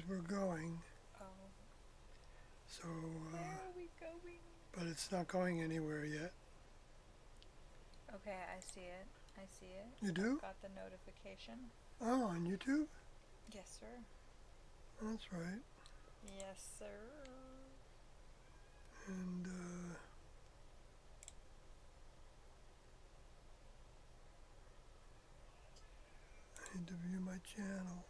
we're going. Oh, So, where are we going? but it's not going anywhere yet. Okay, I see it. I see it. You I've do? got the notification. Oh, on YouTube? Yes, sir. That's right. Yes, sir. And I need to view my channel.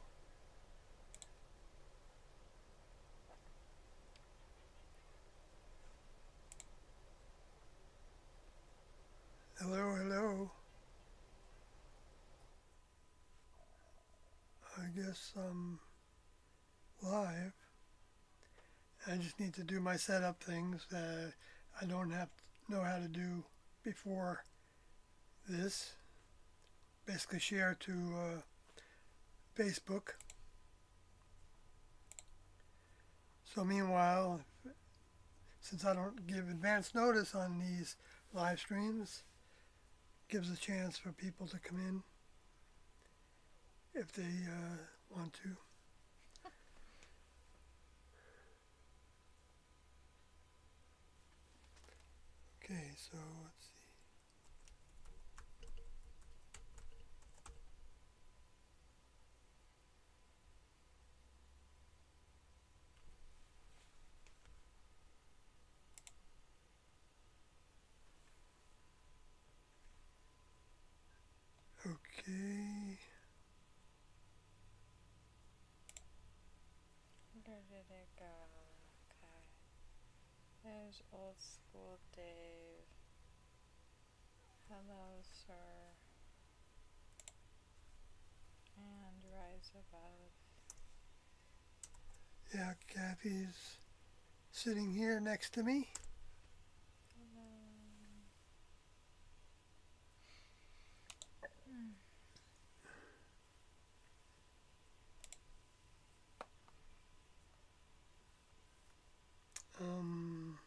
Hello, hello. I guess I'm live. I just need to do my setup things that I don't have to know how to do before this. Basically, share to Facebook. So, meanwhile, since I don't give advance notice on these live streams, gives a chance for people to come in if they want to. Okay, so let's see. Okay. Where did it go? Okay. There's old school Dave. Hello, sir. And rise above. Yeah, Kathy's sitting here next to me. Hello. Hmm. Um,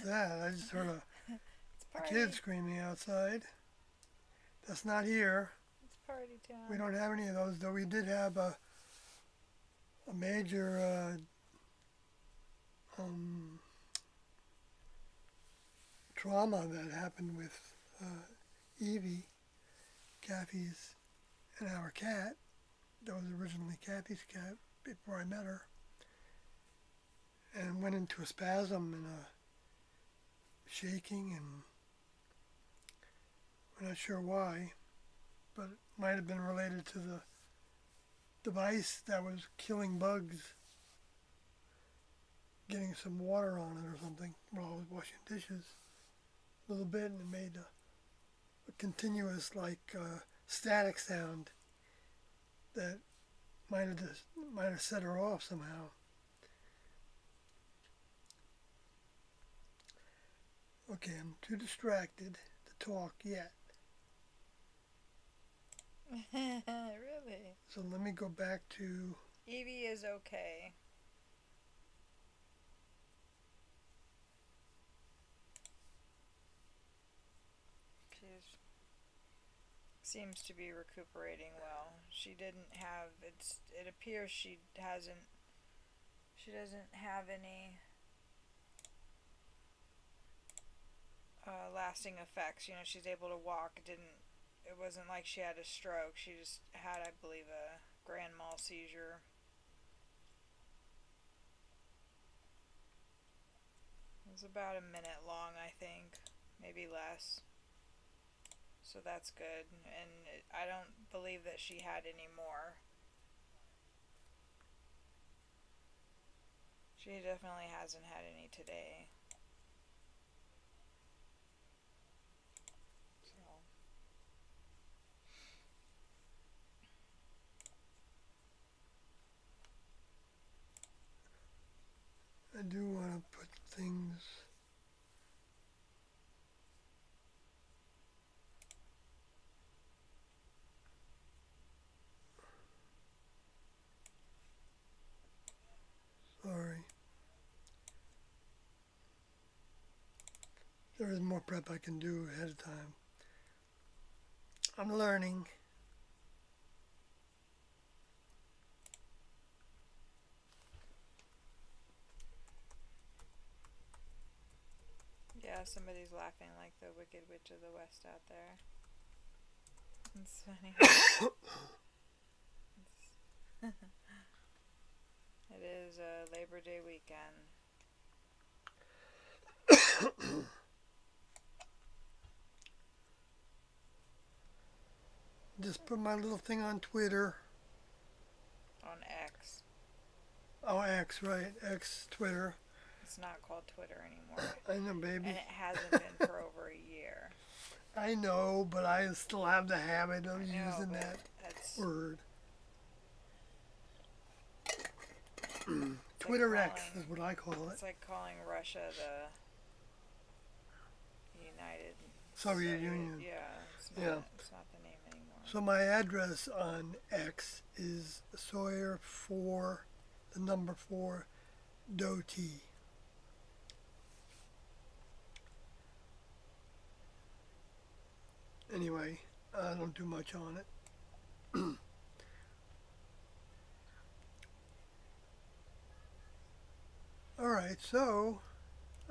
that I just heard It's a kid party. screaming outside. That's not here. It's party We time. don't have any of those, though. We did have a major um, trauma that happened with Evie, Kathy's, and our cat. That was originally Kathy's cat before I met her, and went into a spasm and a shaking, and we're not sure why, but it might have been related to the device that was killing bugs, getting some water on it or something while I was washing dishes a little bit, and it made a continuous like static sound that might have set her off somehow. Okay, I'm too distracted to talk yet. Really? So let me go back to. Evie is okay. She seems to be recuperating well. She didn't have it's. It appears she hasn't. She doesn't have any lasting effects. You know, she's able to walk. It didn't. It wasn't like she had a stroke. She just had, I believe, a grand mal seizure. It was about a minute long, I think, maybe less. So that's good. And I don't believe that she had any more. She definitely hasn't had any today. So I do want to put things. Sorry. There is more prep I can do ahead of time. I'm learning. somebody's laughing like the Wicked Witch of the West out there. It's funny. It is a Labor Day weekend. Just put my little thing on Twitter. On X. Oh, X, right. X, Twitter. It's not called Twitter anymore. I know, baby. And it hasn't been for over a year. I know, but I still have the habit of I know, using but that it's word. it's Twitter like X calling, is what I call it. It's like calling Russia the United Soviet Union. Yeah, it's not, Yeah. it's not the name anymore. So my address on X is Sawyer4, the number 4, Doty. Anyway, I don't do much on it. Alright, so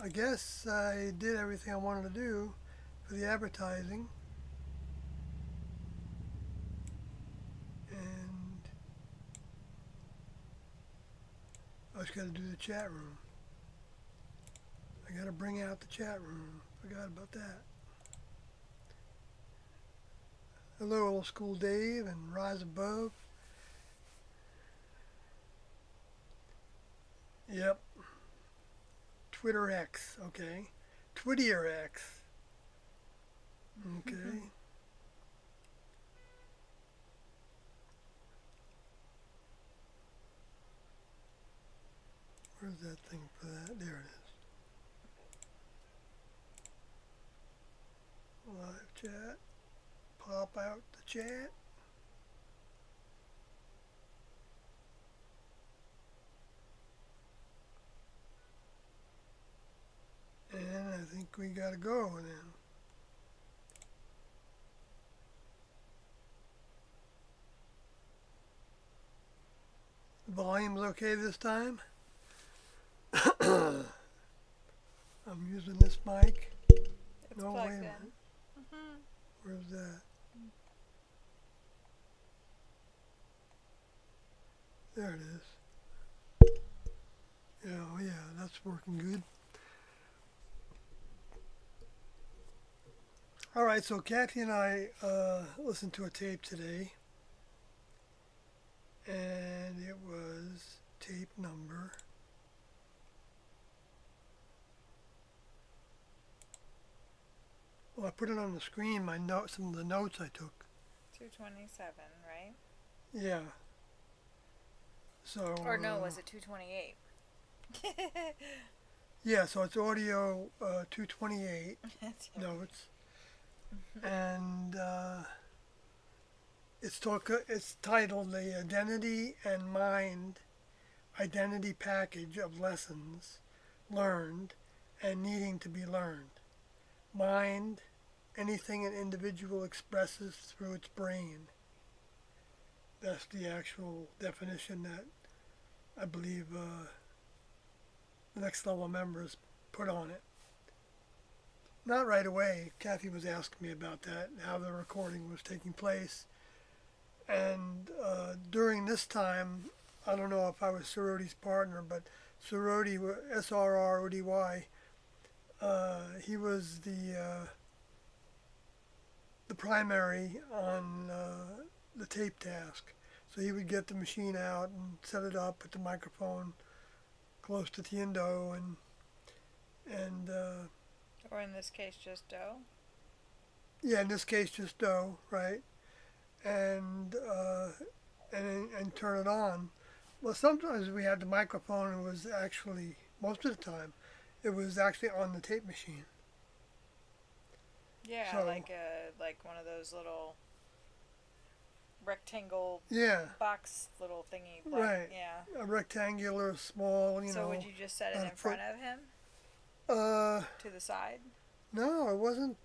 I guess I did everything I wanted to do for the advertising. And I just got to do the chat room. I got to bring out the chat room. Forgot about that. Hello, Old School Dave and Rise Above. Yep. Twitter X, okay. Twitter X. Okay. Where's that thing for that? There it is. Live chat. Pop out the chat. And I think we gotta go then. The volume's okay this time. I'm using this mic. It's No, plugged wait a in. minute. Where's that? There it is. Yeah, oh yeah, that's working good. All right, so Kathy and I listened to a tape today, and it was tape number. Well, I put it on the screen. My notes, some of the notes I took. 227, right? Yeah. So. Or no, was it 228? Yeah, so it's audio 228 notes, and it's titled "The Identity and Mind Identity Package of Lessons Learned and Needing to be Learned. Mind, anything an individual expresses through its brain." That's the actual definition that I believe the Next Level members put on it. Not right away. Kathy was asking me about that, how the recording was taking place. And during this time, I don't know if I was Sorodi's partner, but Sorodi, SRRODY, he was the primary on the tape task. So he would get the machine out and set it up with the microphone close to Tiendo and Or in this case, just Doe? yeah, in this case just Doe, right? And turn it on. Well, sometimes we had the microphone and it was actually, most of the time, it was actually on the tape machine. Yeah, So- like one of those little rectangle Yeah, box little thingy. Right. Yeah. a rectangular, small, So would you just set it about in a front foot. of him? Uh, To the side? no, it wasn't.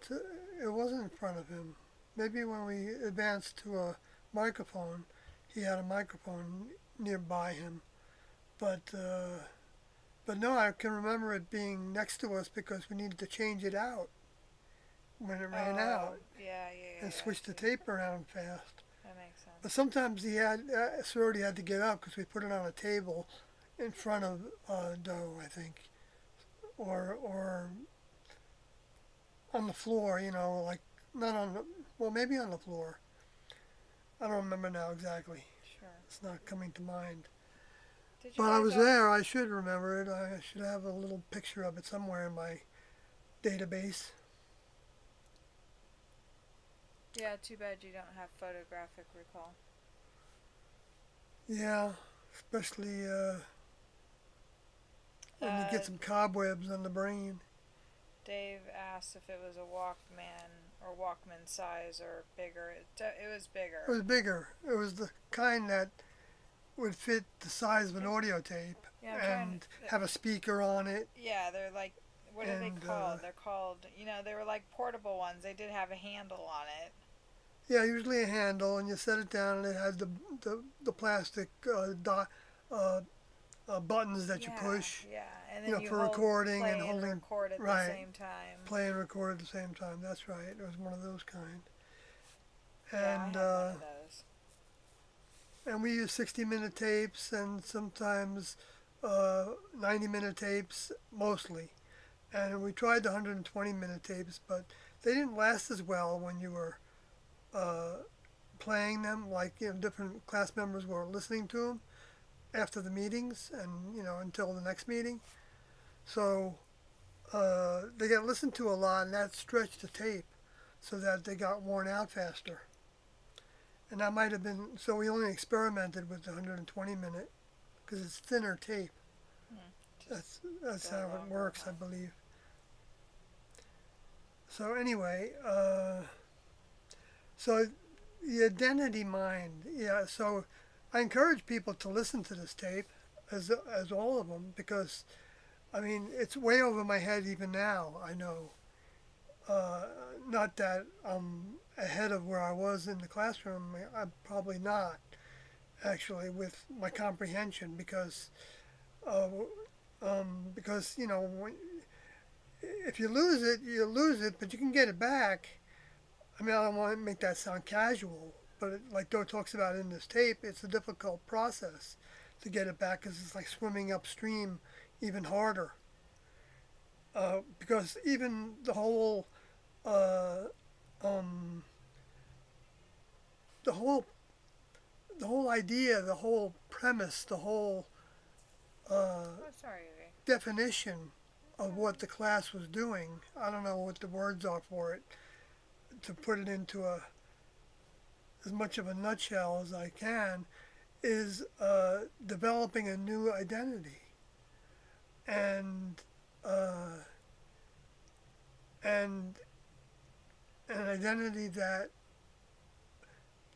It wasn't in front of him. Maybe when we advanced to a microphone, he had a microphone nearby him, but But no, I can remember it being next to us because we needed to change it out when it ran Oh, out yeah, and I switch the see. tape around fast. That makes But sense. sometimes he had sorority had to get up because we put it on a table in front of Doe, I think, or on the floor. Like not on the well, maybe on the floor. I don't remember now exactly. Sure. It's not coming to mind. Did you But I guys was also? there. I should remember it. I should have a little picture of it somewhere in my database. Yeah, too bad you don't have photographic recall. Yeah, especially when you get Uh, some cobwebs on the brain. Dave asked if it was a Walkman or Walkman size or bigger. It was It bigger. was bigger. It was the kind that would fit the size of an audio tape Yeah, I'm trying. and have a speaker on it. Yeah, they're like, what are they And called? They're called, they were like portable ones. They did have a handle on it. yeah, usually a handle, and you set it down, and it had the plastic uh, buttons that you Yeah, push, yeah. And then you for hold recording and play and holding. record at the Right, same time. play and record at the same time. That's right. It was one of those kind. Yeah, I And had one of those. and we use 60-minute tapes and sometimes 90-minute tapes mostly. And we tried the 120-minute tapes, but they didn't last as well when you were uh, playing them. Like different class members were listening to them after the meetings, and until the next meeting. So they got listened to a lot, and that stretched the tape so that they got worn out faster. And that might have been so we only experimented with the 120-minute because it's thinner tape. Hmm. That's Go how it longer, works, I huh? believe. So anyway, so the identity mind, yeah. So I encourage people to listen to this tape, as all of them, because I mean it's way over my head even now. I know, uh, not that I'm ahead of where I was in the classroom. I'm probably not actually with my comprehension uh, because if you lose it, you lose it, but you can get it back. I mean, I don't want to make that sound casual, but like Doe talks about in this tape, it's a difficult process to get it back because it's like swimming upstream even harder. Because even uh, um, the whole, the whole idea, the whole premise, the whole Oh, sorry, Ray. definition That's of all what right. the class was doing, I don't know what the words are for it, to put it into as much of a nutshell as I can, is developing a new identity and uh, and an identity that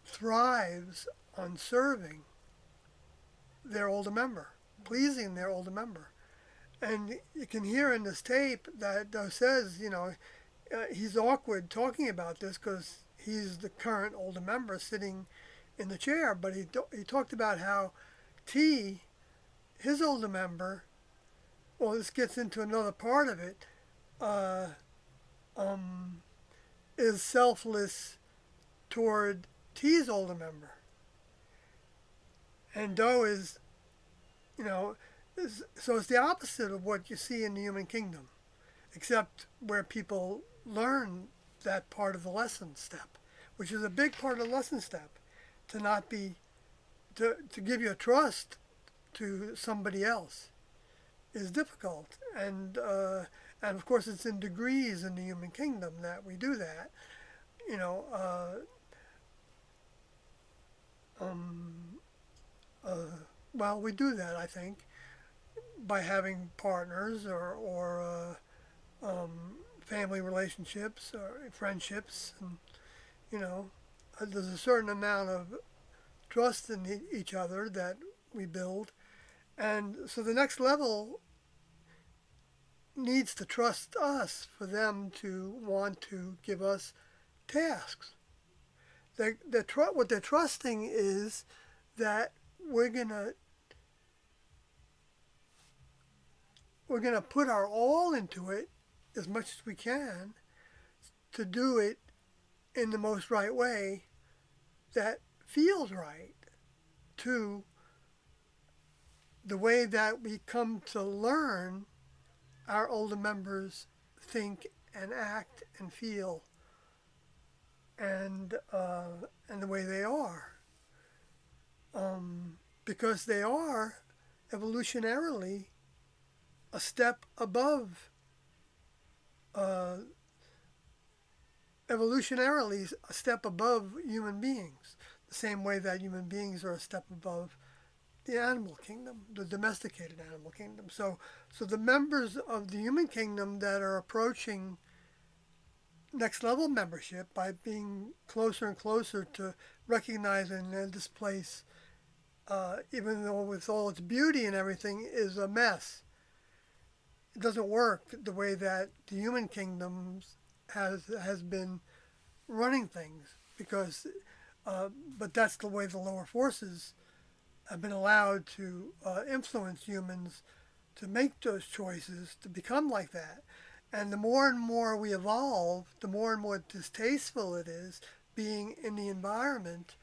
thrives on serving their older member, pleasing their older member. And you can hear in this tape that says, he's awkward talking about this because he's the current older member sitting in the chair. But he talked about how T, his older member, well, this gets into another part of it, uh, um, is selfless toward T's older member. And Doe is, you know, so it's the opposite of what you see in the human kingdom, except where people learn that part of the lesson step, which is a big part of the lesson step, to not be, to give your trust to somebody else is difficult. And of course, it's in degrees in the human kingdom that we do that. You know, um, uh, well, we do that, I think, by having partners or family relationships or friendships, and you know, there's a certain amount of trust in each other that we build, and so the next level needs to trust us for them to want to give us tasks. What they're trusting is that we're gonna we're going to put our all into it as much as we can to do it in the most right way that feels right to the way that we come to learn our older members think and act and feel and the way they are. Because they are evolutionarily a step above, evolutionarily a step above human beings, the same way that human beings are a step above the animal kingdom, the domesticated animal kingdom. So the members of the human kingdom that are approaching next level membership by being closer and closer to recognizing that this place, even though with all its beauty and everything, is a mess. It doesn't work the way that the human kingdom has been running things because, but that's the way the lower forces have been allowed to influence humans to make those choices to become like that. And the more and more we evolve, the more and more distasteful it is being in the environment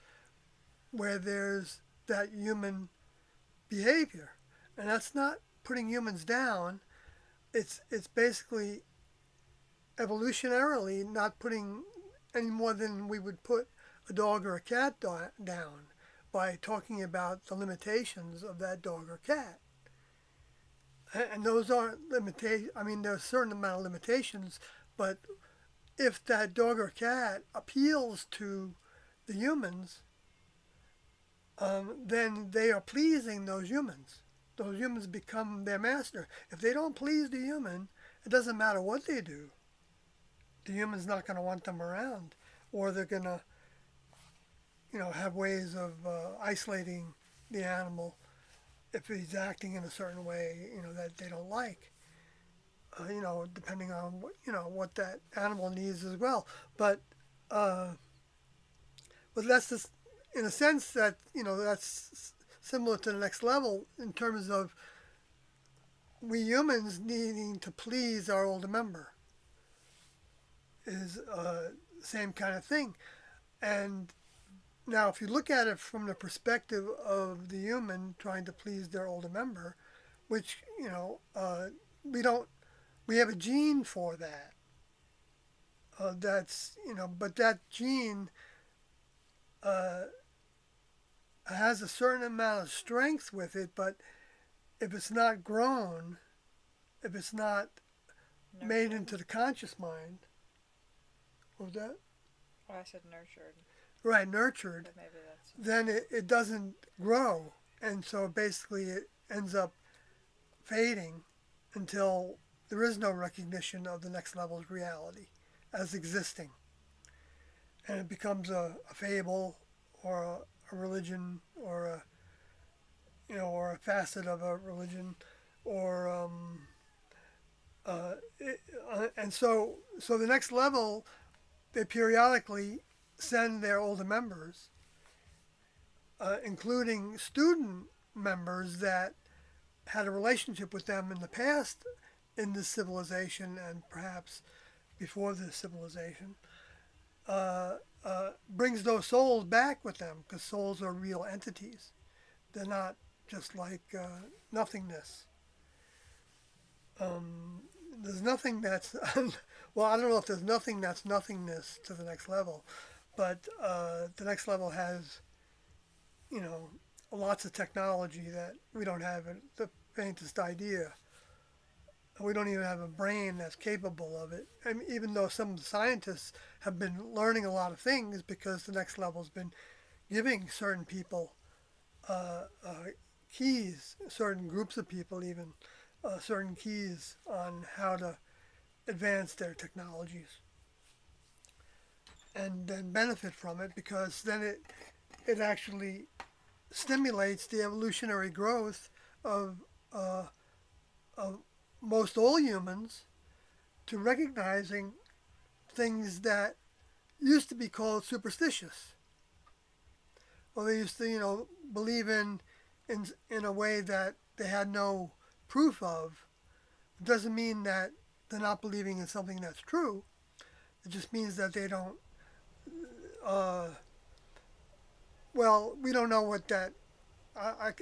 where there's that human behavior. And that's not putting humans down. It's basically evolutionarily not putting any more than we would put a dog or a cat down by talking about the limitations of that dog or cat. And those aren't limitations. I mean, there's a certain amount of limitations, but if that dog or cat appeals to the humans, then they are pleasing those humans. Those humans become their master. If they don't please the human, it doesn't matter what they do. The human's not going to want them around, or they're going to, have ways of isolating the animal if he's acting in a certain way, that they don't like. Depending on what that animal needs as well. But that's just in a sense that that's similar to the next level in terms of we humans needing to please our older member is the same kind of thing. And now, if you look at it from the perspective of the human trying to please their older member, which we have a gene for that. But that gene has a certain amount of strength with it. But if it's not grown, if it's not made into the conscious mind, what was that? Oh, I said nurtured. Right, nurtured, then it doesn't grow. And so basically it ends up fading until there is no recognition of the next level's reality as existing. And it becomes a fable or a religion or or a facet of a religion or and so the next level, they periodically send their older members, including student members that had a relationship with them in the past in this civilization and perhaps before this civilization, brings those souls back with them because souls are real entities. They're not just like nothingness. There's nothing that's, well, I don't know if there's nothing that's nothingness to the next level. But the next level has, lots of technology that we don't have the faintest idea. We don't even have a brain that's capable of it. And even though some of the scientists have been learning a lot of things because the next level's been giving certain people keys, certain groups of people even, certain keys on how to advance their technologies. And then benefit from it because then it actually stimulates the evolutionary growth of most all humans to recognizing things that used to be called superstitious. Or they used to, believe in a way that they had no proof of. It doesn't mean that they're not believing in something that's true. It just means that they don't. Uh, well, we don't know what that.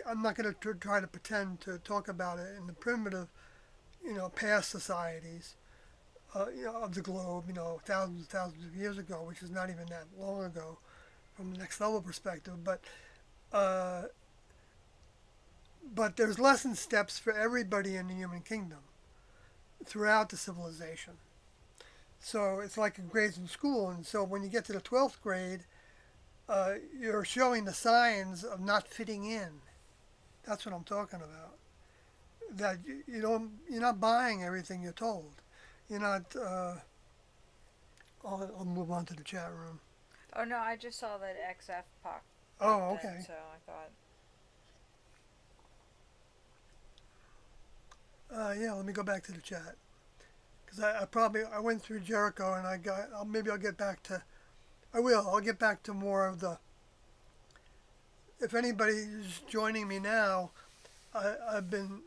I'm not going to try to pretend to talk about it in the primitive, past societies, of the globe, thousands and thousands of years ago, which is not even that long ago from the next level perspective. Uh, but there's lesson steps for everybody in the human kingdom throughout the civilization. So it's like in grades in school, and so when you get to the 12th grade, you're showing the signs of not fitting in. That's what I'm talking about. That you're not buying everything you're told. You're not. I'll move on to the chat room. Oh no, I just saw that XF popped Oh, in, okay. so I thought. Yeah, let me go back to the chat because I went through Jericho and maybe I'll get back to. I'll get back to more of the. If anybody's joining me now, I've been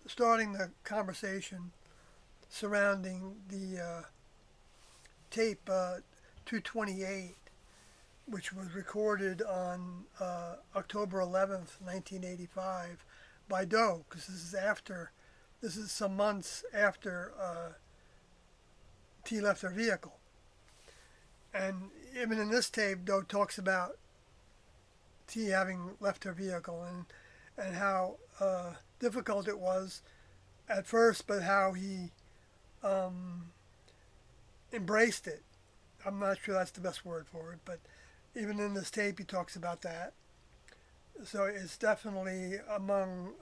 starting the conversation surrounding the tape 228, which was recorded on October 11th, 1985, by Doe, because this is some months after T left her vehicle. And even in this tape, Doe talks about T having left her vehicle and how difficult it was at first, but how he um, embraced it. I'm not sure that's the best word for it, but even in this tape, he talks about that. So it's definitely among.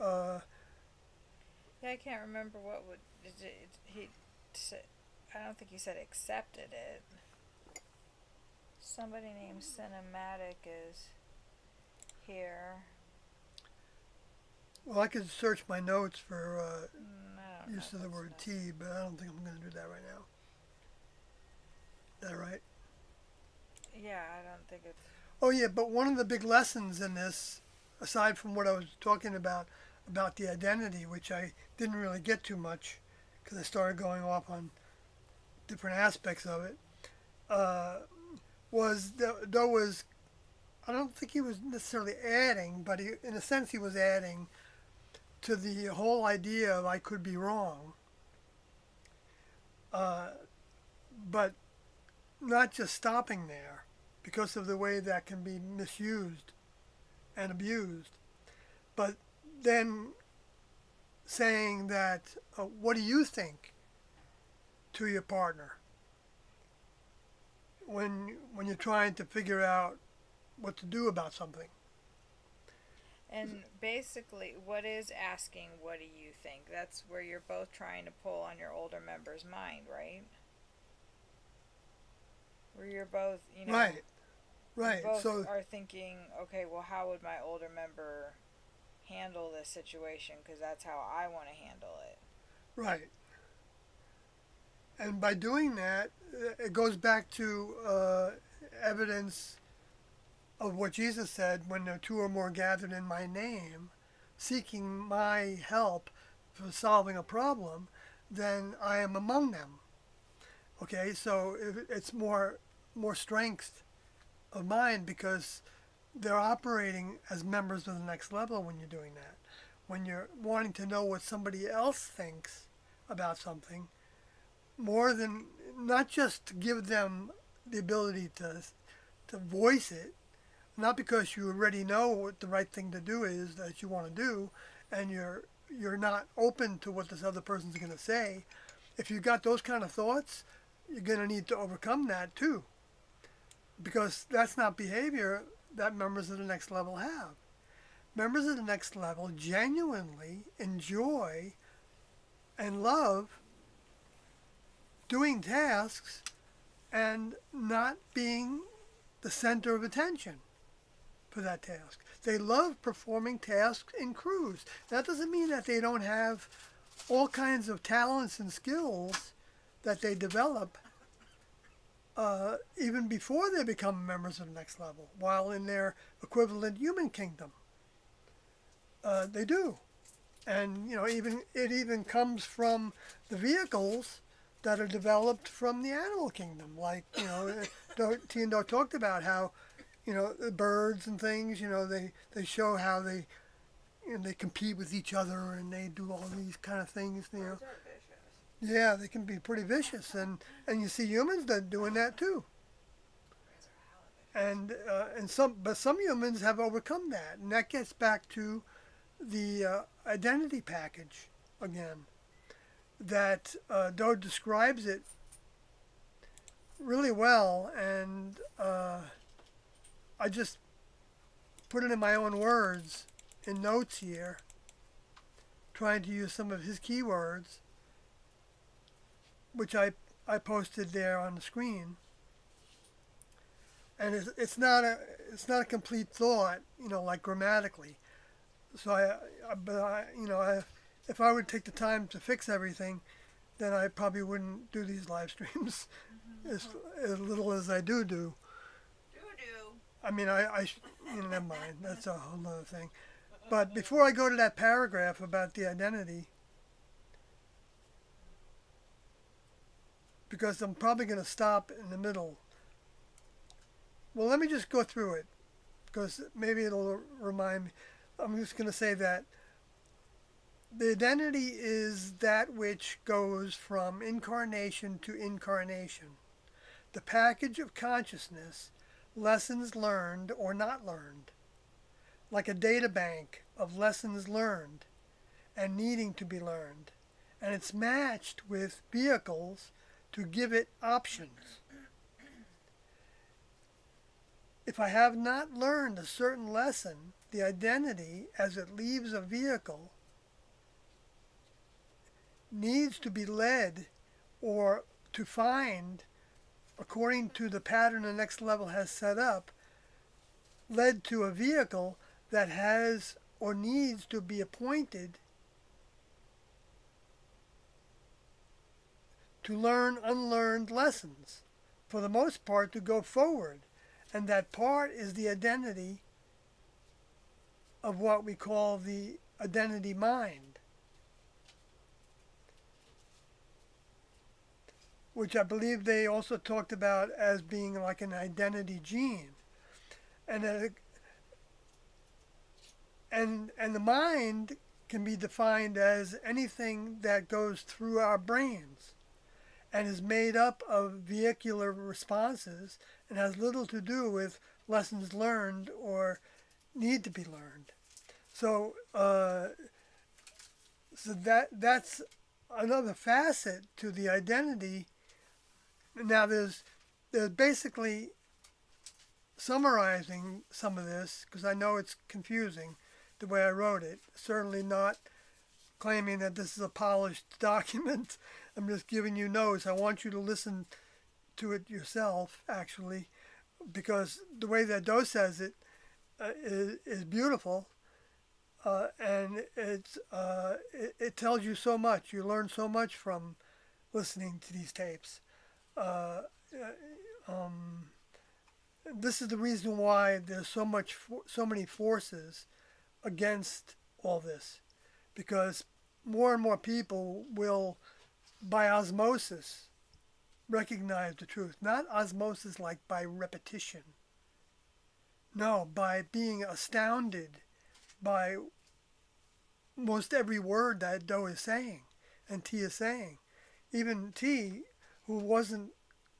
Yeah, I can't remember what would he said. I don't think he said accepted it. Somebody named Cinematic is here. Well, I could search my notes for I don't know use if of the that's word T, but I don't think I'm going to do that right now. Is that right? Yeah, I don't think it's. Oh yeah, but one of the big lessons in this, aside from what I was talking about the identity, which I didn't really get too much, because I started going off on different aspects of it, uh, was there was I don't think he was necessarily adding, but in a sense he was adding to the whole idea of I could be wrong, uh, but not just stopping there because of the way that can be misused and abused, but then saying that, what do you think to your partner when you're trying to figure out what to do about something? And basically, what is asking, what do you think? That's where you're both trying to pull on your older member's mind, right? Where you're both, Right, you right. both So are thinking, okay, well, how would my older member handle this situation? Because that's how I want to handle it. right, and by doing that, it goes back to evidence of what Jesus said: when there are two or more gathered in my name, seeking my help for solving a problem, then I am among them. Okay, so it's more strength of mind because they're operating as members of the next level when you're doing that. When you're wanting to know what somebody else thinks about something, more than not just to give them the ability to voice it, not because you already know what the right thing to do is that you want to do, and you're not open to what this other person's going to say. If you got those kind of thoughts, you're going to need to overcome that too, because that's not behavior that members of the next level have. Members of the next level genuinely enjoy and love doing tasks and not being the center of attention for that task. They love performing tasks in crews. That doesn't mean that they don't have all kinds of talents and skills that they develop even before they become members of the next level, while in their equivalent human kingdom. They do. And even it even comes from the vehicles that are developed from the animal kingdom. Like Tiendo talked about how the birds and things. They show how they compete with each other and they do all these kind of things. Birds are vicious. Yeah, they can be pretty vicious, and you see humans that doing that too. Birds are hella vicious. And some humans have overcome that, and that gets back to the identity package again. That Doe describes it really well, and I just put it in my own words in notes here, trying to use some of his keywords, which I posted there on the screen. And it's not a complete thought, like grammatically. So if I would take the time to fix everything, then I probably wouldn't do these live streams as little as I do. Doo-doo. I mean, never mind. That's a whole other thing. But before I go to that paragraph about the identity, because I'm probably going to stop in the middle. Well, let me just go through it, because maybe it'll remind me. I'm just going to say that the identity is that which goes from incarnation to incarnation. The package of consciousness, lessons learned or not learned, like a data bank of lessons learned and needing to be learned. And it's matched with vehicles to give it options. If I have not learned a certain lesson, the identity, as it leaves a vehicle, needs to be led or to find, according to the pattern the next level has set up, led to a vehicle that has or needs to be appointed to learn unlearned lessons, for the most part to go forward. And that part is the identity of what we call the identity mind, which I believe they also talked about as being like an identity gene. And and the mind can be defined as anything that goes through our brains and is made up of vehicular responses and has little to do with lessons learned or need to be learned. So, that's another facet to the identity. Now, there's basically summarizing some of this, because I know it's confusing the way I wrote it. Certainly not claiming that this is a polished document. I'm just giving you notes. I want you to listen to it yourself, actually, because the way that Doe says it is beautiful, and it tells you so much. You learn so much from listening to these tapes. This is the reason why there's so many forces against all this, because more and more people will, by osmosis, recognize the truth. Not osmosis like by repetition. No, by being astounded by most every word that Doe is saying and T is saying. Even T, who wasn't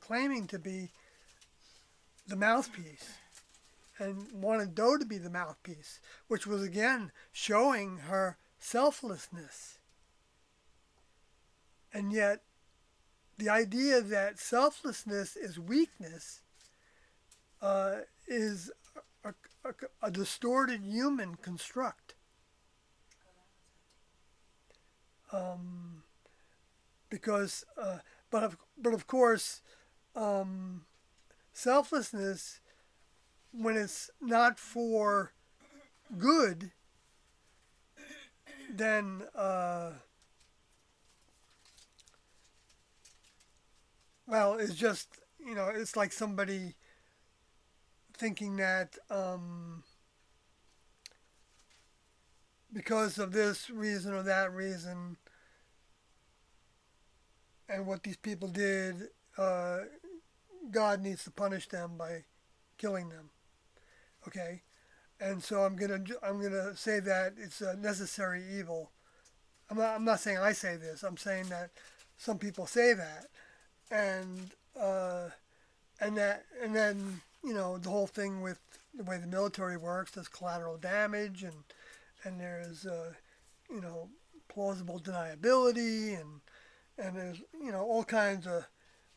claiming to be the mouthpiece and wanted Doe to be the mouthpiece, which was again showing her selflessness. And yet, the idea that selflessness is weakness is a distorted human construct. Because, but of course, selflessness, when it's not for good, then well, it's just, it's like somebody thinking that because of this reason or that reason, and what these people did, uh, God needs to punish them by killing them. Okay, and so I'm gonna say that it's a necessary evil. I'm not saying I say this. I'm saying that some people say that, and and then the whole thing with the way the military works. There's collateral damage, and there's you know plausible deniability, and there's all kinds of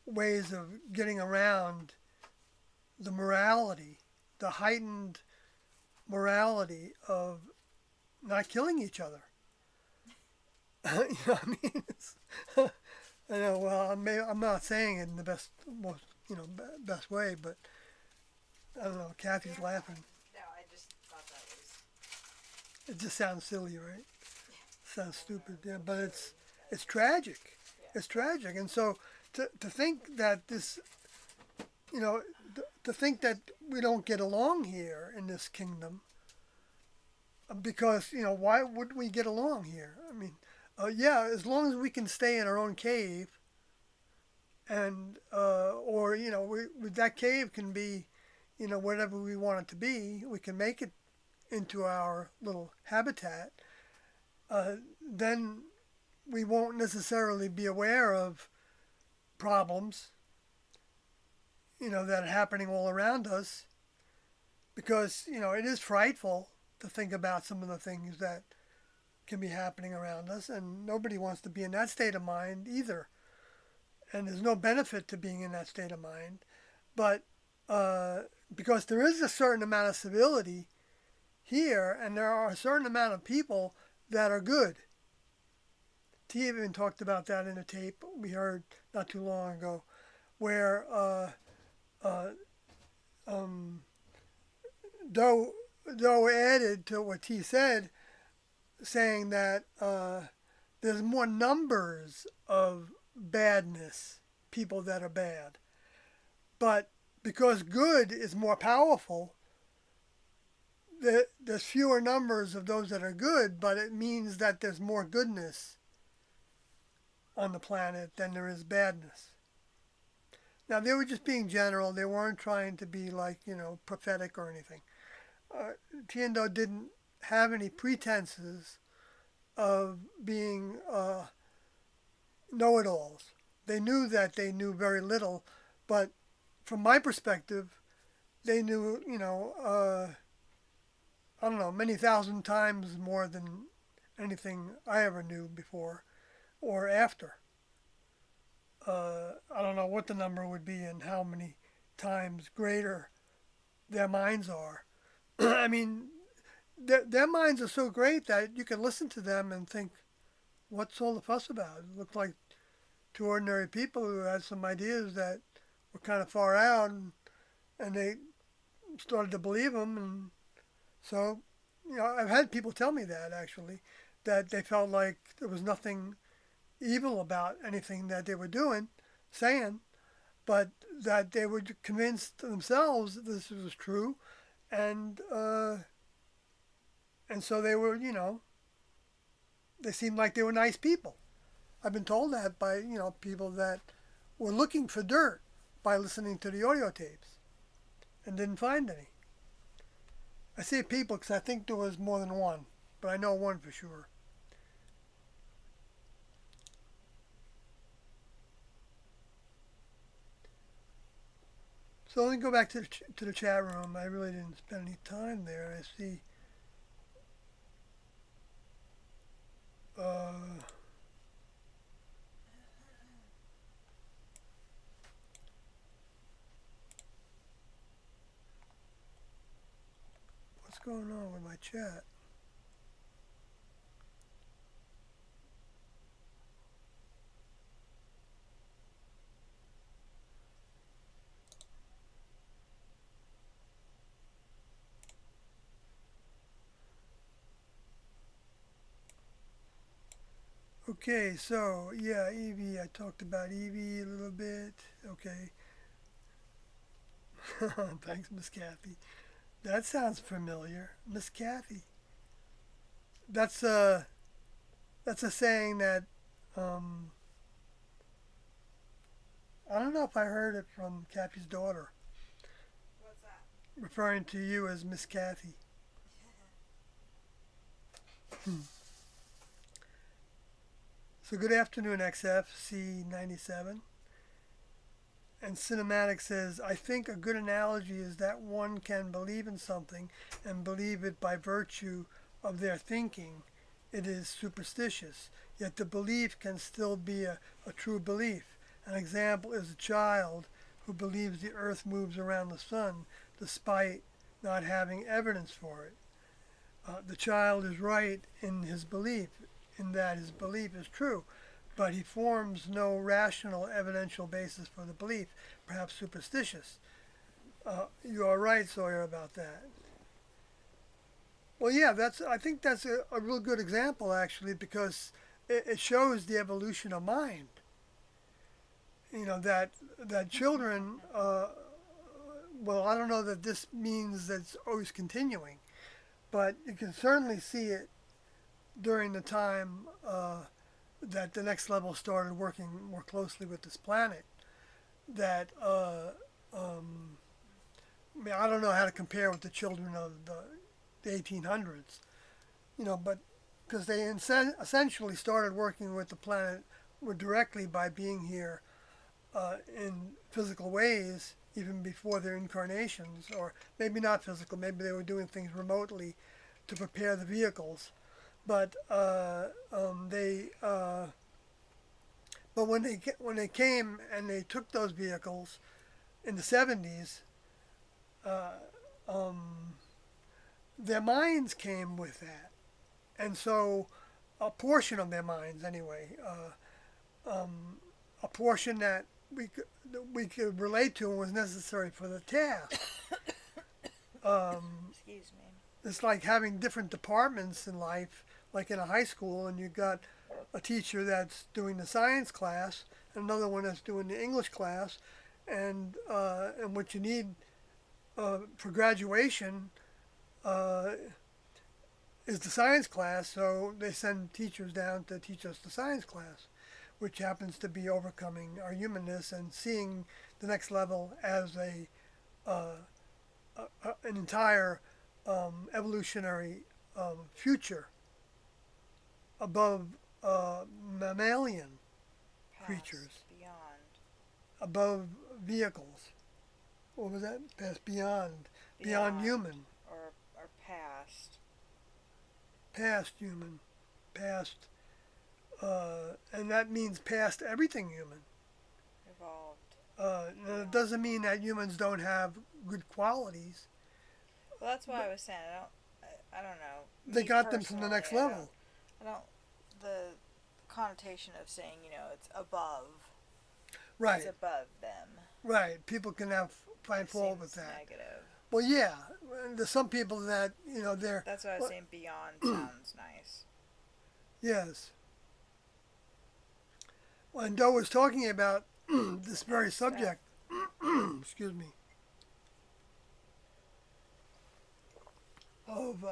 ways of getting around the morality, the heightened morality of not killing each other. I mean, I know. Well, I'm not saying it in the best, most, best way, but I don't know. Kathy's laughing. No, I just thought that was. It just sounds silly, right? Sounds stupid. Yeah, but it's tragic. It's tragic, and so to think that this, you know, to think that we don't get along here in this kingdom, because why would we get along here? I mean, yeah, as long as we can stay in our own cave, and or that cave can be, whatever we want it to be. We can make it into our little habitat. Then we won't necessarily be aware of problems, that are happening all around us, because it is frightful to think about some of the things that can be happening around us, and nobody wants to be in that state of mind either. And there's no benefit to being in that state of mind, but because there is a certain amount of civility here, and there are a certain amount of people that are good. T even talked about that in a tape we heard not too long ago, where uh, um, Doe added to what T said, saying that there's more numbers of badness, people that are bad. But because good is more powerful, there's fewer numbers of those that are good, but it means that there's more goodness on the planet than there is badness. Now, they were just being general. They weren't trying to be like, prophetic or anything. Tiendo didn't have any pretenses of being know-it-alls. They knew that they knew very little, but from my perspective, they knew, I don't know, many thousand times more than anything I ever knew before or after. I don't know what the number would be and how many times greater their minds are. I mean, their minds are so great that you can listen to them and think, what's all the fuss about? It looked like two ordinary people who had some ideas that were kind of far out, and they started to believe them. And so, I've had people tell me that actually, that they felt like there was nothing evil about anything that they were doing, saying, but that they were convinced themselves that this was true, and so they were, they seemed like they were nice people. I've been told that by people that were looking for dirt by listening to the audio tapes and didn't find any. I say people because I think there was more than one, but I know one for sure. So let me go back to the chat room. I really didn't spend any time there. I see. Uh, what's going on with my chat? Okay, so yeah, Evie. I talked about Evie a little bit. Okay. Thanks, Miss Kathy. That sounds familiar, Miss Kathy. that's a saying that um, I don't know if I heard it from Cappy's daughter, What's that? referring to you as Miss Kathy. So good afternoon, XFC97. And Cinematic says, I think a good analogy is that one can believe in something and believe it by virtue of their thinking. It is superstitious, yet the belief can still be a true belief. An example is a child who believes the earth moves around the sun despite not having evidence for it. The child is right in his belief, in that his belief is true, but he forms no rational evidential basis for the belief, perhaps superstitious. You are right, Sawyer, about that. Well, yeah, I think that's a real good example, actually, because it shows the evolution of mind. You know, that children, well, I don't know that this means that it's always continuing, but you can certainly see it during the time that the next level started working more closely with this planet. That I mean, I don't know how to compare with the children of the 1800s, you know, but because they essentially started working with the planet directly by being here in physical ways even before their incarnations, or maybe not physical, maybe they were doing things remotely to prepare the vehicles. But but when they came and they took those vehicles in the 70s, uh, um, their minds came with that, and so a portion of their minds anyway, a portion that we could relate to and was necessary for the task. Excuse me. It's like having different departments in life, like in a high school, and you've got a teacher that's doing the science class, and another one that's doing the English class, and what you need for graduation uh, is the science class. So they send teachers down to teach us the science class, which happens to be overcoming our humanness and seeing the next level as uh, an entire evolutionary future above mammalian Past, creatures, beyond, above vehicles. What was that? Past beyond human, or past. past human, past, and that means past everything human. Evolved. Now, it Beyond. doesn't mean that humans don't have good qualities. Well, that's why I But was saying I don't know. they Me got them from the personally, next level. I don't. The connotation of saying it's above. It's Right, above them. right. People can find It fault with seems that. negative. Well, yeah. There's some people that they're. That's why I was Well, saying beyond sounds nice. yes. When Doe was talking about The this very next step. subject, excuse me, of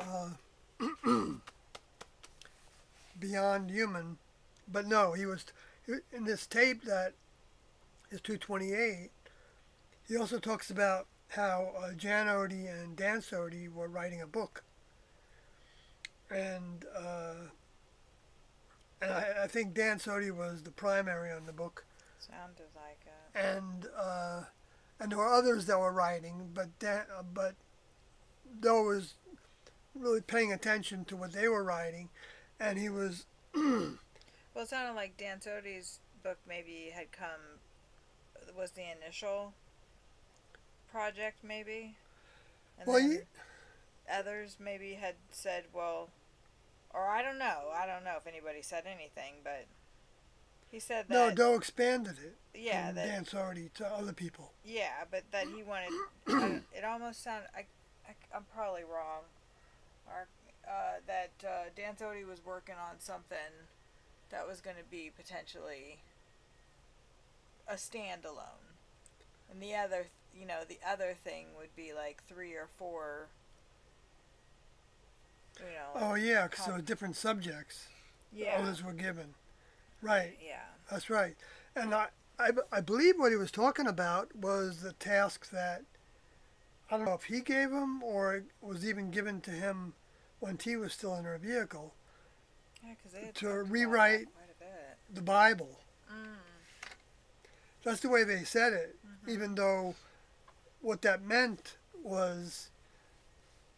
beyond human, but no, he was in this tape that is 228. He also talks about how Jan Odie and Dan Sodi were writing a book, and I think Dan Sodi was the primary on the book, Sounded like it. and there were others that were writing, but Doe was really paying attention to what they were writing, and he was Well, it sounded like Dan Sody's book maybe had come, was the initial project maybe, and well, then others maybe had said, well, or I don't know if anybody said anything, but he said no, that, Doe expanded it yeah, from that, Dan Sodi to other people. yeah, but that he wanted, it almost sounded, I'm probably wrong, or, that Dan Sody was working on something that was going to be potentially a standalone. And the other, the other thing would be like three or four you know. Oh yeah, because there Com- were different subjects. yeah. Others were given. Right. Yeah. That's right. And I believe what he was talking about was the task that I don't know if he gave him or it was even given to him when T was still in her vehicle Yeah, because they had to talked about that rewrite quite a bit. the Bible. Mm. That's the way they said it, Mhm. even though what that meant was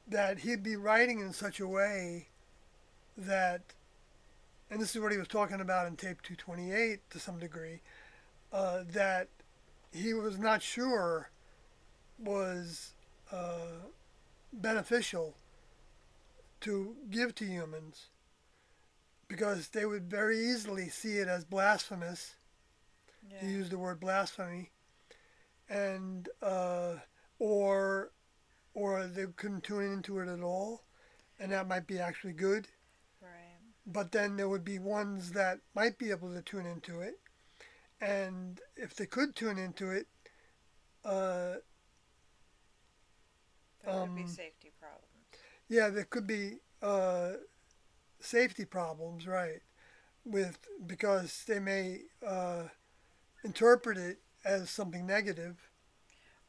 that he'd be writing in such a way that, and this is what he was talking about in tape 228 to some degree, that he was not sure was beneficial to give to humans because they would very easily see it as blasphemous. Yeah. He used the word blasphemy, and or they couldn't tune into it at all, and that might be actually good. Right. But then there would be ones that might be able to tune into it, and if they could tune into it, uh, There could be um, safety problems. yeah, there could be safety problems, right? With because they may interpret it as something negative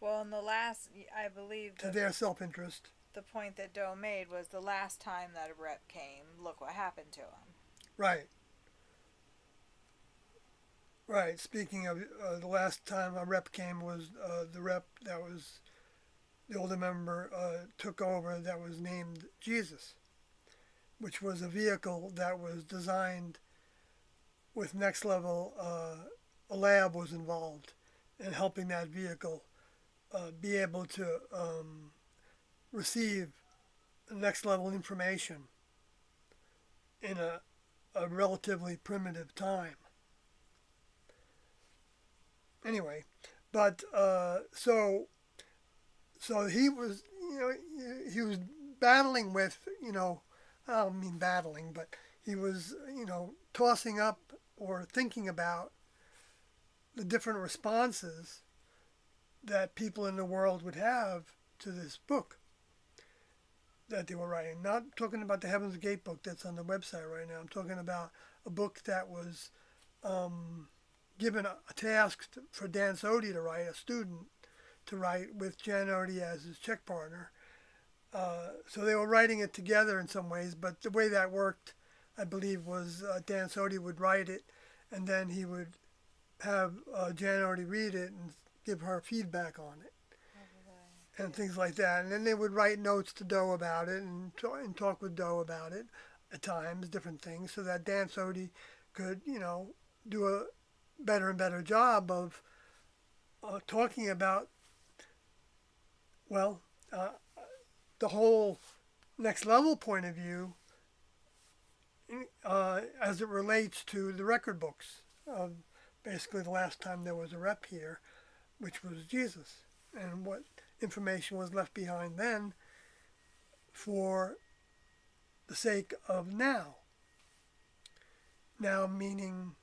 Well, in the last, I believe to their self-interest. the point that Doe made was the last time that a rep came, look what happened to him. Right. Right. Speaking of the last time a rep came was the rep that was the older member took over that was named Jesus, which was a vehicle that was designed with next level. A lab was involved in helping that vehicle be able to receive next level information in a relatively primitive time. Anyway, but so he was he was battling with I don't mean battling, but he was tossing up or thinking about the different responses that people in the world would have to this book that they were writing. Not talking about the Heaven's Gate book that's on the website right now. I'm talking about a book that was given a task for Dan Sodi to write, a student to write with Jan Odie as his check partner. So they were writing it together in some ways, but the way that worked, I believe, was Dan Sodi would write it, and then he would have Jan Odie read it and give her feedback on it and things like that. And then they would write notes to Doe about it and talk with Doe about it at times, different things, so that Dan Sodi could, do a better and better job of talking about, well, the whole next level point of view as it relates to the record books of basically the last time there was a rep here, which was Jesus, and what information was left behind then for the sake of now. Now meaning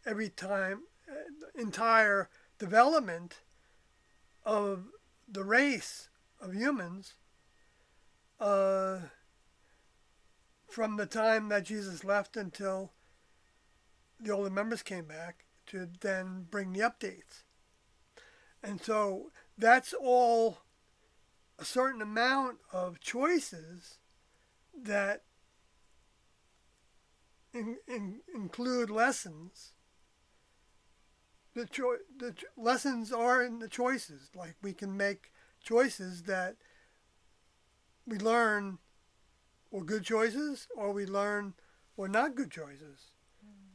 every time, entire development of the race of humans from the time that Jesus left until the older members came back to then bring the updates. And so that's all a certain amount of choices that include lessons. The lessons are in the choices. Like we can make choices that we learn were good choices or we learn were not good choices.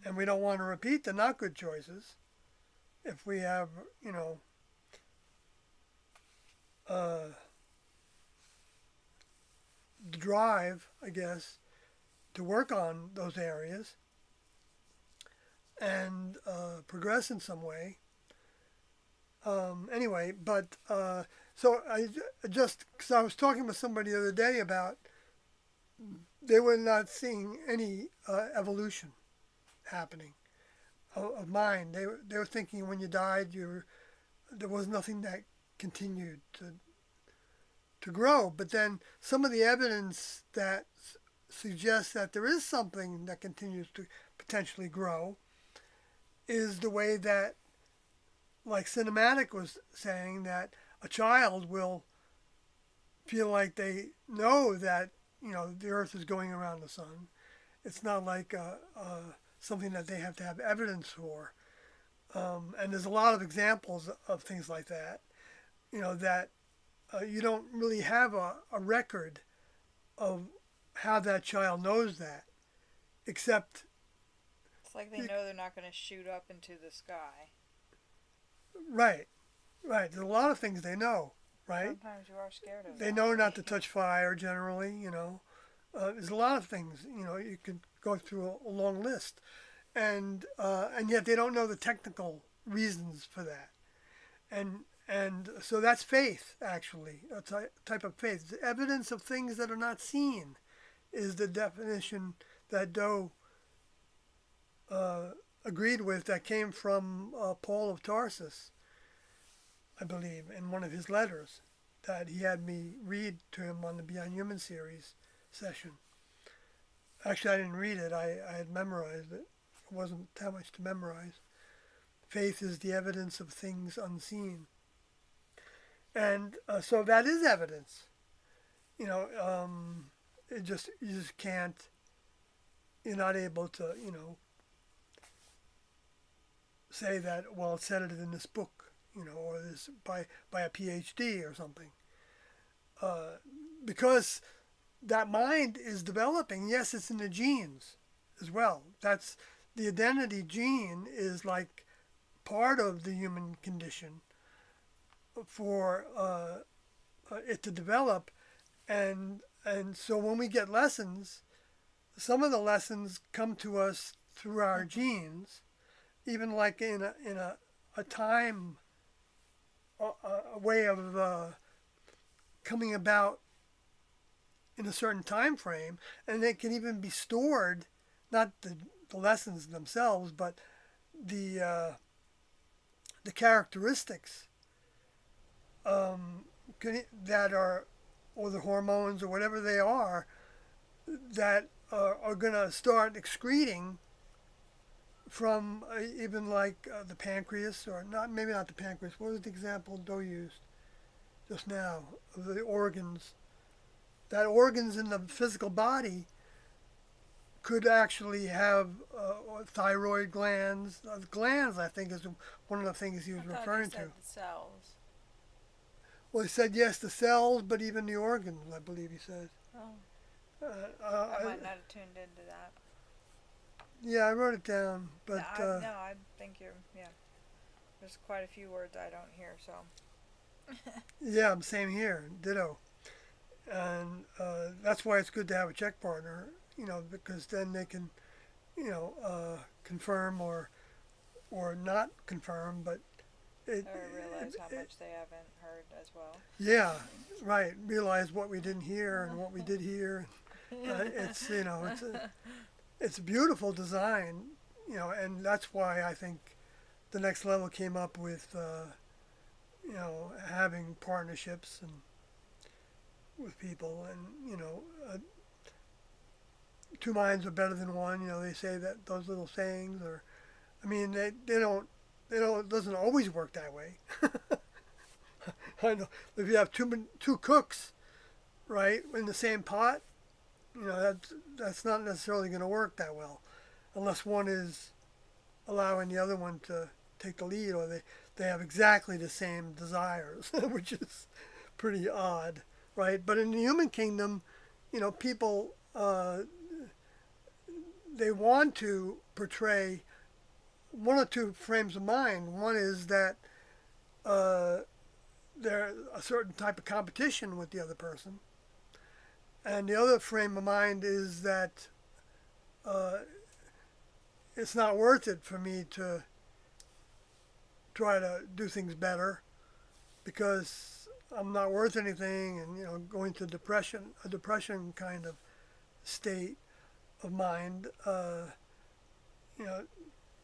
And we don't want to repeat the not good choices if we have, the drive, I guess, to work on those areas and progress in some way. Anyway, but so I just, because I was talking with somebody the other day about they were not seeing any evolution happening of mind. They were thinking when you died, there was nothing that continued to grow. But then some of the evidence that suggests that there is something that continues to potentially grow is the way that, like Cinematic was saying, that a child will feel like they know that the Earth is going around the sun. It's not like something that they have to have evidence for. And there's a lot of examples of things like that. That you don't really have a record of how that child knows that, except It's like they know they're not going to shoot up into the sky. right, right. There's a lot of things they know, right? Sometimes you are scared of They that. know not to touch fire generally. There's a lot of things. You could go through a long list, and yet they don't know the technical reasons for that, and so that's faith actually, a type of faith. The evidence of things that are not seen is the definition that Doe agreed with, that came from Paul of Tarsus, I believe, in one of his letters that he had me read to him on the Beyond Human series session. Actually, I didn't read it. I had memorized it. It wasn't that much to memorize. Faith is the evidence of things unseen. And so that is evidence. You just can't, you're not able to, say that, well, it said it in this book, or this by a PhD or something. Because that mind is developing. Yes, it's in the genes as well. That's the identity gene is like part of the human condition for it to develop, and so when we get lessons, some of the lessons come to us through our genes, even like in a time, a way of coming about in a certain time frame, and they can even be stored, not the lessons themselves, but the characteristics that are, or the hormones or whatever they are, that are going to start excreting from even like the pancreas, or not, maybe not the pancreas. What was the example Doe used just now of the organs? That organs in the physical body could actually have thyroid glands. Glands, I think, is one of the things he was referring to. The cells. Well, he said yes, the cells, but even the organs, I believe he said. Oh, I might not have tuned into that. Yeah, I wrote it down, but No, I think you're. Yeah, there's quite a few words I don't hear, so. yeah, same here, ditto. And that's why it's good to have a check partner, because then they can, confirm or not confirm, but or realize how much they haven't heard as well. Yeah, right. Realize what we didn't hear and what we did hear. It's a beautiful design, and that's why I think the next level came up with, having partnerships and with people, and two minds are better than one. They say that, those little sayings, or, I mean, they don't. It doesn't always work that way. I know if you have two cooks, right, in the same pot, that's not necessarily going to work that well, unless one is allowing the other one to take the lead, or they have exactly the same desires, which is pretty odd, right? But in the human kingdom, people they want to portray one or two frames of mind. One is that there's a certain type of competition with the other person, and the other frame of mind is that it's not worth it for me to try to do things better because I'm not worth anything, and going to a depression kind of state of mind.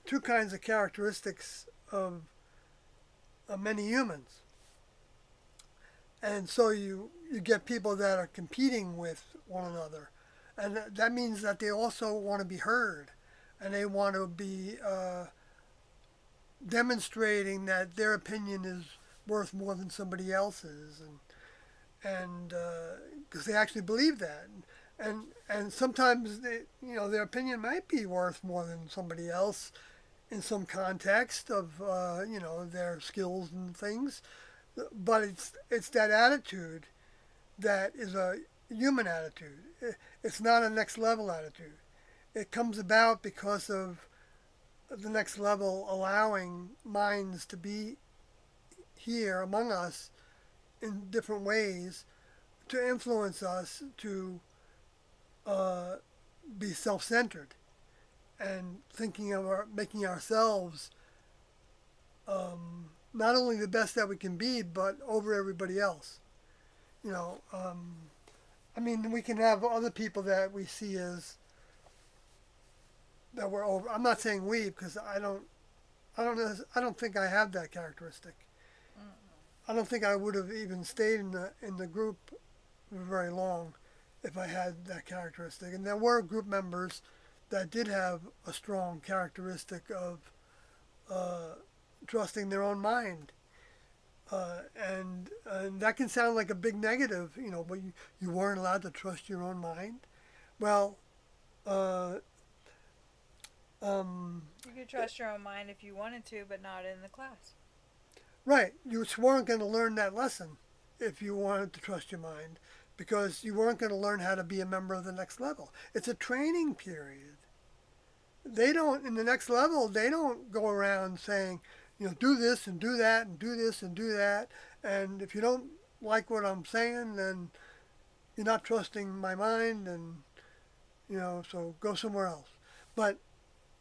Two kinds of characteristics of many humans. And so you get people that are competing with one another. and that means that they also want to be heard, and they want to be demonstrating that their opinion is worth more than somebody else's, and because they actually believe that, and sometimes their opinion might be worth more than somebody else in some context of their skills and things, but it's that attitude that is a human attitude. It's not a next level attitude. It comes about because of the next level allowing minds to be here among us in different ways to influence us to uh, be self-centered and thinking of making ourselves not only the best that we can be, but over everybody else. You know, I mean, we can have other people that we see as that we're over. I'm not saying we because I don't think I have that characteristic. I don't think I would have even stayed in the group very long if I had that characteristic. And there were group members that did have a strong characteristic of uh, trusting their own mind. And that can sound like a big negative, but you weren't allowed to trust your own mind. Well, uh, You could trust your own mind if you wanted to, but not in the class. right, you weren't going to learn that lesson if you wanted to trust your mind because you weren't going to learn how to be a member of the next level. It's a training period. They don't, in the next level, they don't go around saying, do this and do that and do this and do that. And if you don't like what I'm saying, then you're not trusting my mind and, so go somewhere else. But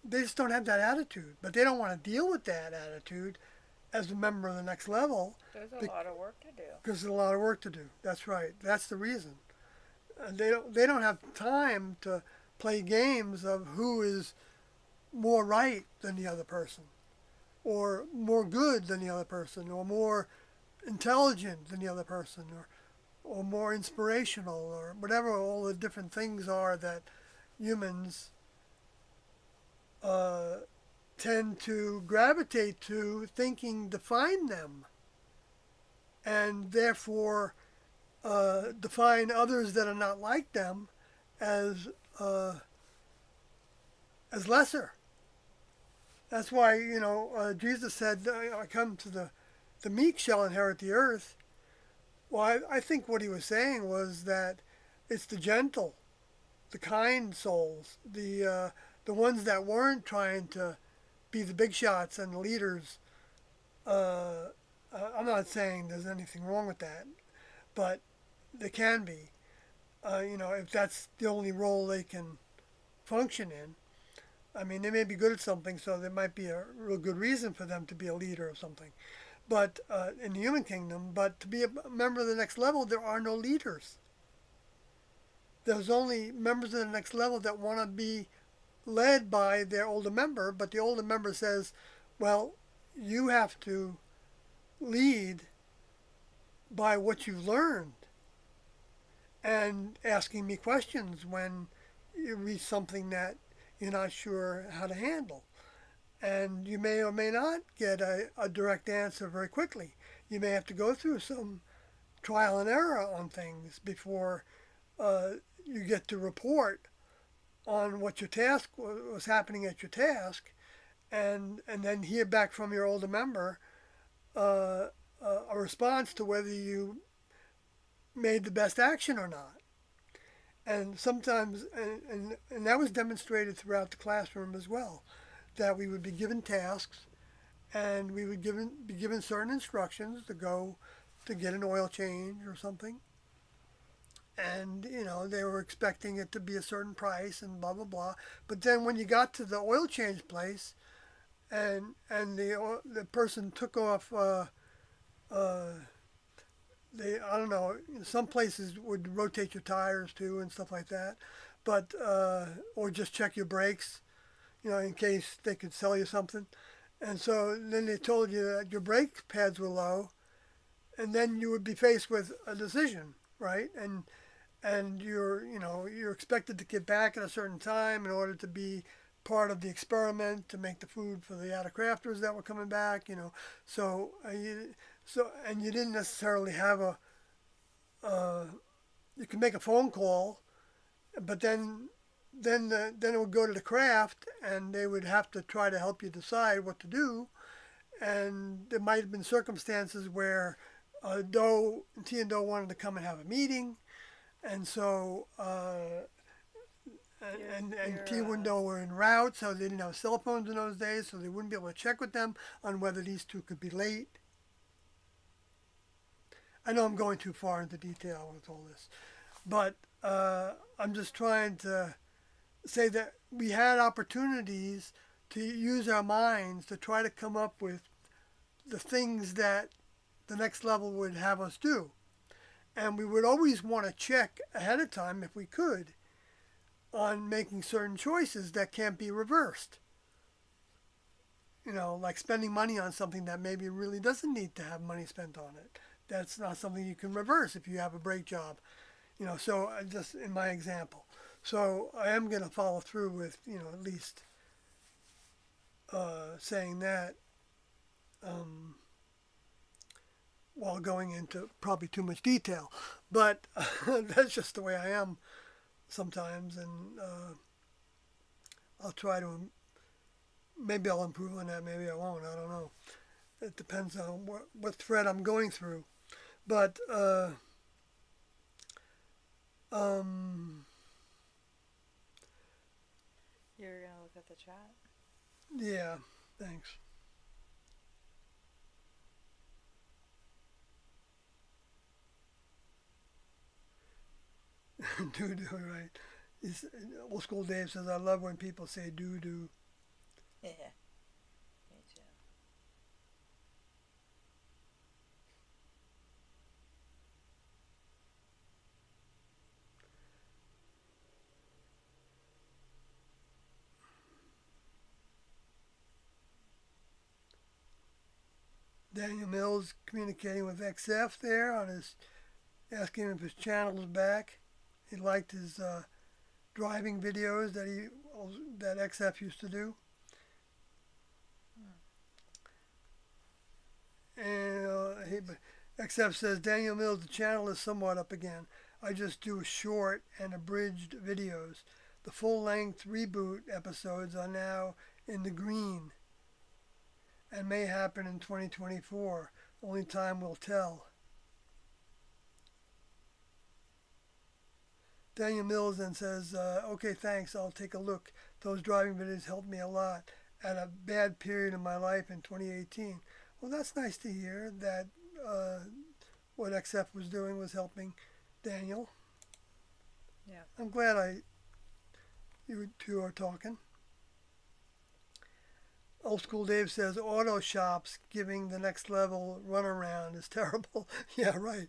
they just don't have that attitude. But they don't want to deal with that attitude as a member of the next level. There's a lot of work to do. Because there's a lot of work to do. That's right. That's the reason. They don't have time to play games of who is more right than the other person, or more good than the other person, or more intelligent than the other person, or more inspirational, or whatever all the different things are that humans uh, tend to gravitate to, thinking define them, and therefore define others that are not like them as as lesser. That's why Jesus said, "I come to the meek shall inherit the earth." Well, I think what he was saying was that it's the gentle, the kind souls, the ones that weren't trying to be the big shots and the leaders. I'm not saying there's anything wrong with that, but they can be. If that's the only role they can function in. I mean, they may be good at something, so there might be a real good reason for them to be a leader of something. But in the human kingdom, but to be a member of the next level, there are no leaders. There's only members of the next level that want to be led by their older member, but the older member says, well, you have to lead by what you've learned and asking me questions when you read something that you're not sure how to handle. And you may or may not get a direct answer very quickly. You may have to go through some trial and error on things before you get to report on what your task was happening at your task, and then hear back from your older member a response to whether you made the best action or not. And sometimes, and that was demonstrated throughout the classroom as well, that we would be given tasks and we would be given certain instructions to go to get an oil change or something. And, they were expecting it to be a certain price and blah, blah, blah. But then when you got to the oil change place and the person took off I don't know, some places would rotate your tires too and stuff like that, but or just check your brakes, in case they could sell you something. And so then they told you that your brake pads were low, and then you would be faced with a decision, right? and you're expected to get back at a certain time in order to be part of the experiment to make the food for the out crafters that were coming back. And you didn't necessarily have uh, you could make a phone call, but then it would go to the craft, and they would have to try to help you decide what to do. And there might have been circumstances where T and Doe wanted to come and have a meeting, and so and T and Doe were en route, so they didn't have cell phones in those days, so they wouldn't be able to check with them on whether these two could be late. I know I'm going too far into detail with all this, but I'm just trying to say that we had opportunities to use our minds to try to come up with the things that the next level would have us do. And we would always want to check ahead of time, if we could, on making certain choices that can't be reversed. Like spending money on something that maybe really doesn't need to have money spent on it. That's not something you can reverse if you have a break job. So just in my example. So I am going to follow through with, at least saying that while going into probably too much detail. But that's just the way I am sometimes. And I'll try to, maybe I'll improve on that, maybe I won't, I don't know. It depends on what thread I'm going through. But You're gonna look at the chat? yeah, thanks. Doo-doo, right. Old school Dave says, I love when people say doo-doo. Yeah. Me too. Daniel Mills communicating with XF there on his, asking him if his channel's back. He liked his driving videos that XF used to do. And XF says, Daniel Mills, the channel is somewhat up again. I just do short and abridged videos. The full-length reboot episodes are now in the green and may happen in 2024. Only time will tell. Daniel Mills then says, okay, thanks, I'll take a look. Those driving videos helped me a lot at a bad period in my life in 2018. Well, that's nice to hear that what XF was doing was helping Daniel. Yeah. I'm glad you two are talking. Old School Dave says, auto shops giving the next level runaround is terrible. Yeah, right.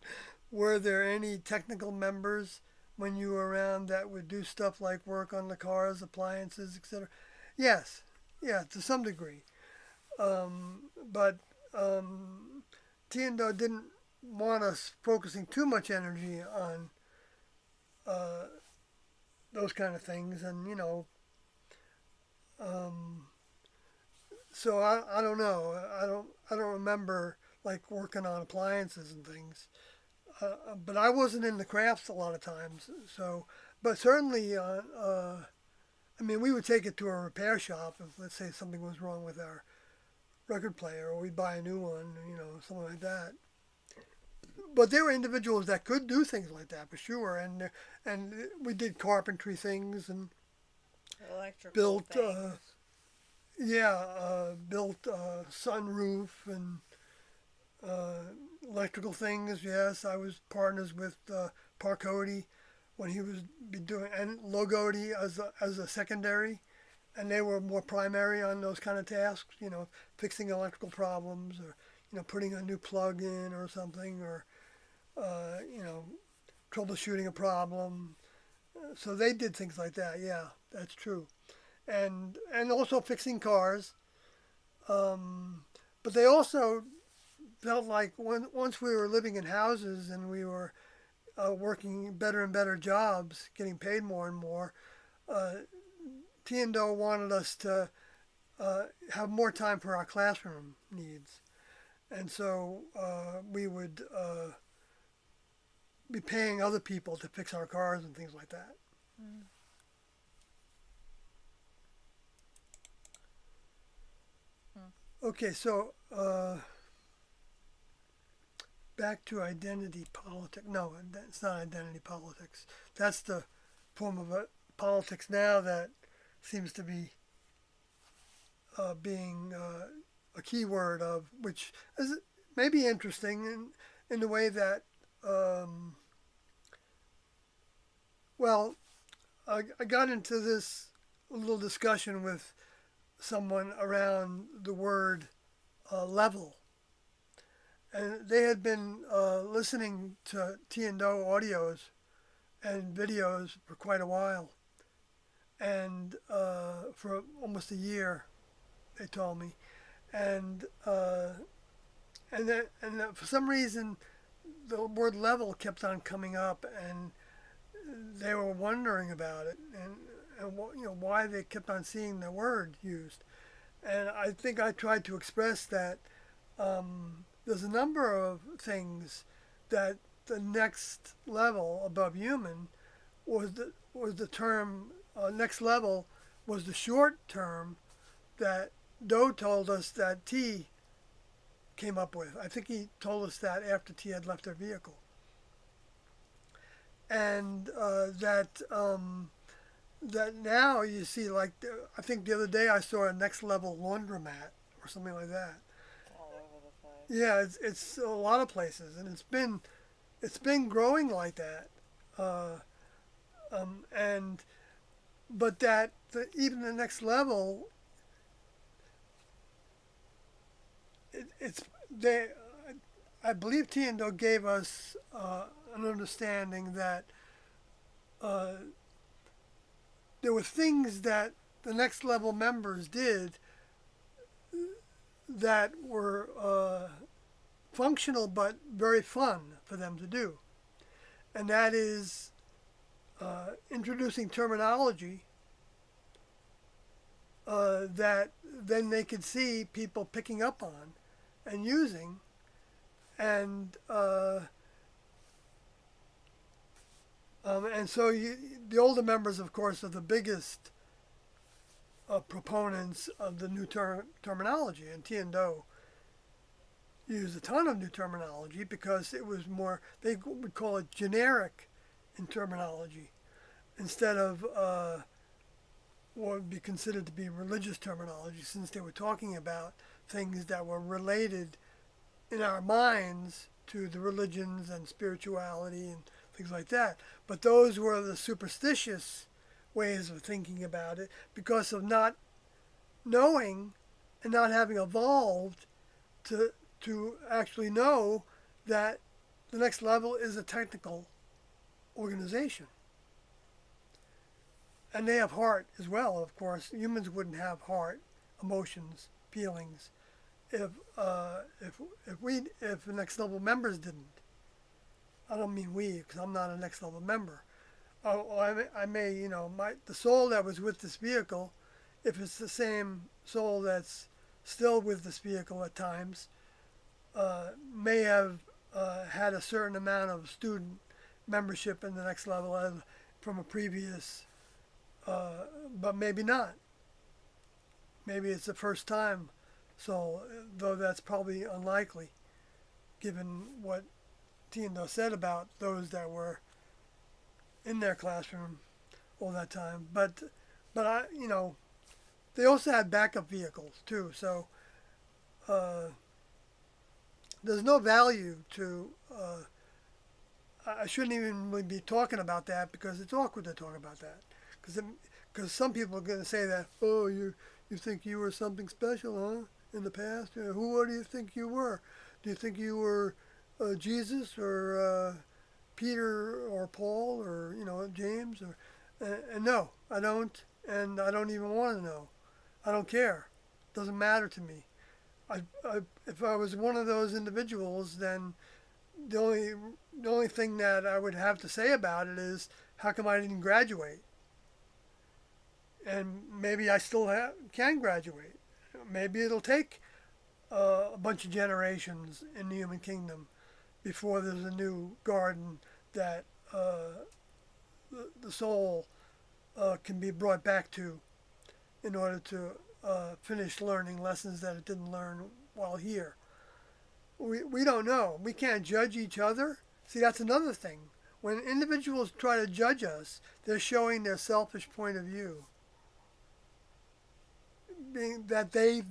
Were there any technical members when you were around that would do stuff like work on the cars, appliances, etc.? Yes, yeah, to some degree. But T&O didn't want us focusing too much energy on those kind of things, and so I don't know. I don't remember like working on appliances and things. But I wasn't in the crafts a lot of times. So, but certainly, I mean, we would take it to a repair shop if, let's say, something was wrong with our record player, or we'd buy a new one, something like that. But there were individuals that could do things like that for sure, and we did carpentry things and Electrical built, things. built sunroof and electrical things. Yes, I was partners with Parcody when he was doing, and Logody as a secondary, and they were more primary on those kind of tasks. Fixing electrical problems, or putting a new plug in or something, or troubleshooting a problem. So they did things like that. Yeah, that's true, and also fixing cars. But they also felt like once we were living in houses and we were working better and better jobs, getting paid more and more, uh, Tiendo wanted us to have more time for our classroom needs. And so we would be paying other people to fix our cars and things like that. Mm. Okay, so back to identity politics. No, it's not identity politics. That's the form of politics now that seems to be being a key word of, which is maybe interesting in the way that, well, I got into this little discussion with someone around the word level. And they had been listening to T&O audios and videos for quite a while. And for almost a year, they told me. And for some reason, the word level kept on coming up, and they were wondering about it, and why they kept on seeing the word used. And I think I tried to express that there's a number of things that the next level above human was the term. Next level was the short term that Doe told us that T came up with. I think he told us that after T had left her vehicle, and that now you see, like, I think the other day I saw a next level laundromat or something like that. All over the place. Yeah, it's a lot of places, and it's been growing like that, and but that even the next level, it's they. I believe T&O gave us an understanding that there were things that the next level members did that were functional but very fun for them to do. And that is introducing terminology that then they could see people picking up on and using. And so the older members, of course, are the biggest proponents of the new terminology. And T&O used a ton of new terminology because it was more, they would call it generic in terminology instead of what would be considered to be religious terminology, since they were talking about things that were related in our minds to the religions and spirituality and things like that. But those were the superstitious ways of thinking about it because of not knowing and not having evolved to actually know that the next level is a technical organization. And they have heart as well, of course. Humans wouldn't have heart, emotions, feelings if the next level members didn't. I don't mean we, because I'm not a next level member. I may, the soul that was with this vehicle, if it's the same soul that's still with this vehicle at times, may have had a certain amount of student membership in the next level from a previous, but maybe not. Maybe it's the first time soul, though that's probably unlikely, given what T&O said about those that were in their classroom all that time. But they also had backup vehicles too. So there's no value to. I shouldn't even really be talking about that because it's awkward to talk about that. Because some people are going to say that, oh, you think you were something special, huh? In the past, who do you think you were? Do you think you were Jesus or Peter or Paul or James or? And no, I don't, and I don't even want to know. I don't care. Doesn't matter to me. If I was one of those individuals, then the only thing that I would have to say about it is how come I didn't graduate? And maybe I still can graduate. Maybe it'll take a bunch of generations in the human kingdom before there's a new garden that the soul can be brought back to in order to finish learning lessons that it didn't learn while here. We don't know. We can't judge each other. See, that's another thing. When individuals try to judge us, they're showing their selfish point of view. Being that they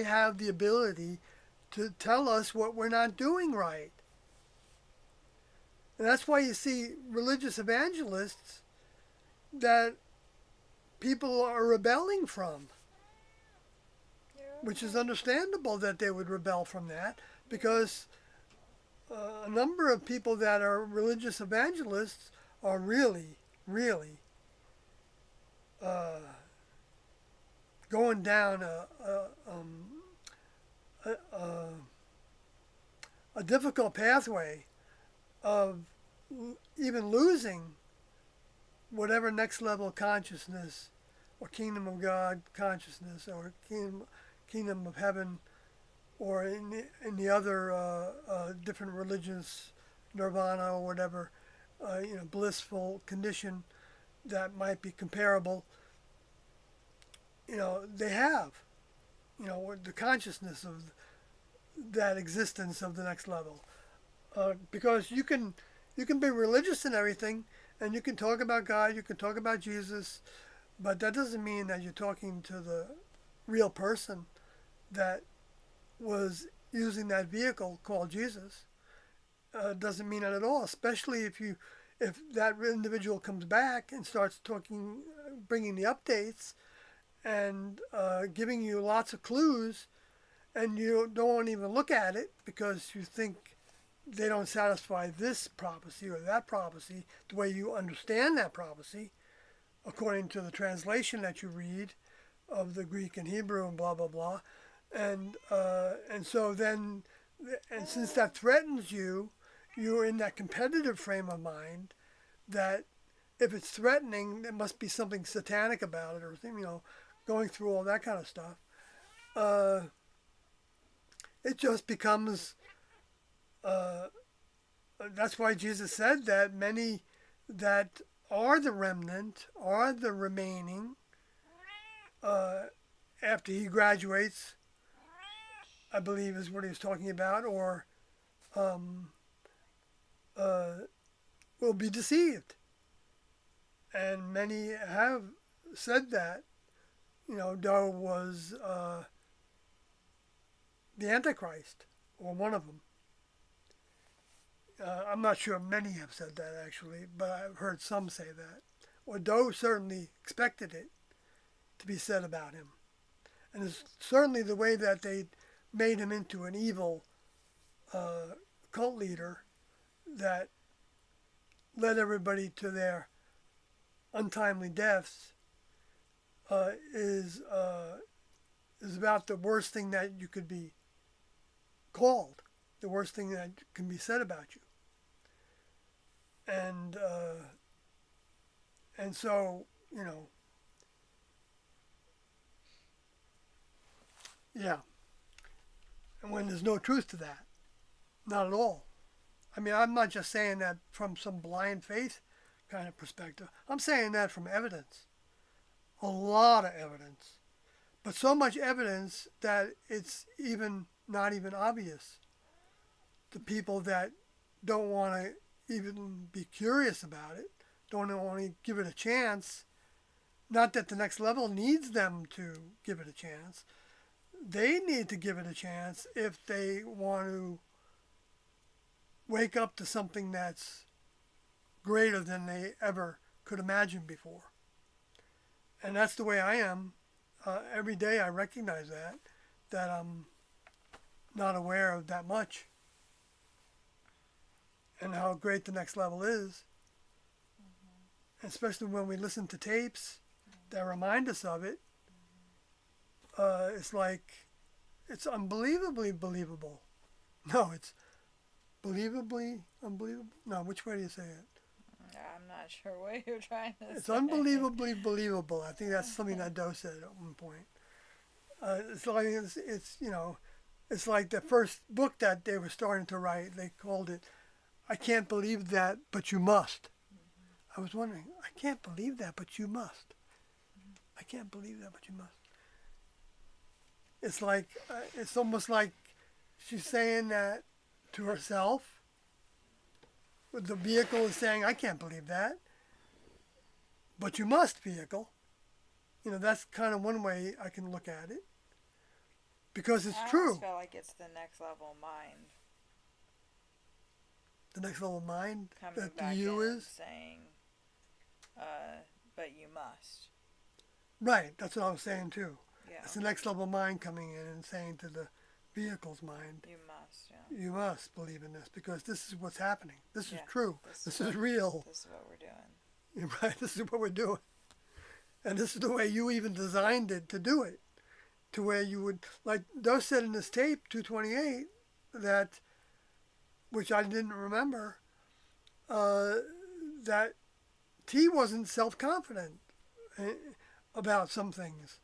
have the ability to tell us what we're not doing right. And that's why you see religious evangelists that people are rebelling from, which is understandable that they would rebel from that because a number of people that are religious evangelists are really, really going down a difficult pathway of even losing whatever next level consciousness or kingdom of God consciousness or kingdom of heaven or in the other different religions, nirvana or whatever, blissful condition that might be comparable. They have, the consciousness of that existence of the next level. Because you can be religious and everything, and you can talk about God, you can talk about Jesus, but that doesn't mean that you're talking to the real person that was using that vehicle called Jesus. Doesn't mean that at all, especially if that individual comes back and starts talking, bringing the updates and giving you lots of clues, and you don't even look at it because you think they don't satisfy this prophecy or that prophecy the way you understand that prophecy according to the translation that you read of the Greek and Hebrew and blah blah blah, and so then, and since that threatens you, you're in that competitive frame of mind that if it's threatening, there must be something satanic about it, or going through all that kind of stuff. It just becomes. That's why Jesus said that many that are the remnant, are the remaining, after he graduates, I believe is what he was talking about, or will be deceived. And many have said that, Doe was the Antichrist, or one of them. I'm not sure many have said that actually, but I've heard some say that. Or Doe certainly expected it to be said about him. And it's certainly the way that they made him into an evil cult leader that led everybody to their untimely deaths is about the worst thing that you could be called, the worst thing that can be said about you. And so, yeah. And when there's no truth to that, not at all. I mean, I'm not just saying that from some blind faith kind of perspective. I'm saying that from evidence. A lot of evidence. But so much evidence that it's not even obvious to people that don't want to even be curious about it, don't want to give it a chance. Not that the next level needs them to give it a chance. They need to give it a chance if they want to wake up to something that's greater than they ever could imagine before. And that's the way I am. Every day I recognize that I'm not aware of that much. And how great the next level is. Mm-hmm. Especially when we listen to tapes that remind us of it. It's like, it's unbelievably believable. No, it's believably unbelievable. No, which way do you say it? I'm not sure what you're trying to It's say. unbelievably believable. I think that's something that Doe said at one point. It's you know, it's like the first book that they were starting to write. They called it "I Can't Believe That, But You Must." I was wondering, I can't believe that, but you must. I can't believe that, but you must. It's like it's almost like she's saying that to herself. The vehicle is saying, "I can't believe that, but you must." Vehicle. You know, that's kind of one way I can look at it because it's I true. almost feel like it's the next level mind The next level of mind coming that the back you in and is saying, but you must. right. That's what I was saying too. Yeah. It's the next level of mind coming in and saying to the vehicle's mind, You must, yeah. "You must believe in this because this is what's happening. This is Yeah, true. This is real. This is what we're doing. You're right. This is what we're doing, and this is the way you even designed it to do it, to where you would like Doe said in this tape 228 that, which I didn't remember, that T wasn't self-confident about some things.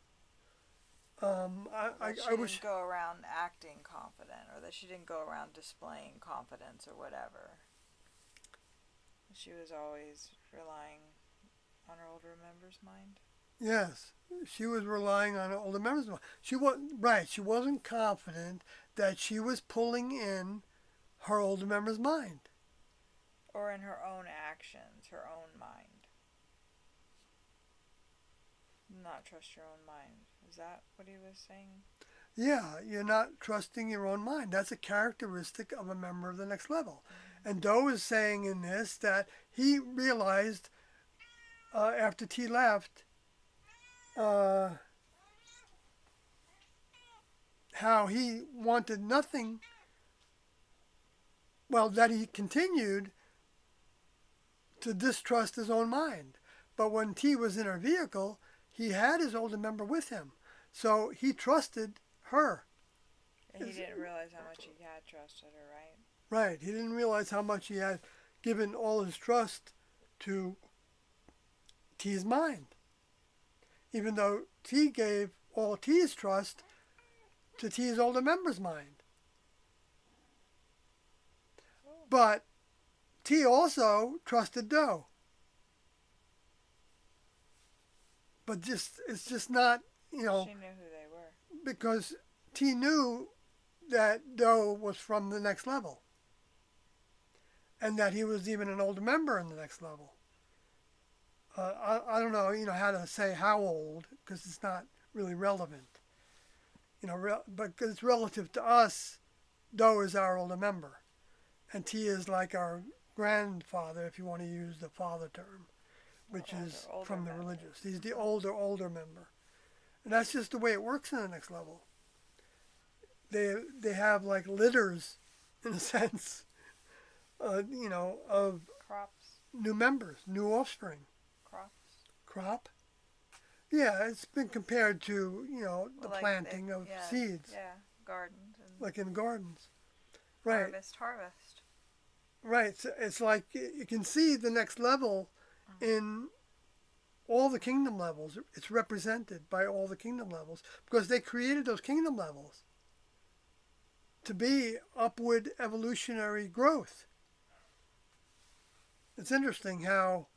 That she I wish. didn't go around acting confident, or that she didn't go around displaying confidence or whatever. She was always relying on her older member's mind. Yes, she was relying on older members. She was right. She wasn't confident that she was pulling in her older member's mind. Or in her own actions, her own mind. Not trust your own mind. Is that what he was saying? Yeah, you're not trusting your own mind. That's a characteristic of a member of the next level. And Doe is saying in this that he realized after T left how he wanted nothing. Well, that he continued to distrust his own mind. But when T was in her vehicle, he had his older member with him. So he trusted her. And he didn't realize how much he had trusted her, right? Right. He didn't realize how much he had given all his trust to T's mind. Even though T gave all T's trust to T's older member's mind. But T also trusted Doe. But it's just not, you know. She knew who they were. Because T knew that Doe was from the next level. And that he was even an older member in the next level. I don't know, you know, how to say how old, because it's not really relevant. You know, but cause it's relative to us, Doe is our older member. And T is like our grandfather, if you want to use the father term, which is from the religious. He's the older member. And that's just the way it works in the next level. They have like litters, in a sense, you know, of Crops. new members, new offspring. Crop? Yeah, it's been compared to, you know, the planting of seeds. Yeah, gardens. And like in gardens. Right. Harvest. Right. So it's like you can see the next level in all the kingdom levels. It's represented by all the kingdom levels because they created those kingdom levels to be upward evolutionary growth. It's interesting how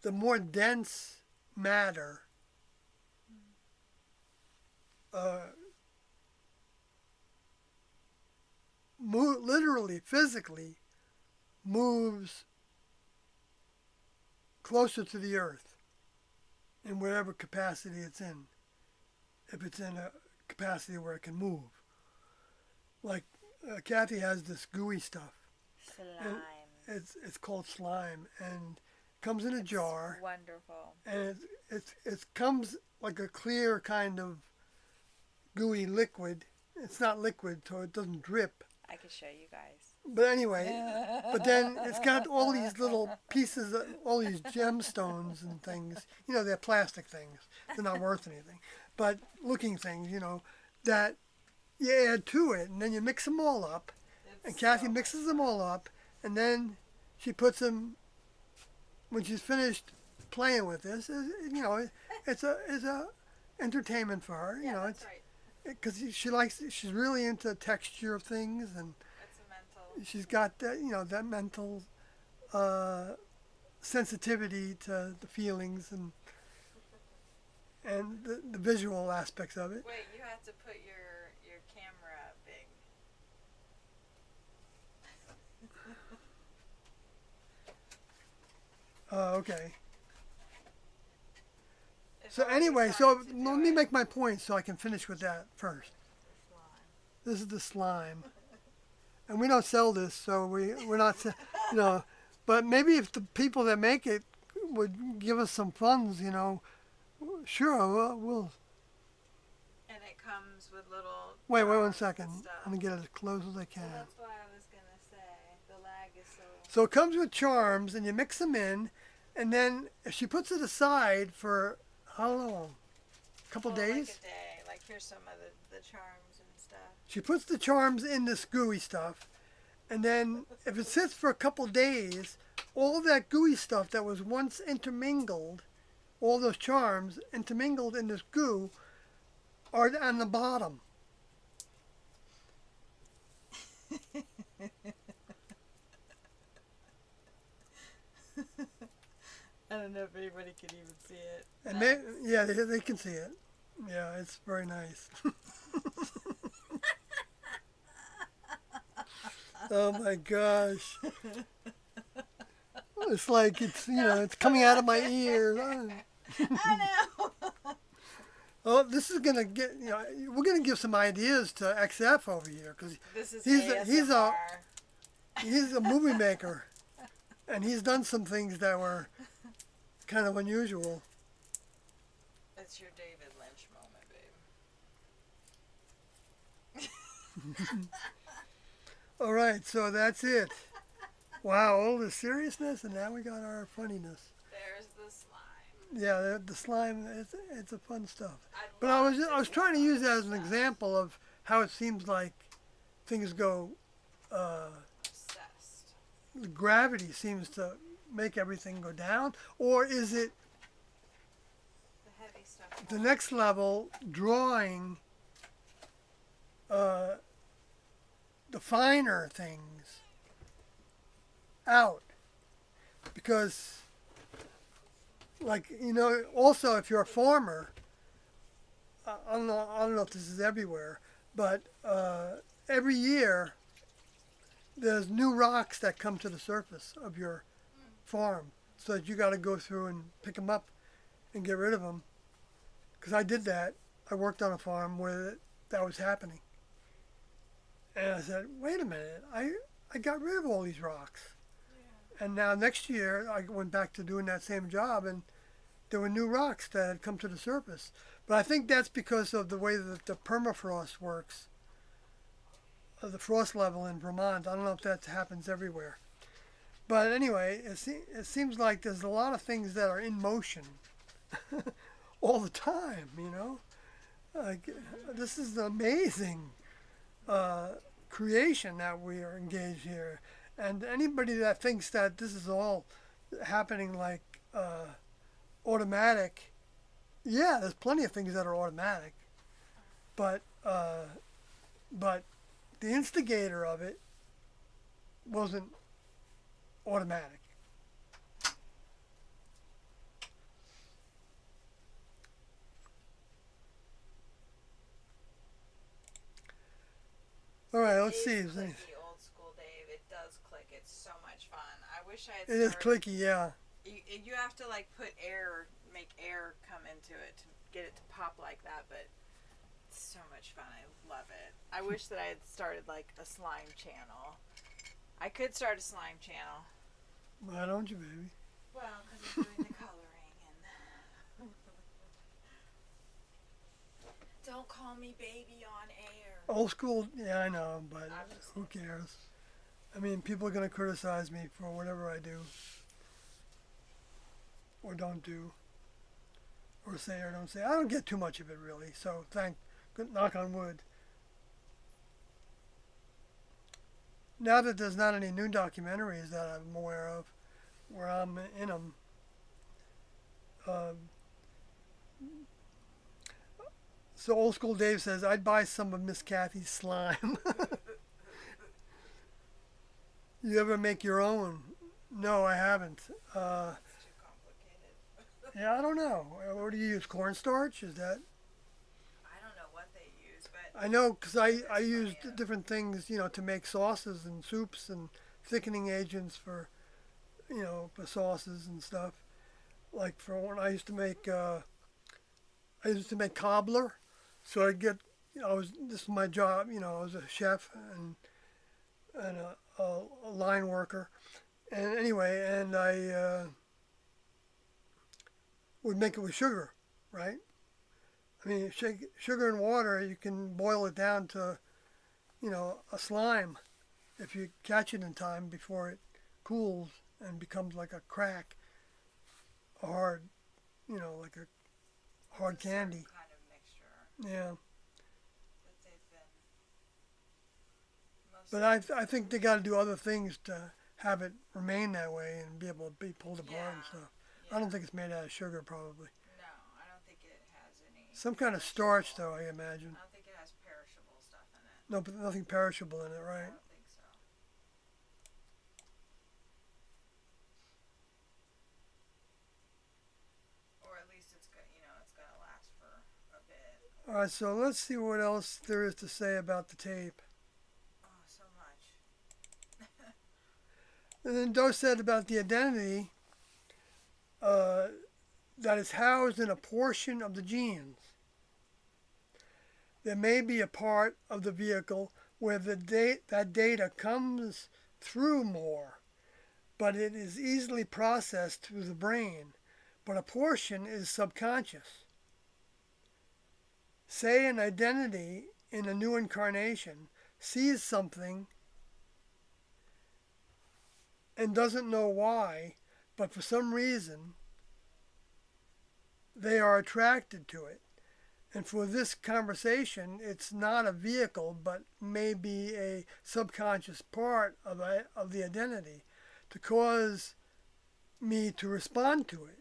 the more dense matter literally, physically moves closer to the earth in whatever capacity it's in. If it's in a capacity where it can move. Like Kathy has this gooey stuff. Slime. It's called slime, and it comes in a jar. Wonderful. And it comes like a clear kind of gooey liquid. It's not liquid, so it doesn't drip. I could show you guys. But anyway, but then it's got all these little pieces, all these gemstones and things. You know, they're plastic things. They're not worth anything. But looking things, you know, that you add to it, and then you mix them all up. And Kathy mixes them all up, and then she puts them when she's finished playing with this. It's a entertainment for her. Yeah, It's that's right. because she's really into texture of things, and It's a mental. she's got that mental sensitivity to the feelings and the visual aspects of it. Wait, you have to put your camera big. Okay. If So I was anyway, trying to do let me it, make my point so I can finish with that first. slime. This is the slime, and we don't sell this, so we're not, you know. But maybe if the people that make it would give us some funds, sure, we'll And it comes with little. wait one charms second. and stuff. I'm gonna get it as close as I can. Well, that's why I was gonna say the lag is so. So it comes with charms, and you mix them in, and then if she puts it aside for how long? A couple Well, days. Like a day. Like here's some of the charms and stuff. She puts the charms in this gooey stuff, and then if it sits for a couple days, all that gooey stuff that was once intermingled, all those charms intermingled in this goo, are on the bottom. I don't know if anybody can even see it. And they can see it. Yeah, it's very nice. Oh my gosh. It's like it's coming out of my ears. I know. Oh, this is gonna we're gonna give some ideas to XF over here because This is He's ASMR. he's a movie maker, and he's done some things that were kind of unusual. It's your David Lynch moment, babe. All right, so that's it. Wow, all the seriousness, and now we got our funniness. There's the slime. Yeah, the slime, it's a fun stuff. I'd But I love was to trying to do use that more as an stuff. example of how it seems like things go. Obsessed. The gravity seems to make everything go down, or is it The heavy stuff. the next level drawing the finer things out? Because, also if you're a farmer, I don't know if this is everywhere, but every year there's new rocks that come to the surface of your farm, so that you got to go through and pick them up and get rid of them. Because I did that. I worked on a farm where that was happening. And I said, wait a minute, I got rid of all these rocks. And now next year I went back to doing that same job, and there were new rocks that had come to the surface. But I think that's because of the way that the permafrost works, the frost level in Vermont. I don't know if that happens everywhere. But anyway, it seems like there's a lot of things that are in motion all the time, Like, this is an amazing creation that we are engaged here. And anybody that thinks that this is all happening like automatic, yeah, there's plenty of things that are automatic. But the instigator of it wasn't automatic. All right, let's see. It's clicky, old school Dave. It does click. It's so much fun. I wish I had It is started. clicky, yeah. You have to like put air, make air come into it to get it to pop like that, but it's so much fun. I love it. I wish that I had started like a slime channel. I could start a slime channel. Why don't you, baby? Well, because I'm doing the coloring and. Don't call me baby on air. Old school, yeah, I know, but I'm just who cares? I mean, people are going to criticize me for whatever I do, or don't do, or say or don't say. I don't get too much of it, really, so thank Good, knock on wood. Now that there's not any new documentaries that I'm aware of, where I'm in them, so old school Dave says I'd buy some of Miss Kathy's slime. You ever make your own? No, I haven't. It's too complicated. Yeah, I don't know. What do you use? Cornstarch? Is that? I don't know what they use, but I know because I There's used plenty of- different things, to make sauces and soups and thickening agents for, for sauces and stuff. Like for when I used to make cobbler, so I'd get, this is my job, I was a chef and a line worker, and anyway, and I would make it with sugar, right? I mean, sugar and water, you can boil it down to, a slime if you catch it in time before it cools and becomes like a crack, a hard, like a hard it's a certain candy. kind of mixture Yeah. that they've been. But I think they got to do other things to have it remain that way and be able to be pulled apart and Yeah, stuff. yeah. I don't think it's made out of sugar, probably. No, I don't think it has any. Some kind of starch, perishable- though, I imagine. I don't think it has perishable stuff in it. No, but nothing perishable in it, I right? don't think so. Or at least it's good. It's gonna last for a bit. All right, so let's see what else there is to say about the tape. Oh, so much. And then Doe said about the identity that is housed in a portion of the genes. There may be a part of the vehicle where that data comes through more, but it is easily processed through the brain, but a portion is subconscious. Say an identity in a new incarnation sees something and doesn't know why, but for some reason they are attracted to it. And for this conversation, it's not a vehicle, but maybe a subconscious part of the identity to cause me to respond to it.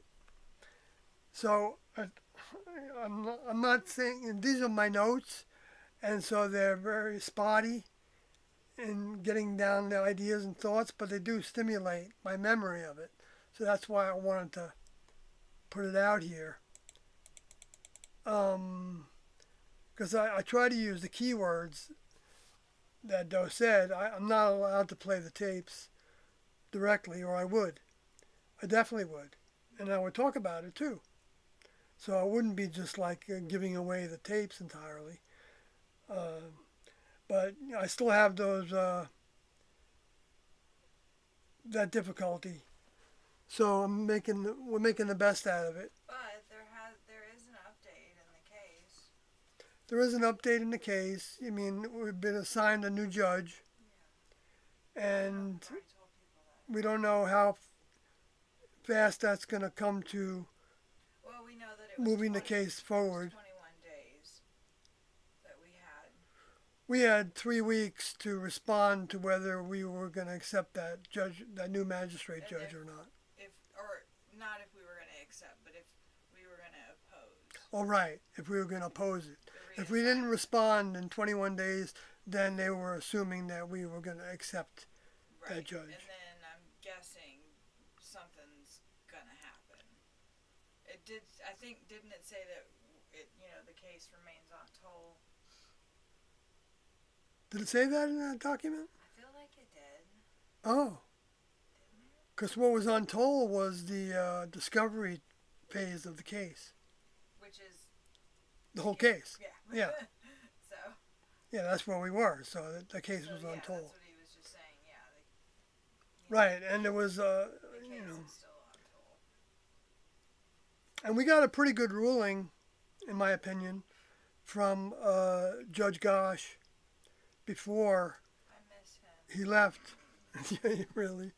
So I'm not saying, and these are my notes, and so they're very spotty in getting down the ideas and thoughts, but they do stimulate my memory of it. So that's why I wanted to put it out here. Because I try to use the keywords that Doe said. I'm not allowed to play the tapes directly, or I would. I definitely would. And I would talk about it too. So I wouldn't be just like giving away the tapes entirely. But I still have those that difficulty. So we're making the best out of it. But there is an update in the case. There is an update in the case. I mean, we've been assigned a new judge, and I told people that. we don't know how fast that's going to come to Well, we know that it was moving the 20 case forward. 21 days that we had. We had 3 weeks to respond to whether we were going to accept that new magistrate And judge or not. Or not if we were going to accept, but if we were going to oppose. All right, if we were going to oppose it. the If we didn't reassignment. respond in 21 days, then they were assuming that we were going to accept Right. that judge. And then I'm guessing something's going to happen. It did. I think didn't it say that the case remains on toll? Did it say that in that document? I feel like it did. Oh. Because what was on toll was the discovery phase of the case. Which is The whole case. yeah. Yeah. So. Yeah, that's where we were. So the case was on That's toll. what he was just saying. Yeah. Right, and there was, The case is still on toll. and we got a pretty good ruling, in my opinion, from Judge Gosh before I miss him. he left. Yeah, really.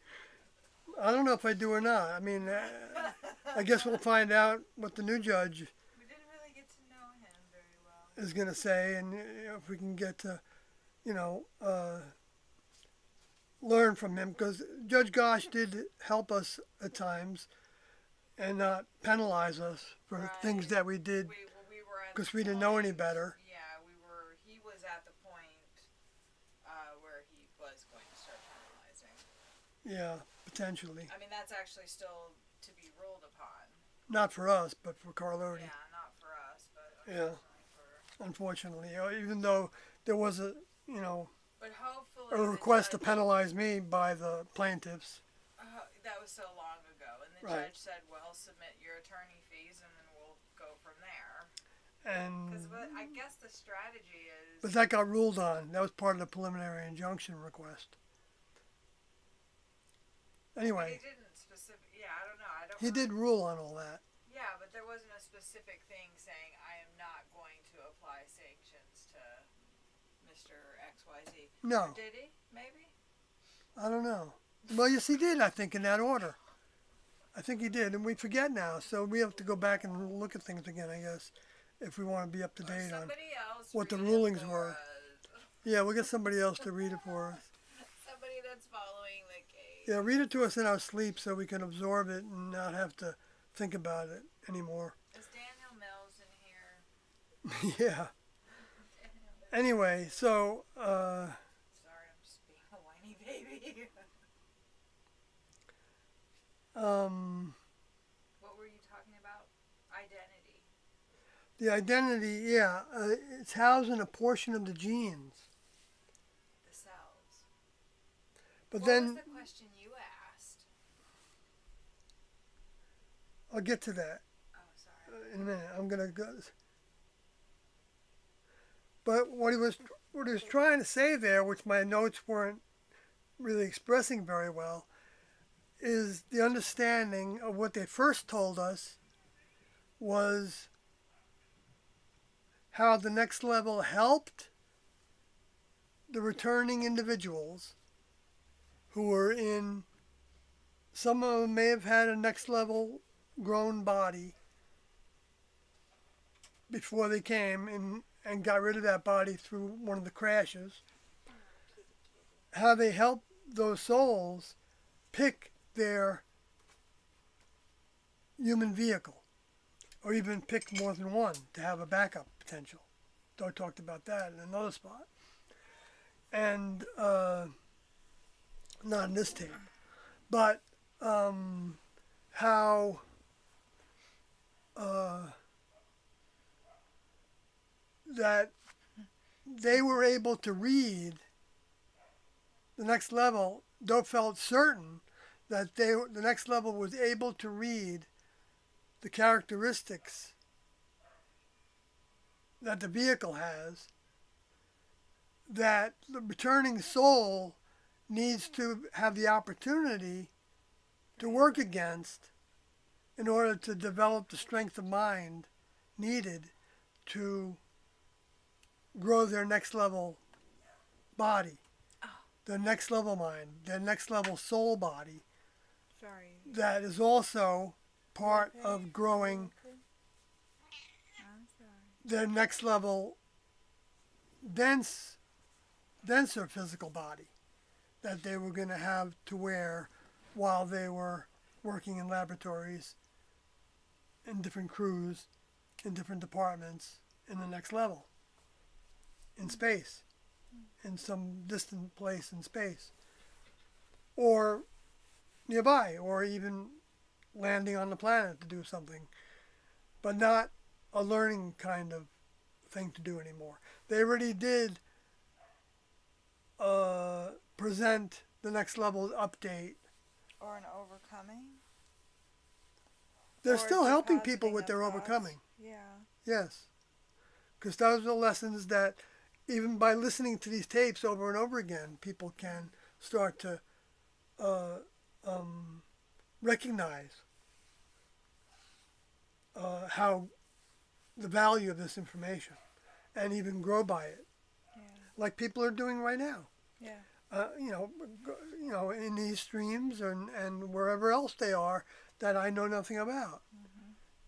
I don't know if I do or not. I mean, I guess we'll find out what the new judge. We didn't really get to know him very well. is going to say, and if we can get to, you know, learn from him, because Judge Gosh did help us at times and not penalize us for things Right. that we did We were at because the we didn't know any point. better. Yeah, we were. He was at the point where he was going to start penalizing. Yeah, potentially. I mean, that's actually still to be ruled upon. Not for us, but for Carloti. Yeah, not for us, but Yeah. unfortunately for. Unfortunately, even though there was a, you know, But hopefully a the request to judge. penalize me by the plaintiffs. That was so long ago, and the Right. judge said, "Well, submit your attorney fees, and then we'll go from there." Because And I guess the strategy is. but that got ruled on. That was part of the preliminary injunction request. Anyway, He didn't specific. Yeah, I don't know. I don't. he did rule on all that. Yeah, but there wasn't a specific thing saying I am not going to apply sanctions to Mr. XYZ. No, Did he? Maybe. I don't know. Well, yes, he did. I think in that order. I think he did, and we forget now. So we have to go back and look at things again, I guess, if we want to be up to Or date on. somebody else. what the read it rulings for were. us. Yeah, we'll get somebody else to read it for us. Somebody that's following the case. Yeah, read it to us in our sleep so we can absorb it and not have to think about it anymore. Is Daniel Mills in here? Yeah. Anyway, so Sorry, I'm just being a whiny baby. What were you talking about? Identity. the identity, yeah, it's housed in a portion of the genes. The cells. But What then was the question you asked? I'll get to that Oh, sorry. in a minute. I'm gonna go. But what he was trying to say there, which my notes weren't really expressing very well, is the understanding of what they first told us was how the next level helped the returning individuals who were in, some of them may have had a next level grown body before they came and got rid of that body through one of the crashes, how they helped those souls pick their human vehicle, or even pick more than one to have a backup potential. Doug talked about that in another spot. And not in this tape, but how that they were able to read the next level. Doe felt certain that the next level was able to read the characteristics that the vehicle has, that the returning soul needs to have the opportunity to work against in order to develop the strength of mind needed to grow their next level body, their next level mind, their next level soul body. Sorry. That is also part of growing I'm sorry. their next level denser physical body that they were going to have to wear while they were working in laboratories, in different crews, in different departments, in the next level, in space, in some distant place in space, or nearby, or even landing on the planet to do something, but not a learning kind of thing to do anymore. They already did present the next level update. Or an overcoming. They're Or still helping depositing people with of their thoughts. overcoming. Yeah. Yes. Because those are the lessons that, even by listening to these tapes over and over again, people can start to recognize how the value of this information and even grow by it, Yeah. like people are doing right now. Yeah. You know, in these streams and wherever else they are that I know nothing about.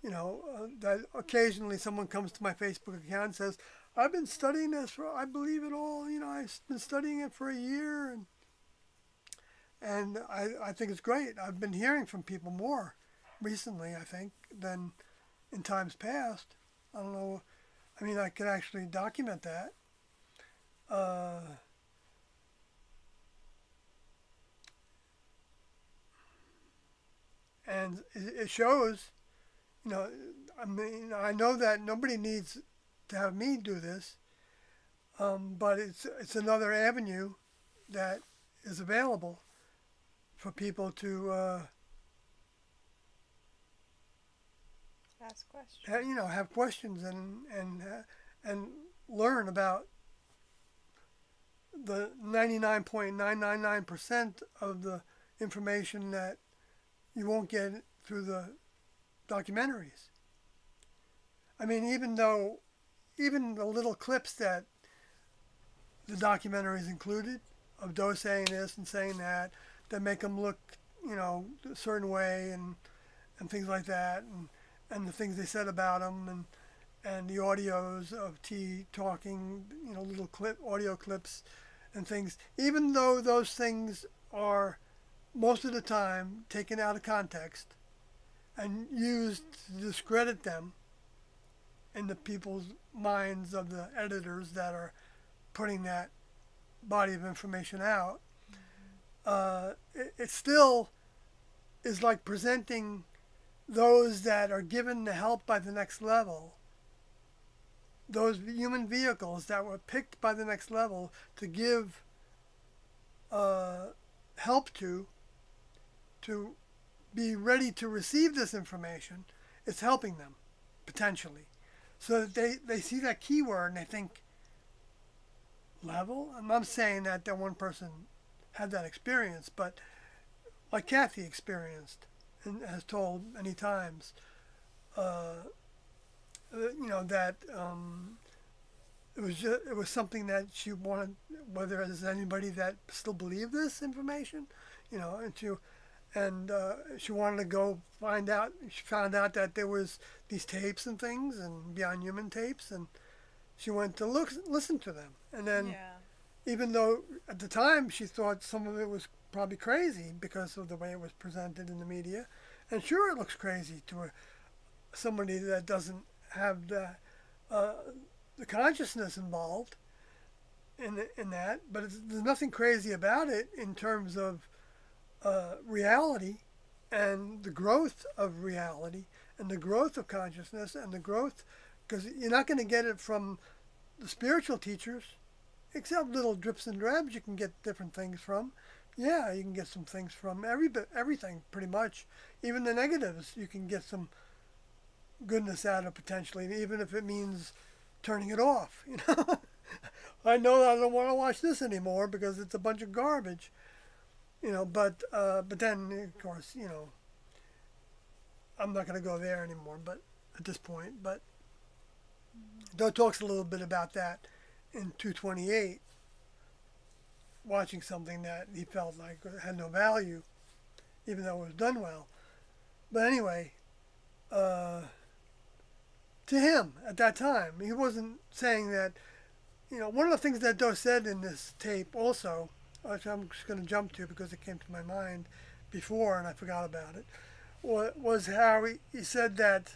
that occasionally someone comes to my Facebook account and says, I've been studying this I believe it all, I've been studying it for a year, and I think it's great. I've been hearing from people more recently, I think, than in times past. I don't know. I mean, I could actually document that. Uh, and it shows, I mean, I know that nobody needs to have me do this, but it's another avenue that is available for people to, Ask questions. have questions and learn about the 99.999% of the information that you won't get through the documentaries. I mean, even the little clips that the documentaries included of Doe saying this and saying that make them look, a certain way and things like that, and the things they said about him, and the audios of T talking, little audio clips and things, even though those things are most of the time taken out of context and used to discredit them in the people's minds of the editors that are putting that body of information out, it still is like presenting those that are given the help by the next level, those human vehicles that were picked by the next level to give help to be ready to receive this information. It's helping them, potentially. So that they see that keyword and they think, level? I'm not saying that one person had that experience, but like Kathy experienced and has told many times, that it was something that she wanted. Whether there's anybody that still believe this information, and she wanted to go find out. She found out that there was these tapes and things and Beyond Human tapes, and she went to listen to them. And then, even though at the time she thought some of it was probably crazy because of the way it was presented in the media, and sure it looks crazy to somebody that doesn't have the consciousness involved in that, but there's nothing crazy about it in terms of reality and the growth of reality and the growth of consciousness and the growth, because you're not going to get it from the spiritual teachers, except little drips and drabs you can get different things from. Yeah, you can get some things from everything pretty much. Even the negatives you can get some goodness out of potentially, even if it means turning it off. I know I don't want to watch this anymore because it's a bunch of garbage. But then of course, I'm not going to go there anymore. But at this point, Doe talks a little bit about that in 228, watching something that he felt like had no value, even though it was done well. But anyway, to him at that time, he wasn't saying that. One of the things that Doe said in this tape also, which I'm just going to jump to because it came to my mind before and I forgot about it, was how he said that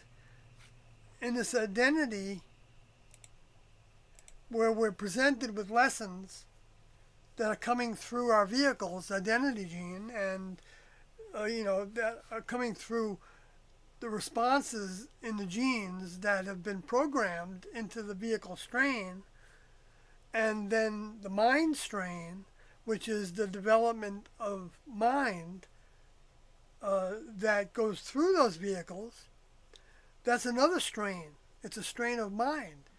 in this identity where we're presented with lessons that are coming through our vehicle's identity gene and, that are coming through the responses in the genes that have been programmed into the vehicle strain, and then the mind strain, which is the development of mind that goes through those vehicles. That's another strain. It's a strain of mind.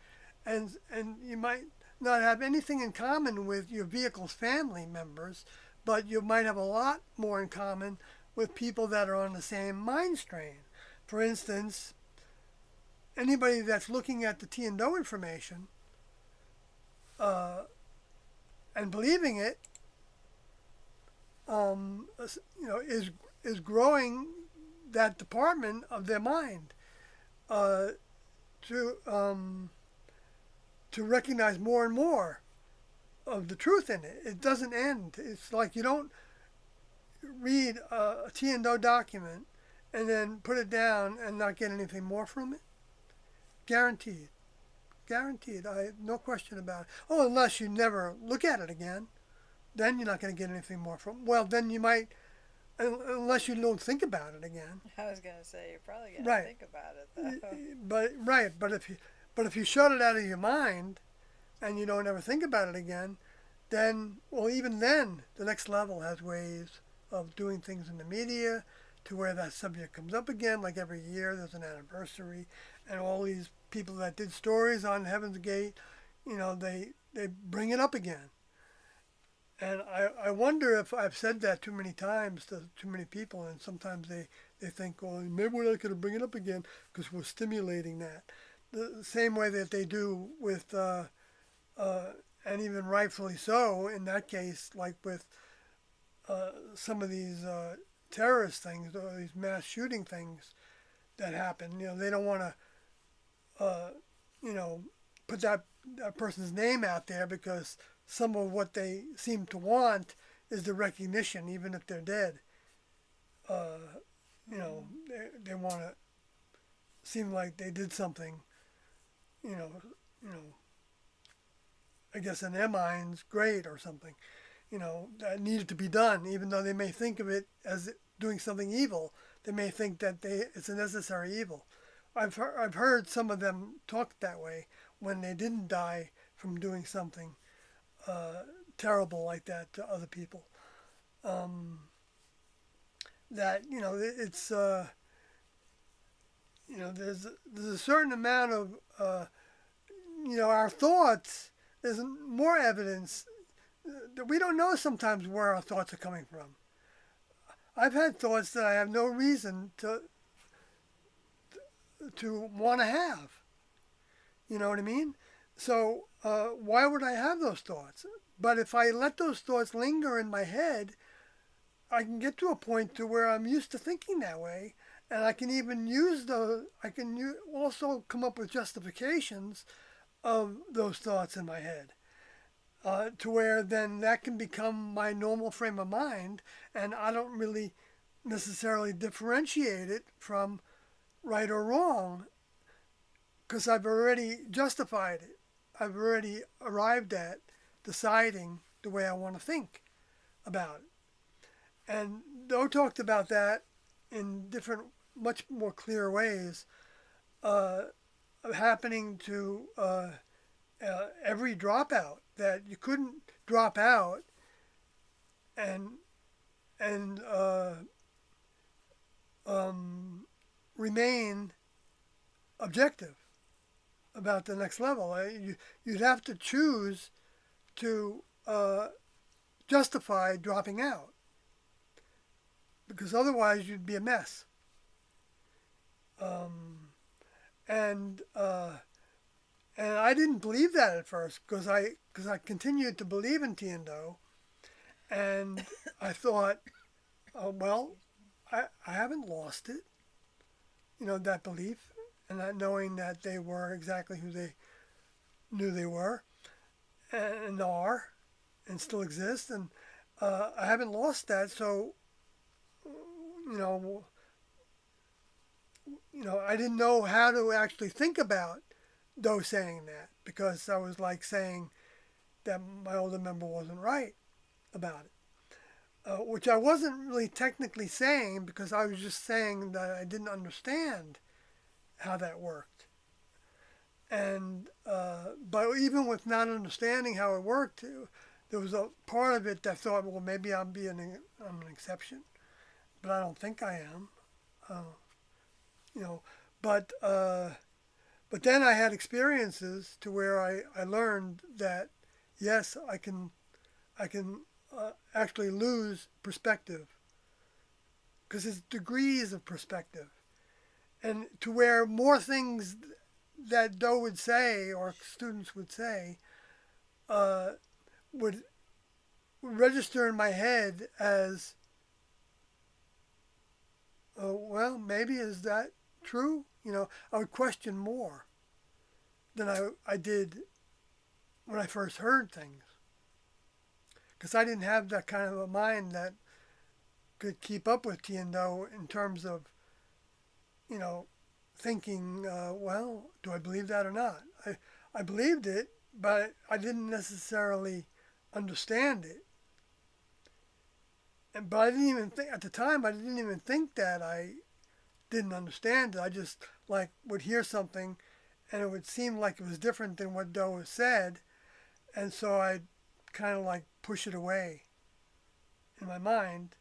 And you might not have anything in common with your vehicle's family members, but you might have a lot more in common with people that are on the same mind strain. For instance, anybody that's looking at the T and Doe information and believing it, is growing that department of their mind. uh, to to recognize more and more of the truth in it. It doesn't end. It's like you don't read a T&O document and then put it down and not get anything more from it. Guaranteed. Guaranteed. No question about it. Oh, unless you never look at it again, then you're not going to get anything more from it. Well, then you might, unless you don't think about it again. I was gonna say you're probably gonna Right. think about it though. But if you shut it out of your mind and you don't ever think about it again, then, well, even then, the next level has ways of doing things in the media to where that subject comes up again. Like every year, there's an anniversary, and all these people that did stories on Heaven's Gate, they bring it up again. And I wonder if I've said that too many times to too many people, and sometimes they think, well, maybe we're not going to bring it up again because we're stimulating that. The same way that they do with and even rightfully so in that case, like with some of these terrorist things or these mass shooting things that happen. They don't want to, put that person's name out there because some of what they seem to want is the recognition, even if they're dead. They want to seem like they did something, you know, you know, I guess in their minds, great or something, that needed to be done, even though they may think of it as doing something evil. They may think that it's a necessary evil. I've heard some of them talk that way when they didn't die from doing something terrible like that to other people. That it's there's a certain amount of our thoughts. There's more evidence that we don't know sometimes where our thoughts are coming from. I've had thoughts that I have no reason to want to have. You know what I mean? So why would I have those thoughts? But if I let those thoughts linger in my head, I can get to a point to where I'm used to thinking that way, and I can even use those. Also come up with justifications of those thoughts in my head, to where then that can become my normal frame of mind, and I don't really necessarily differentiate it from right or wrong because I've already justified it. I've already arrived at deciding the way I want to think about it. And Doe talked about that in different, much more clear ways, happening to every dropout, that you couldn't drop out and remain objective about the next level. You'd have to choose to justify dropping out, because otherwise you'd be a mess. And I didn't believe that at first because I continued to believe in T&O, and I thought, oh, well, I haven't lost it, that belief, and that knowing that they were exactly who they knew they were and are and still exist, and I haven't lost that. So I didn't know how to actually think about Doe saying that, because I was like saying that my older member wasn't right about it, which I wasn't really technically saying, because I was just saying that I didn't understand how that worked. And but even with not understanding how it worked, there was a part of it that thought, well, maybe I'm an exception, but I don't think I am. But then I had experiences to where I learned that yes, I can actually lose perspective, because it's degrees of perspective, and to where more things that Doe would say or students would say would register in my head as, well, maybe is that true? I would question more than I did when I first heard things. Because I didn't have that kind of a mind that could keep up with Tiendo in terms of, you know, thinking, well, do I believe that or not? I believed it, but I didn't necessarily understand it. But I didn't even think, at the time, I didn't even think that I didn't understand it. I just, like, would hear something and it would seem like it was different than what Doe said. And so I'd kind of like push it away in my mind.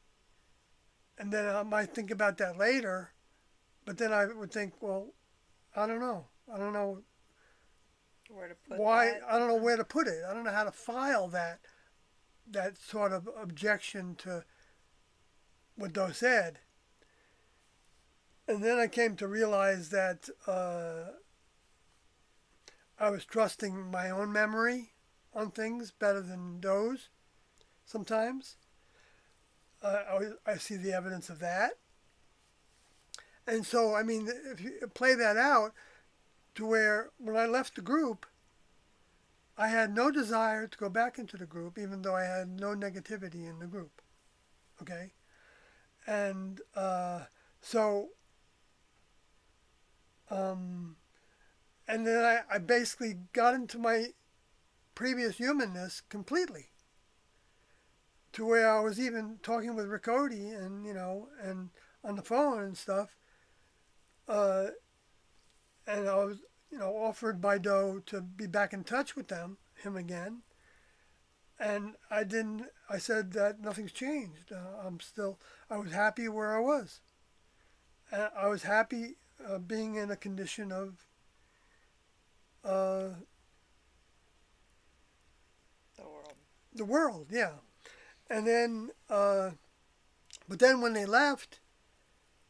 And then I might think about that later, but then I would think, well, I don't know. I don't know Where to put why. that? I don't know where to put it. I don't know how to file that sort of objection to what Doe said. And then I came to realize that I was trusting my own memory on things better than Doe's sometimes. I see the evidence of that. And so, I mean, if you play that out to where when I left the group, I had no desire to go back into the group, even though I had no negativity in the group. Okay? And so, and then I basically got into my previous humanness completely, to where I was even talking with Riccoti and, and on the phone and stuff. And I was, offered by Doe to be back in touch with him again. And I said that nothing's changed. I was happy where I was. And I was happy being in a condition of The world. the world, yeah. And then, but then when they left,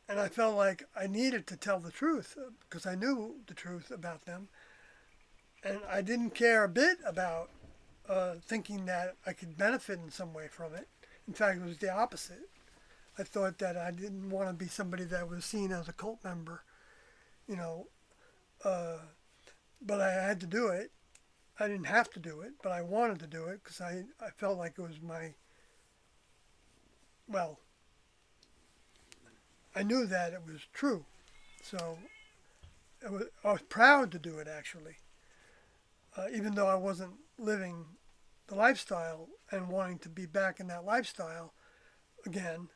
and I felt like I needed to tell the truth because I knew the truth about them, and I didn't care a bit about thinking that I could benefit in some way from it. In fact, it was the opposite. I thought that I didn't want to be somebody that was seen as a cult member, you know, but I had to do it. I didn't have to do it, but I wanted to do it because I felt like it was well, I knew that it was true. So I was proud to do it, actually, even though I wasn't living the lifestyle and wanting to be back in that lifestyle again.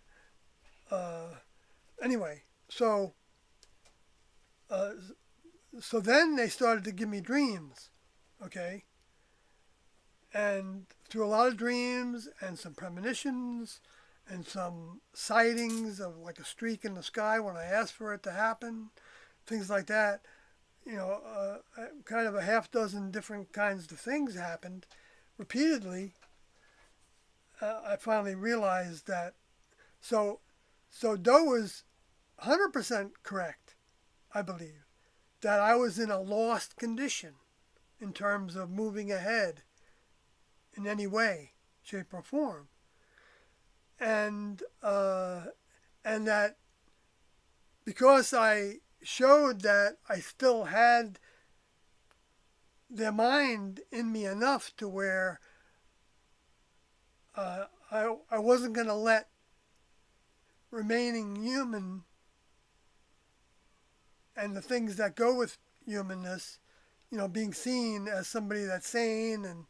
Anyway, uh, so then they started to give me dreams, okay? And through a lot of dreams and some premonitions and some sightings of like a streak in the sky when I asked for it to happen, things like that, kind of a half dozen different kinds of things happened repeatedly. I finally realized that. So Doe was 100% correct, I believe, that I was in a lost condition in terms of moving ahead in any way, shape, or form, and that because I showed that I still had their mind in me enough to where I wasn't going to let remaining human and the things that go with humanness, being seen as somebody that's sane and,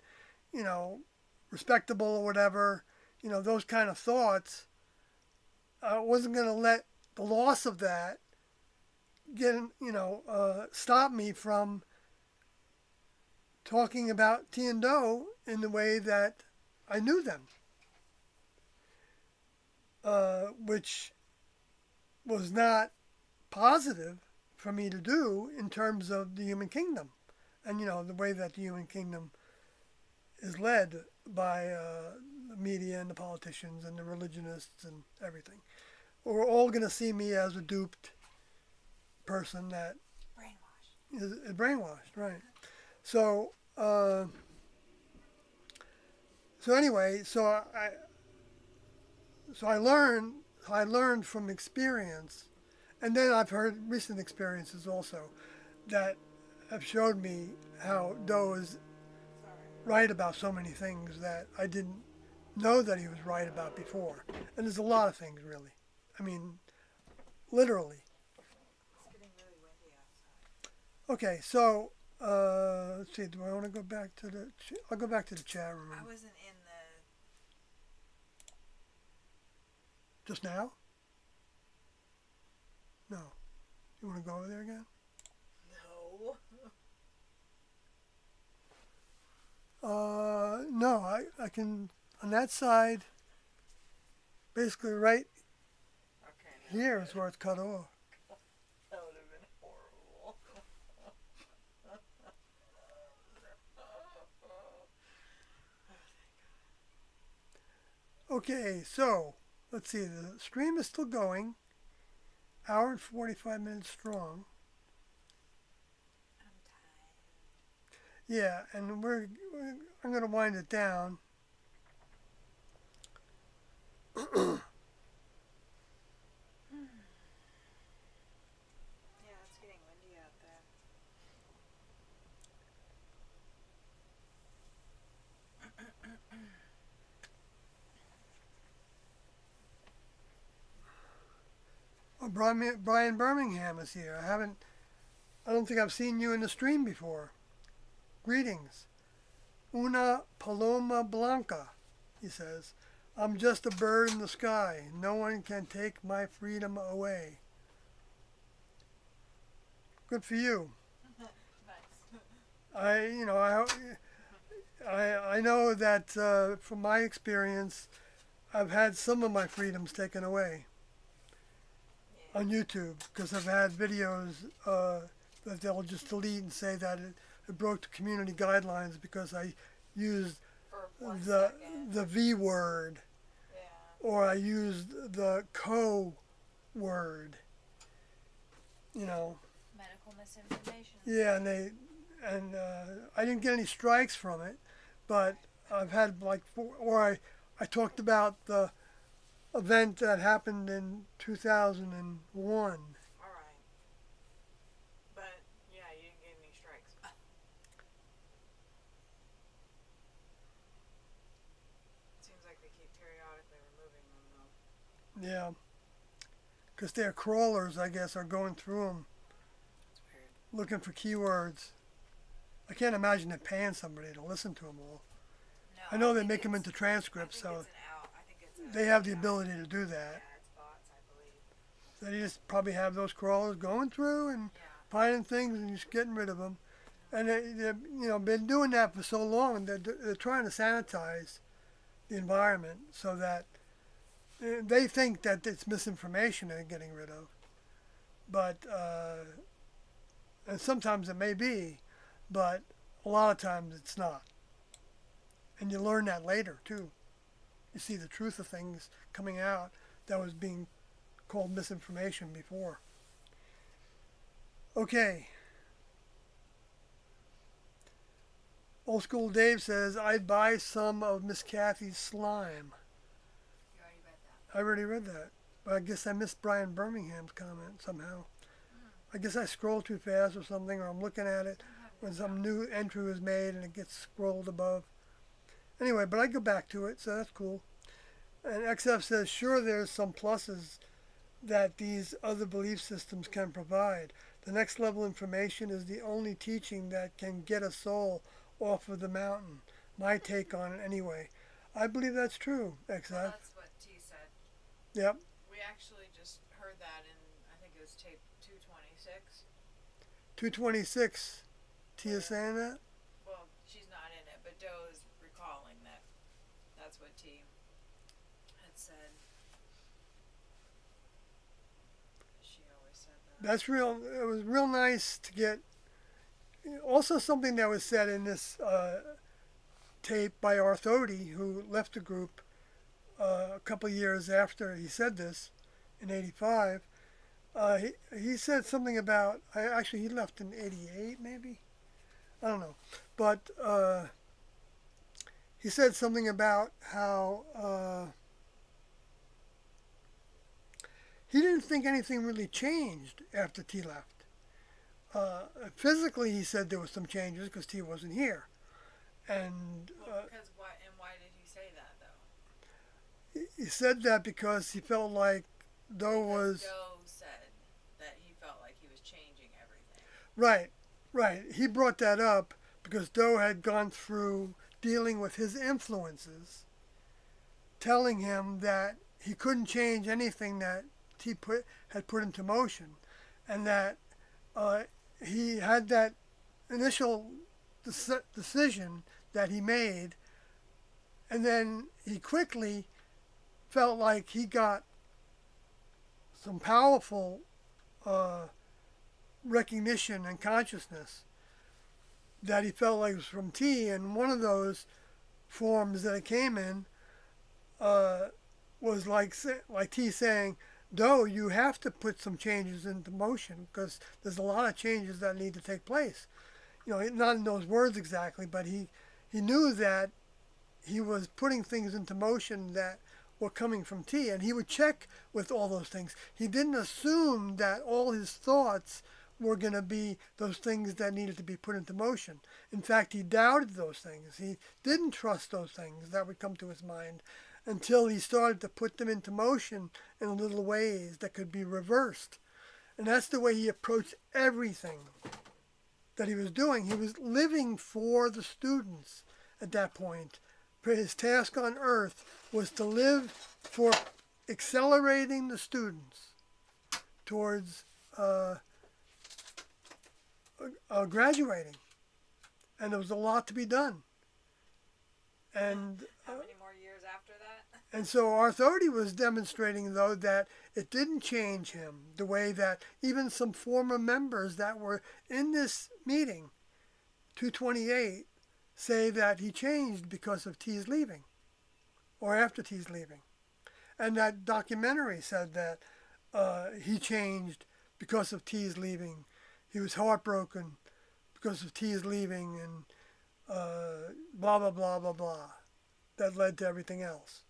respectable or whatever, those kind of thoughts. I wasn't going to let the loss of that stop me from talking about Tiendo in the way that I knew them, which was not positive for me to do in terms of the human kingdom and, the way that the human kingdom is led by the media and the politicians and the religionists and everything. We're all going to see me as a duped person that is brainwashed, right? So, anyway, I learned from experience, And then I've heard recent experiences also that have showed me how Doe is right about so many things that I didn't know that he was right about before. And there's a lot of things, really. I mean, literally. It's getting really windy outside. Okay, so let's see. Do I want to go back to the? I'll go back to the chat room. I wasn't in the. Just now? No. You want to go over there again? No. No. I can on that side. Basically, right Okay. here is where it's cut off. That would have been horrible. Okay, so let's see. The stream is still going. Hour and 45 minutes strong. I'm tired. Yeah, and I'm going to wind it down. Yeah, it's getting windy out there. Oh, Brian Birmingham is here. I don't think I've seen you in the stream before. Greetings. Una paloma blanca, he says. I'm just a bird in the sky. No one can take my freedom away. Good for you. Nice. I know that from my experience, I've had some of my freedoms taken away Yeah. on YouTube because I've had videos that they'll just delete and say that it broke the community guidelines because I used For 1 the second. the V word Yeah. or I used the co word. You know, Medical misinformation. yeah, and I didn't get any strikes from it, but I've had like I talked about the event that happened in 2001. Alright. But, yeah, you didn't get any strikes. Seems like they keep periodically removing them, though. Yeah, because their crawlers, I guess, are going through them That's weird. looking for keywords. I can't imagine them paying somebody to listen to them all. No, I know they think make them it's- into transcripts, so I think it's a, they have the ability to do that. Yeah, it's bots, I believe. They just probably have those crawlers going through and Yeah. finding things and just getting rid of them. And they've been doing that for so long. They're trying to sanitize the environment so that they think that it's misinformation they're getting rid of. But and sometimes it may be, but a lot of times it's not. And you learn that later too. You see the truth of things coming out that was being called misinformation before. Okay. Old School Dave says, I'd buy some of Miss Kathy's slime. You already read that. I already read that. But I guess I missed Brian Birmingham's comment somehow. I guess I scrolled too fast or something, or I'm looking at it when some new entry was made and it gets scrolled above. Anyway, but I go back to it, so that's cool. And XF says, sure, there's some pluses that these other belief systems can provide. The next level information is the only teaching that can get a soul off of the mountain. My take on it anyway. I believe that's true, XF. Well, that's what T said. Yep. We actually just heard that in, I think it was tape 226. 226. Tia saying that? Well, she's not in it, but Doe is recalling that that's what T had said. She always said that. That's real. It was real nice to get. Also, something that was said in this tape by Arthody, who left the group a couple of years after he said this, in '85. He said something about. Actually, he left in '88, maybe. I don't know, but he said something about how he didn't think anything really changed after T left. Physically, he said there was some changes because T wasn't here, and Because what and why did he say that though? he said that because he felt like Doe Because was Doe said that he felt like he was changing everything. right, right. He brought that up because Doe had gone through dealing with his influences, telling him that he couldn't change anything that had put into motion, and that uh, he had that initial decision that he made, and then he quickly felt like he got some powerful uh, recognition and consciousness that he felt like was from T, and one of those forms that it came in uh, was like T saying, Doe, you have to put some changes into motion because there's a lot of changes that need to take place. You know, not in those words exactly, but he knew that he was putting things into motion that were coming from T, and he would check with all those things. He didn't assume that all his thoughts were going to be those things that needed to be put into motion. In fact, he doubted those things. He didn't trust those things that would come to his mind until he started to put them into motion in little ways that could be reversed. And that's the way he approached everything that he was doing. He was living for the students at that point. His task on earth was to live for accelerating the students towards graduating. And there was a lot to be done. And How many more years after that? and so our authority was demonstrating, though, that it didn't change him the way that even some former members that were in this meeting, 228, say that he changed because of T's leaving or after T's leaving. And that documentary said that he changed because of T's leaving. He was heartbroken because of T's leaving and blah, blah, blah, blah, blah. That led to everything else.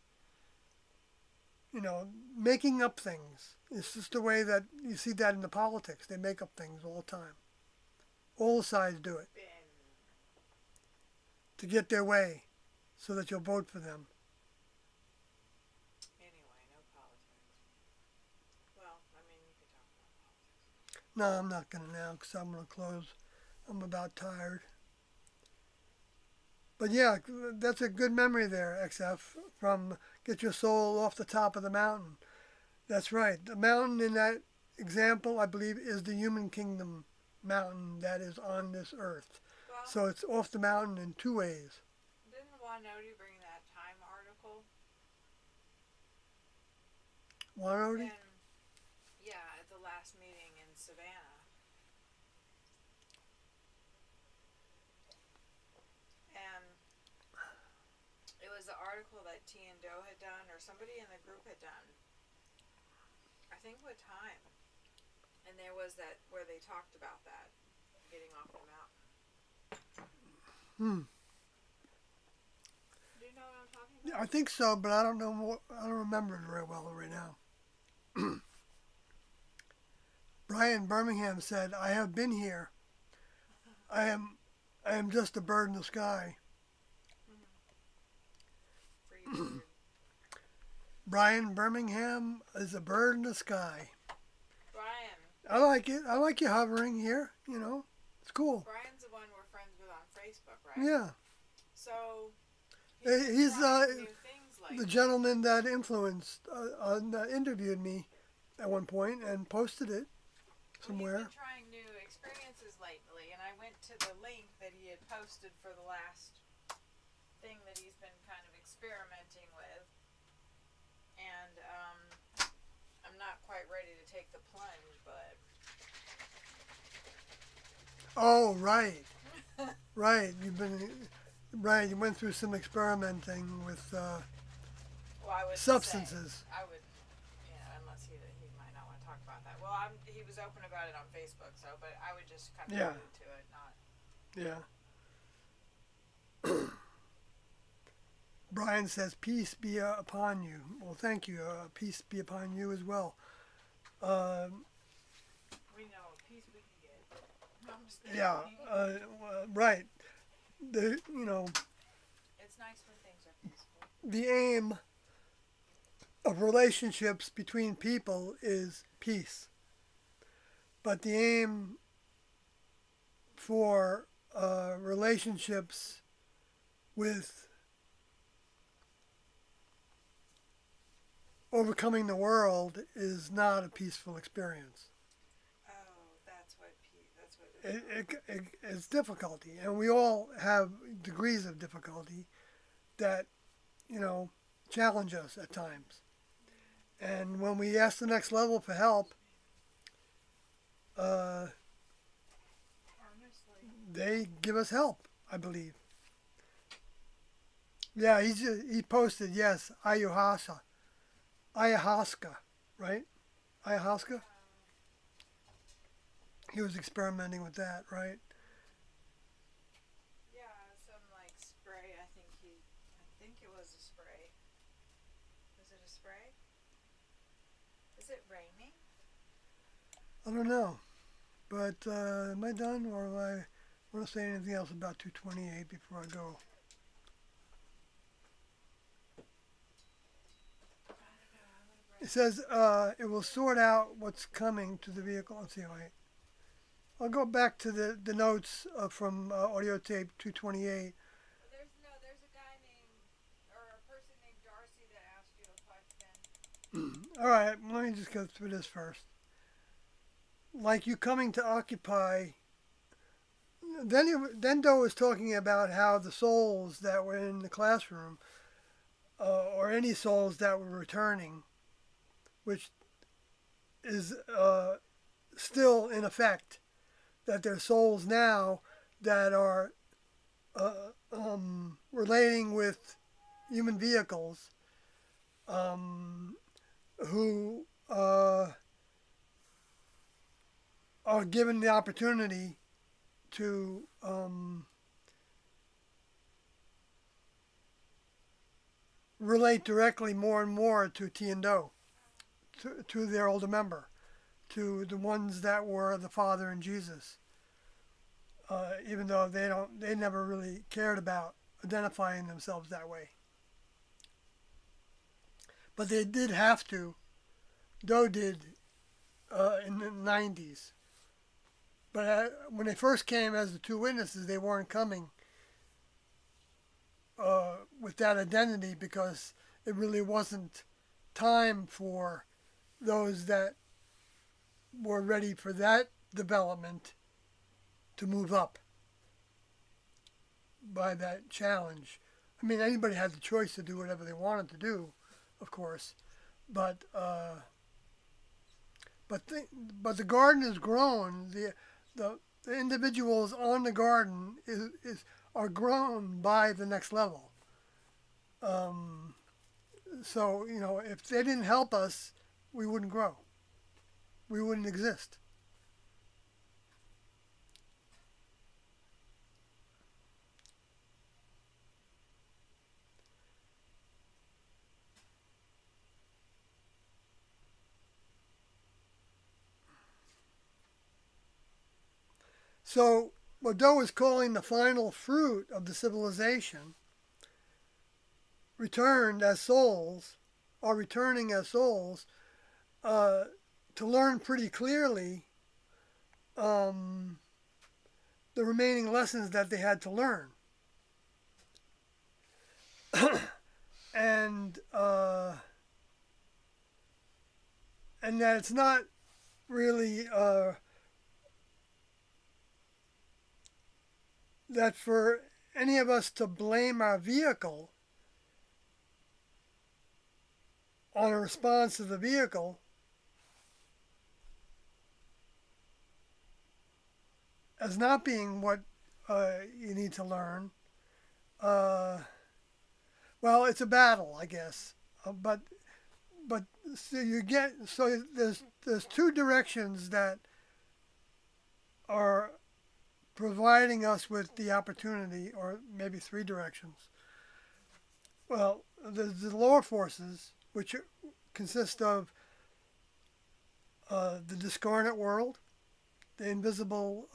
You know, making up things. It's just the way that you see that in the politics. They make up things all the time. All sides do it to get their way so that you'll vote for them. Anyway, no politics. Well, I mean, you could talk about politics. No, I'm not going to now because I'm going to close. I'm about tired. But yeah, that's a good memory there, XF, from Get Your Soul Off the Top of the Mountain. That's right. The mountain in that example, I believe, is the human kingdom mountain that is on this earth. Well, So it's off the mountain in two ways. didn't Wanoti bring that Time article? Wanoti? And, yeah, at the last meeting in Savannah. And it was the article that T and Doe had done, or somebody in the group had done. I think with Time. And there was that where they talked about that, getting off the mountain. Do you know what I'm talking about? I think so, but I don't know more. I don't remember it very well right now. Brian Birmingham said, "I have been here. I am just a bird in the sky." Free bird. Brian Birmingham is a bird in the sky. Brian. I like it. I like you hovering here. You know, it's cool. Brian's the one we're friends with on Facebook, right? Yeah, So he's trying new things like the gentleman that influenced, interviewed me at one point and posted it somewhere. He's been trying new experiences lately, and I went to the link that he had posted for the last thing that he's been kind of experimenting with, and I'm not quite ready to take the plunge, but Oh, right, right. Right. You went through some experimenting with well, I would substances. I would, unless he might not want to talk about that. Well, he was open about it on Facebook, so but I would just kind of Yeah. allude to it, not. Yeah. Brian says, "Peace be upon you." Well, thank you. Peace be upon you as well. We know a piece we can get. No, I'm just kidding. Yeah, right. It's nice when things are peaceful. The aim of relationships between people is peace, but the aim for relationships with overcoming the world is not a peaceful experience. Oh, that's what. It's difficulty, and we all have degrees of difficulty that challenge us at times. And when we ask the next level for help, uh, Honestly. they give us help, I believe. Yeah, he posted, yes, ayahuasca, right? Ayahuasca. He was experimenting with that, right? Yeah, some like spray. I think it was a spray. Was it a spray? Is it raining? I don't know, but am I done, or do I want to say anything else about 228 before I go? I don't know. I'm gonna It says it will sort out what's coming to the vehicle. Let's see, I'll go back to the notes from audio tape 228. There's a guy named or a person named Darcy that asked you a question. All right, let me just go through this first. Like you coming to occupy. Then Doe was talking about how the souls that were in the classroom, or any souls that were returning, which is still in effect, that there's souls now that are relating with human vehicles, who are given the opportunity to relate directly more and more to T and Do, to their older member, to the ones that were the Father and Jesus. Even though they never really cared about identifying themselves that way. But they did have to. Do did in the 90s. But when they first came as the two witnesses, they weren't coming with that identity because it really wasn't time for those that were ready for that development to move up by that challenge. I mean, anybody had the choice to do whatever they wanted to do, of course, but the garden is grown. The individuals on the garden are grown by the next level. So if they didn't help us, we wouldn't grow. We wouldn't exist. So what Doe is calling the final fruit of the civilization, returned as souls, are returning as souls, to learn pretty clearly the remaining lessons that they had to learn. and that it's not really that for any of us to blame our vehicle on a response to the vehicle as not being what you need to learn. Well, it's a battle, I guess, but so there's two directions that are providing us with the opportunity, or maybe three directions. Well, there's the lower forces, which consist of the discarnate world, the invisible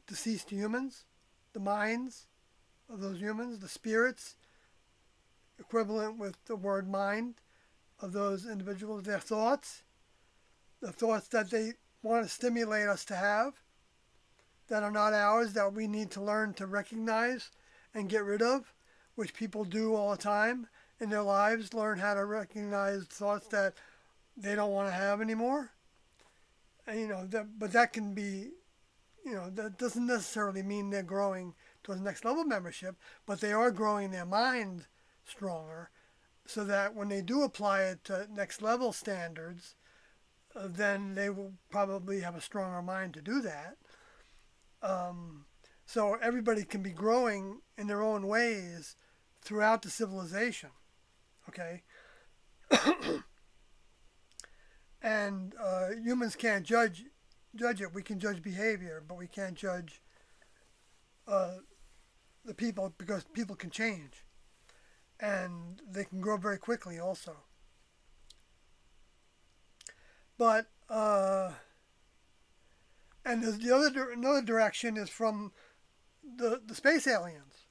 deceased humans, the minds of those humans, the spirits, equivalent with the word mind of those individuals, their thoughts, the thoughts that they want to stimulate us to have, that are not ours, that we need to learn to recognize and get rid of, which people do all the time in their lives, learn how to recognize thoughts that they don't want to have anymore. And, but that can be, that doesn't necessarily mean they're growing towards next level membership, but they are growing their mind stronger so that when they do apply it to next level standards, then they will probably have a stronger mind to do that. So everybody can be growing in their own ways throughout the civilization, okay? And humans can't judge it. We can judge behavior, but we can't judge the people, because people can change, and they can grow very quickly also. But and another direction is from the space aliens,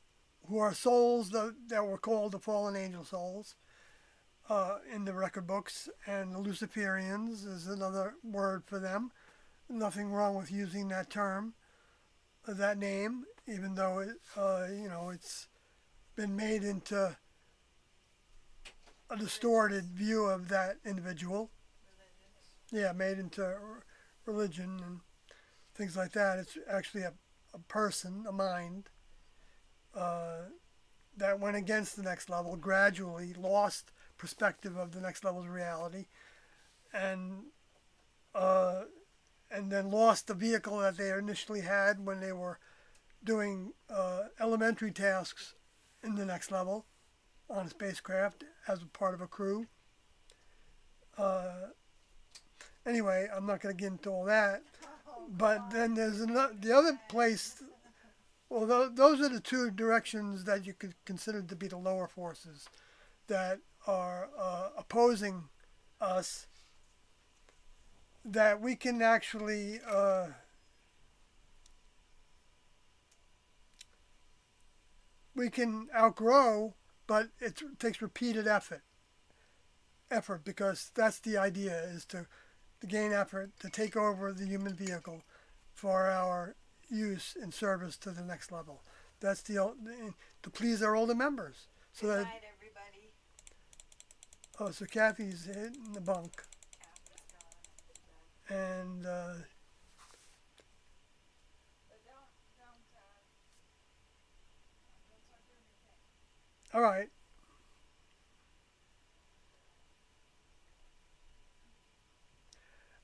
who are souls that were called the fallen angel souls in the record books, and the Luciferians is another word for them. Nothing wrong with using that term, that name, even though it's been made into a distorted view of that individual. Yeah, made into religion and things like that. It's actually a person, a mind, that went against the next level, gradually lost perspective of the next level's reality, and then lost the vehicle that they initially had when they were doing elementary tasks in the next level on a spacecraft as a part of a crew. Anyway, I'm not going to get into all that. But then there's the other place. Well, those are the two directions that you could consider to be the lower forces that are opposing us, that we can actually we can outgrow, but it takes repeated effort, because that's the idea, is to gain effort to take over the human vehicle for our use and service to the next level. That's to please our older members. So Good that night, everybody. oh, so Kathy's hitting the bunk, and But don't start doing your thing. all right.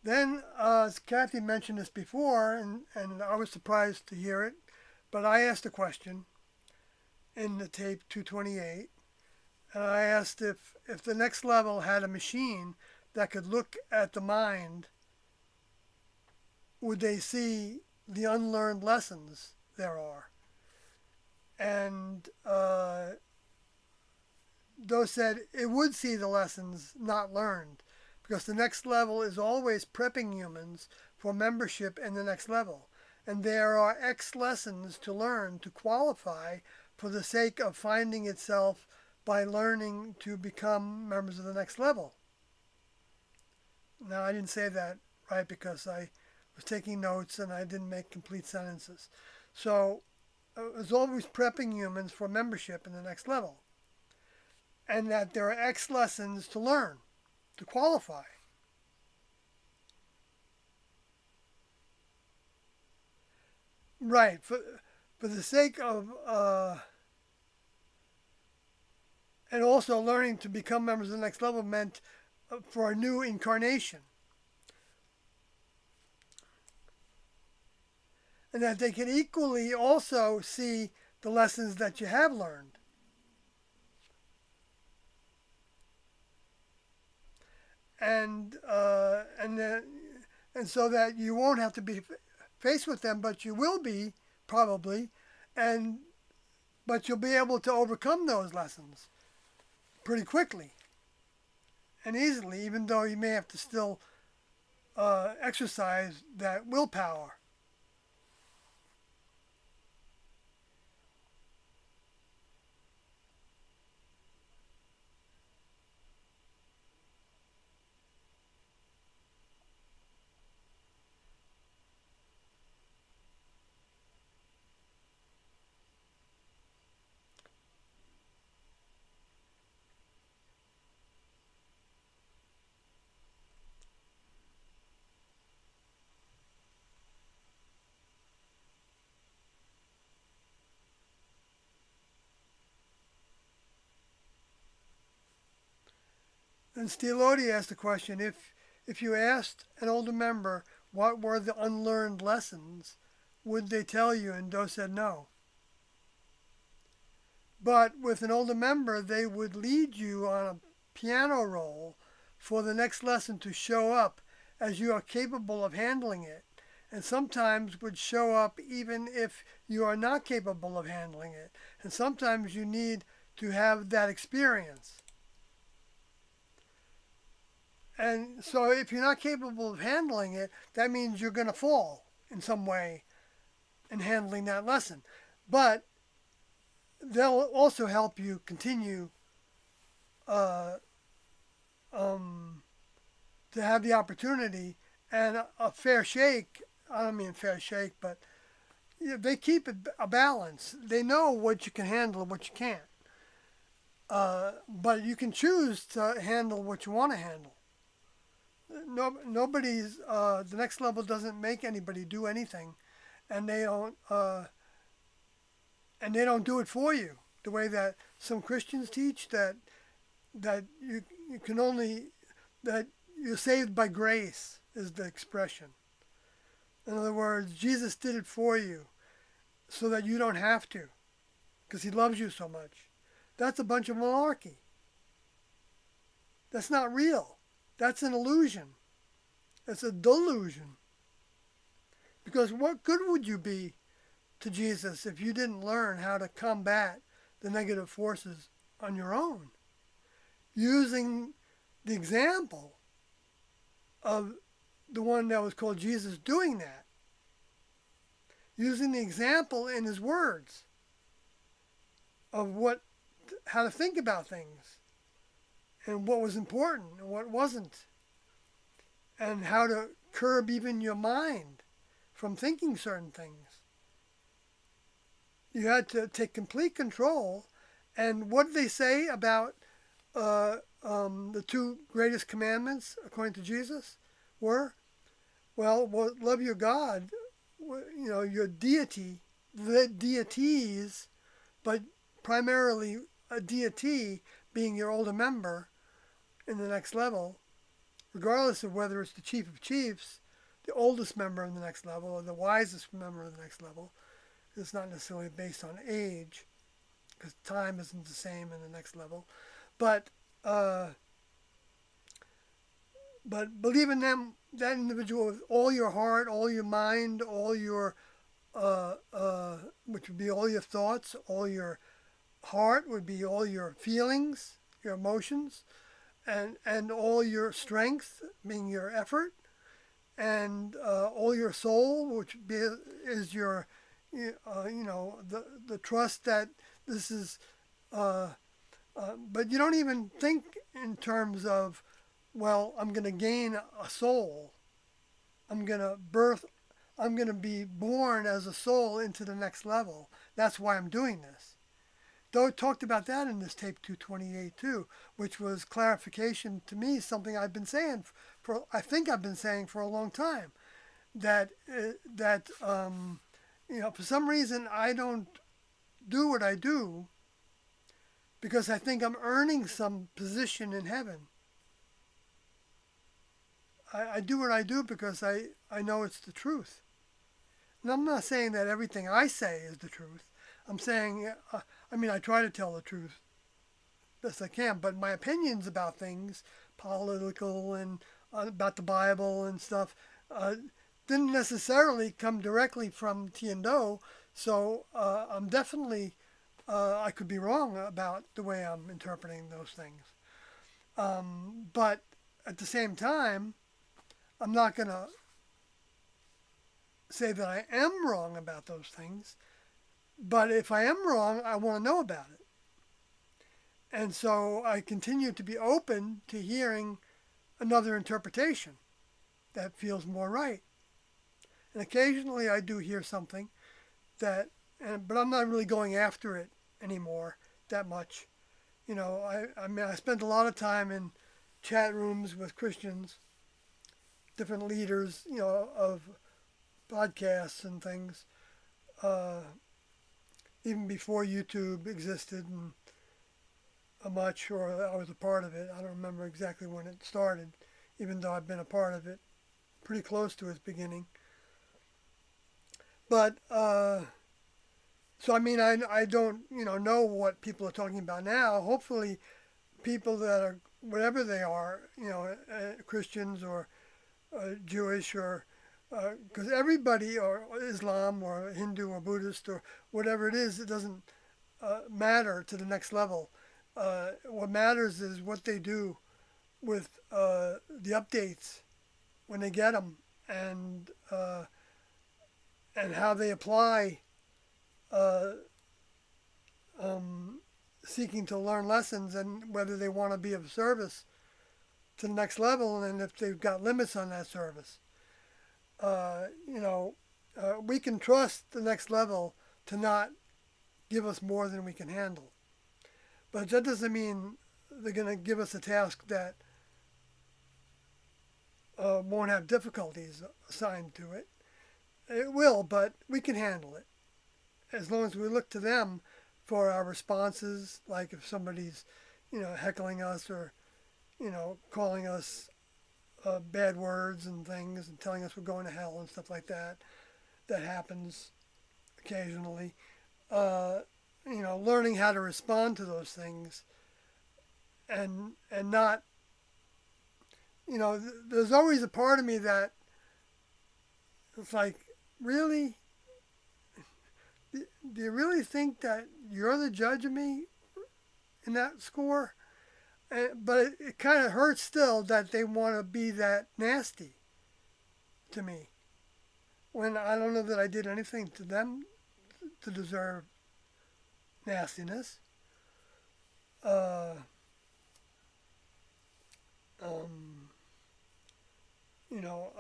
Then, Kathy mentioned this before, and I was surprised to hear it, but I asked a question in the tape 228, and I asked if the next level had a machine that could look at the mind, would they see the unlearned lessons there are? And those said it would see the lessons not learned, because the next level is always prepping humans for membership in the next level. And there are X lessons to learn to qualify for the sake of finding itself by learning to become members of the next level. Now, I didn't say that right because I was taking notes and I didn't make complete sentences. So it was always prepping humans for membership in the next level. And that there are X lessons to learn to qualify. Right, for the sake of, and also learning to become members of the next level meant for a new incarnation. And that they can equally also see the lessons that you have learned. And so that you won't have to be faced with them, but you will be probably, but you'll be able to overcome those lessons pretty quickly and easily, even though you may have to still exercise that willpower. And Steelodi asked the question, if you asked an older member what were the unlearned lessons, would they tell you? And Doe said no. But with an older member, they would lead you on a piano roll for the next lesson to show up as you are capable of handling it. And sometimes would show up even if you are not capable of handling it. And sometimes you need to have that experience. And so if you're not capable of handling it, that means you're going to fall in some way in handling that lesson. But they'll also help you continue to have the opportunity and a fair shake. I don't mean fair shake, but they keep a balance. They know what you can handle and what you can't. But you can choose to handle what you want to handle. Nobody's the next level doesn't make anybody do anything, and they don't do it for you the way that some Christians teach that you can only that you're saved by grace is the expression. In other words, Jesus did it for you so that you don't have to, because he loves you so much. That's a bunch of malarkey. That's not real. That's an illusion. It's a delusion. Because what good would you be to Jesus if you didn't learn how to combat the negative forces on your own? Using the example of the one that was called Jesus doing that. Using the example in his words of how to think about things and what was important and what wasn't, and how to curb even your mind from thinking certain things. You had to take complete control. And what did they say about the two greatest commandments according to Jesus were? Well, love your God, your deity, the deities, but primarily a deity being your older member in the next level, regardless of whether it's the chief of chiefs, the oldest member in the next level, or the wisest member of the next level. It's not necessarily based on age, because time isn't the same in the next level. But believe in them, that individual with all your heart, all your mind, all your, which would be all your thoughts, all your heart would be all your feelings, your emotions, and all your strength, being your effort, and all your soul, which is your, the trust that this is, but you don't even think in terms of, well, I'm going to gain a soul. I'm going to be born as a soul into the next level. That's why I'm doing this. Though it talked about that in this tape 228 too, which was clarification to me, something I've been saying for a long time, that for some reason I don't do what I do because I think I'm earning some position in heaven. I do what I do because I know it's the truth. And I'm not saying that everything I say is the truth. I'm saying, I try to tell the truth best I can, but my opinions about things, political and about the Bible and stuff, didn't necessarily come directly from Tiendo, so I'm definitely, I could be wrong about the way I'm interpreting those things. But at the same time, I'm not going to say that I am wrong about those things, but if I am wrong, I want to know about it. And so I continue to be open to hearing another interpretation that feels more right. And occasionally I do hear something that, but I'm not really going after it anymore that much. You know, I mean, I spent a lot of time in chat rooms with Christians, different leaders, you know, of podcasts and things, even before YouTube existed and much, or I was a part of it. I don't remember exactly when it started, even though I've been a part of it pretty close to its beginning. But, so I mean, I don't, you know what people are talking about now. Hopefully people that are, whatever they are, you know, Christians or Jewish or, because everybody, or Islam or Hindu or Buddhist or whatever it is, it doesn't matter to the next level. What matters is what they do with the updates when they get them, and how they apply seeking to learn lessons, and whether they want to be of service to the next level, and if they've got limits on that service. You know, we can trust the next level to not give us more than we can handle. But that doesn't mean they're going to give us a task that won't have difficulties assigned to it. It will, but we can handle it as long as we look to them for our responses. Like if somebody's, you know, heckling us or, you know, calling us bad words and things and telling us we're going to hell and stuff like that. That happens occasionally. You know, learning how to respond to those things, and not, you know, there's always a part of me that it's like, really? Do you really think that you're the judge of me in that score? But it kind of hurts still that they want to be that nasty to me, when I don't know that I did anything to them to deserve nastiness. You know,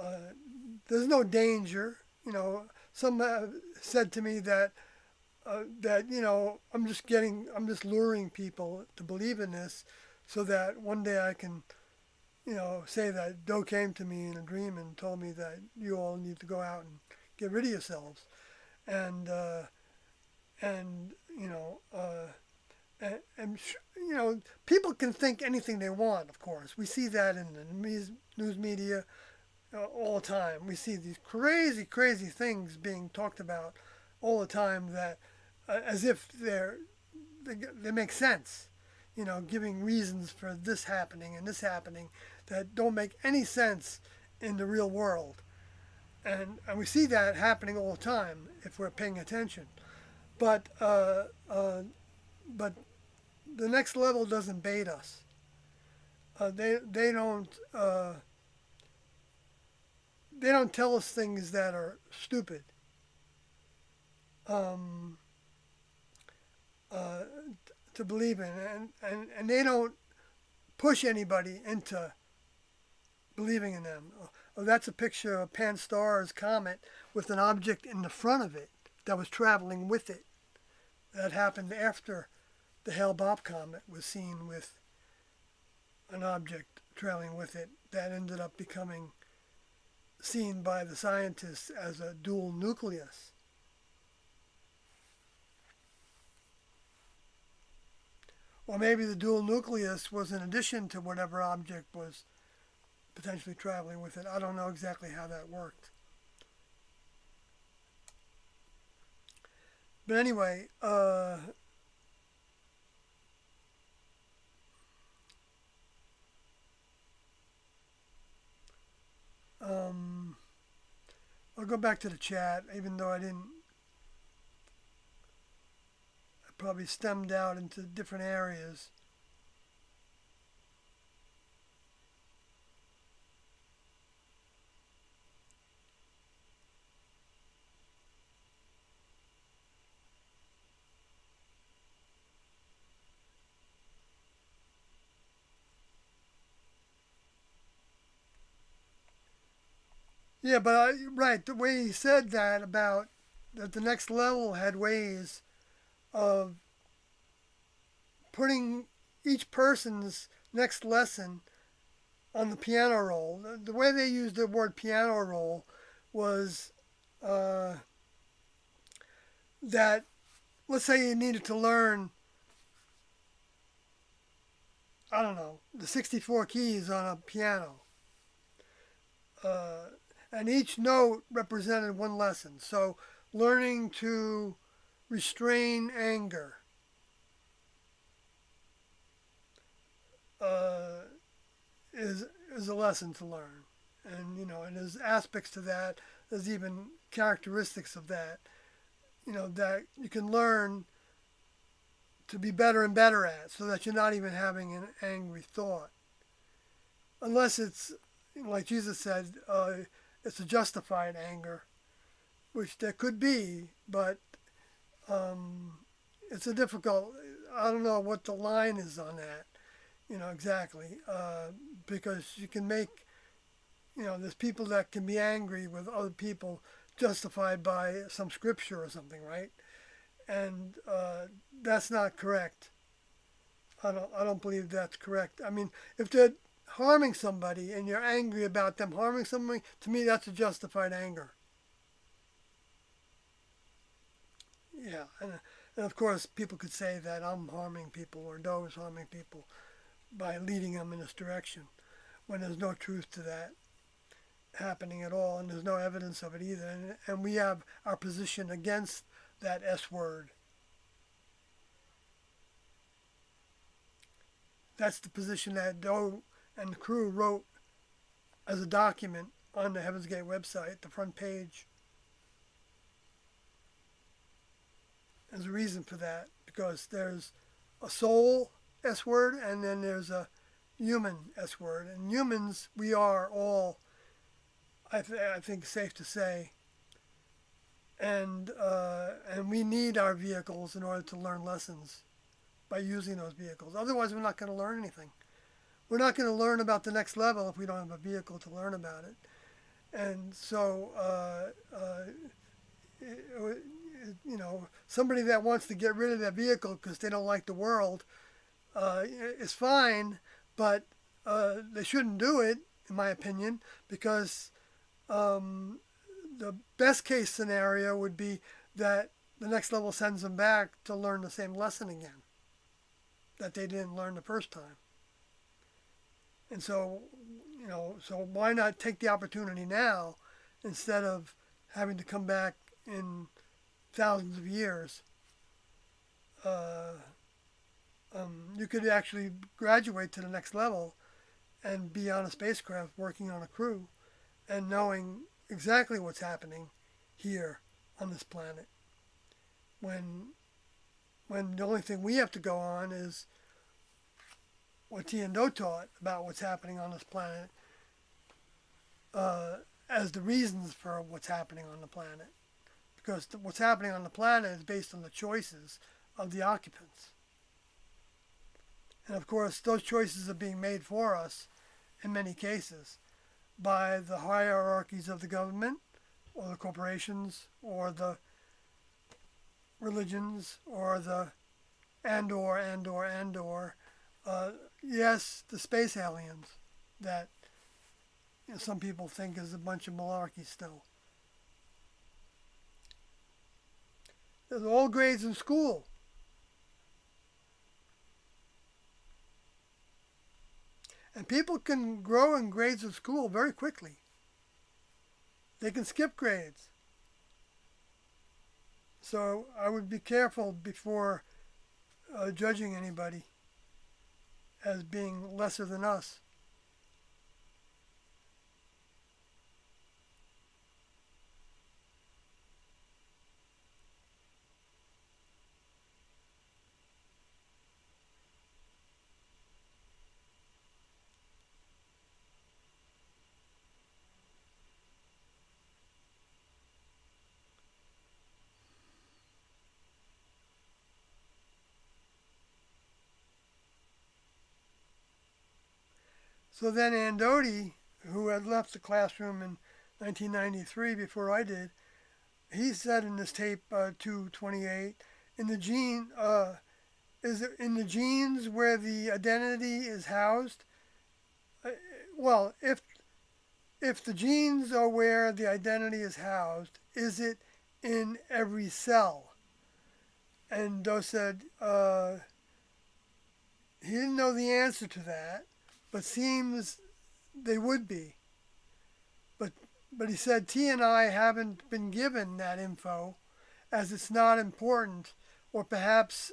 there's no danger. You know, some said to me that you know, I'm just luring people to believe in this, so that one day I can, you know, say that Doe came to me in a dream and told me that you all need to go out and get rid of yourselves, and you know, you know, people can think anything they want. Of course, we see that in the news media all the time. We see these crazy, crazy things being talked about all the time, that as if they make sense. You know, giving reasons for this happening and this happening that don't make any sense in the real world. And we see that happening all the time if we're paying attention. But the next level doesn't bait us. They don't tell us things that are stupid. To believe in, and they don't push anybody into believing in them. Oh, that's a picture of Pan-STARRS comet with an object in the front of it that was traveling with it. That happened after the Hale-Bopp comet was seen with an object trailing with it that ended up becoming seen by the scientists as a dual nucleus. Or maybe the dual nucleus was in addition to whatever object was potentially traveling with it. I don't know exactly how that worked. But anyway, I'll go back to the chat, even though I probably stemmed out into different areas. Yeah, but right, the way he said that about that the next level had ways of putting each person's next lesson on the piano roll. The way they used the word piano roll was uh, that, let's say you needed to learn, I don't know, the 64 keys on a piano. Uh, and each note represented one lesson. So learning to restrain anger, uh, is a lesson to learn, and and there's aspects to that. There's even characteristics of that, that you can learn to be better and better at, so that you're not even having an angry thought, unless it's like Jesus said, it's a justified anger, which there could be, but it's a difficult. I don't know what the line is on that, exactly, because you can make, there's people that can be angry with other people justified by some scripture or something, right? And that's not correct. I don't believe that's correct. I mean, if they're harming somebody and you're angry about them harming somebody, to me that's a justified anger. Yeah, and of course people could say that I'm harming people or Doe is harming people by leading them in this direction, when there's no truth to that happening at all, and there's no evidence of it either. And we have our position against that S word. That's the position that Doe and the crew wrote as a document on the Heaven's Gate website, the front page. There's a reason for that, because there's a soul S word and then there's a human S word. And humans, we are all, I think, safe to say. And we need our vehicles in order to learn lessons by using those vehicles. Otherwise, we're not going to learn anything. We're not going to learn about the next level if we don't have a vehicle to learn about it. And so, somebody that wants to get rid of that vehicle because they don't like the world is fine, but they shouldn't do it, in my opinion, because the best case scenario would be that the next level sends them back to learn the same lesson again that they didn't learn the first time. And so, so why not take the opportunity now instead of having to come back in thousands of years? You could actually graduate to the next level and be on a spacecraft working on a crew and knowing exactly what's happening here on this planet, when the only thing we have to go on is what T and Do taught about what's happening on this planet, as the reasons for what's happening on the planet, because what's happening on the planet is based on the choices of the occupants. And of course, those choices are being made for us in many cases by the hierarchies of the government or the corporations or the religions or the yes, the space aliens that some people think is a bunch of malarkey still. There's all grades in school. And people can grow in grades of school very quickly. They can skip grades. So I would be careful before judging anybody as being lesser than us. So then Andodi, who had left the classroom in 1993, before I did, he said in this tape 228, in the gene, is it in the genes where the identity is housed? Uh, well, if the genes are where the identity is housed, is it in every cell? And Doe said he didn't know the answer to that, but seems they would be. But but he said T and I haven't been given that info, as it's not important, or perhaps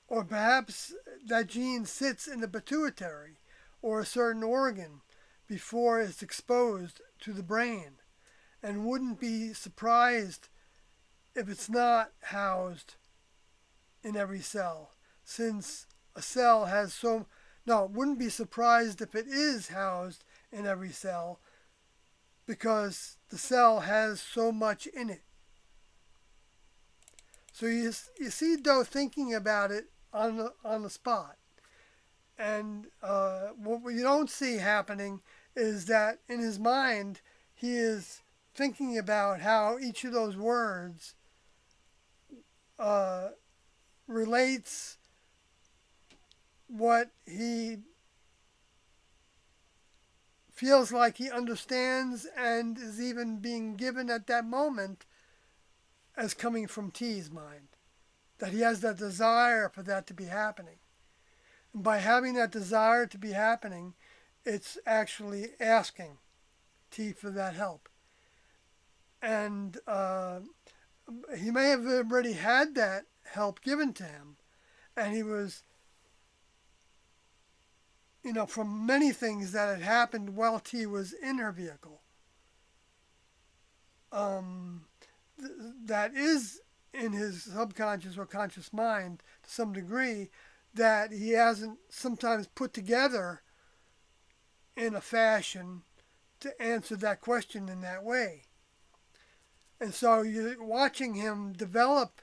that gene sits in the pituitary or a certain organ before it's exposed to the brain, and wouldn't be surprised if it's not housed in every cell, since a cell has so no, wouldn't be surprised if it is housed in every cell, because the cell has so much in it. So you see Doe thinking about it on the spot. And what you don't see happening is that in his mind he is thinking about how each of those words relates what he feels like he understands and is even being given at that moment as coming from T's mind. That he has that desire for that to be happening. And by having that desire to be happening, it's actually asking T for that help. And he may have already had that help given to him, and he was, from many things that had happened while T was in her vehicle. That is in his subconscious or conscious mind to some degree, that he hasn't sometimes put together in a fashion to answer that question in that way. And so you're watching him develop,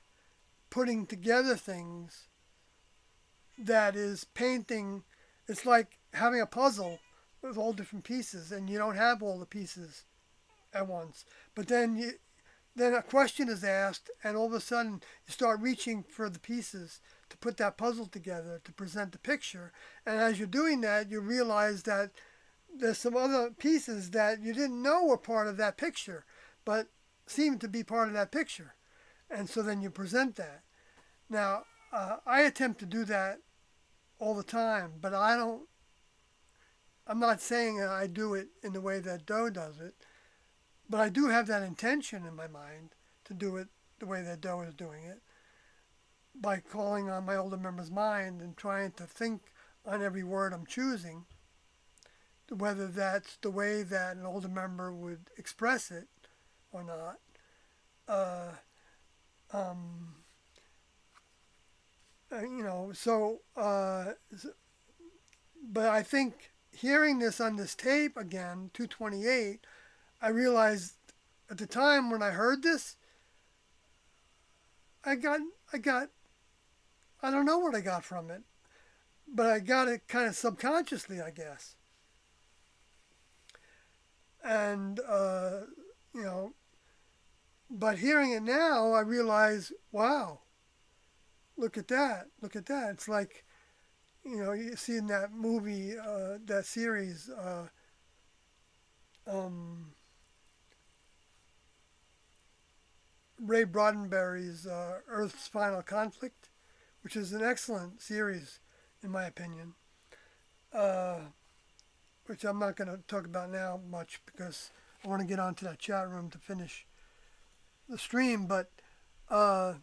putting together things that is painting. It's like having a puzzle with all different pieces, and you don't have all the pieces at once. But then a question is asked, and all of a sudden you start reaching for the pieces to put that puzzle together to present the picture. And as you're doing that, you realize that there's some other pieces that you didn't know were part of that picture, but seem to be part of that picture. And so then you present that. Now, I attempt to do that all the time, but I'm not saying that I do it in the way that Doe does it, but I do have that intention in my mind to do it the way that Doe is doing it, by calling on my older member's mind and trying to think on every word I'm choosing, whether that's the way that an older member would express it or not. But I think hearing this on this tape again, 228, I realized at the time when I heard this, I don't know what I got from it, but I got it kind of subconsciously, I guess. And, but hearing it now, I realize, wow, look at that. It's like, you see in that movie, that series, Ray Roddenberry's Earth's Final Conflict, which is an excellent series, in my opinion, which I'm not going to talk about now much because I want to get onto that chat room to finish the stream. But I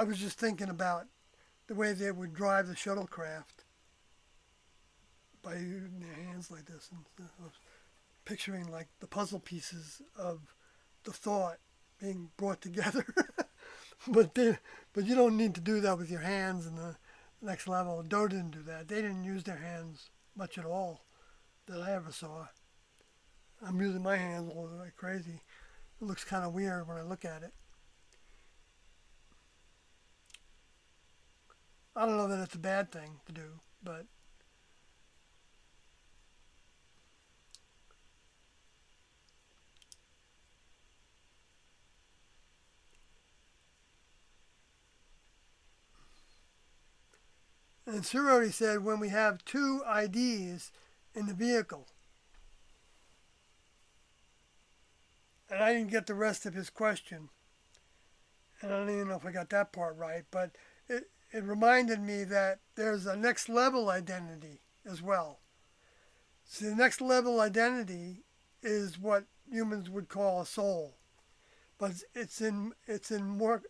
was just thinking about the way they would drive the shuttlecraft by using their hands like this, and picturing like the puzzle pieces of the thought being brought together. but you don't need to do that with your hands in the next level. Doe didn't do that. They didn't use their hands much at all that I ever saw. I'm using my hands all like crazy. It looks kind of weird when I look at it. I don't know that it's a bad thing to do, but And Surodi said when we have two IDs in the vehicle. And I didn't get the rest of his question. And I don't even know if I got that part right, but it reminded me that there's a next level identity as well. So the next level identity is what humans would call a soul. But it's in more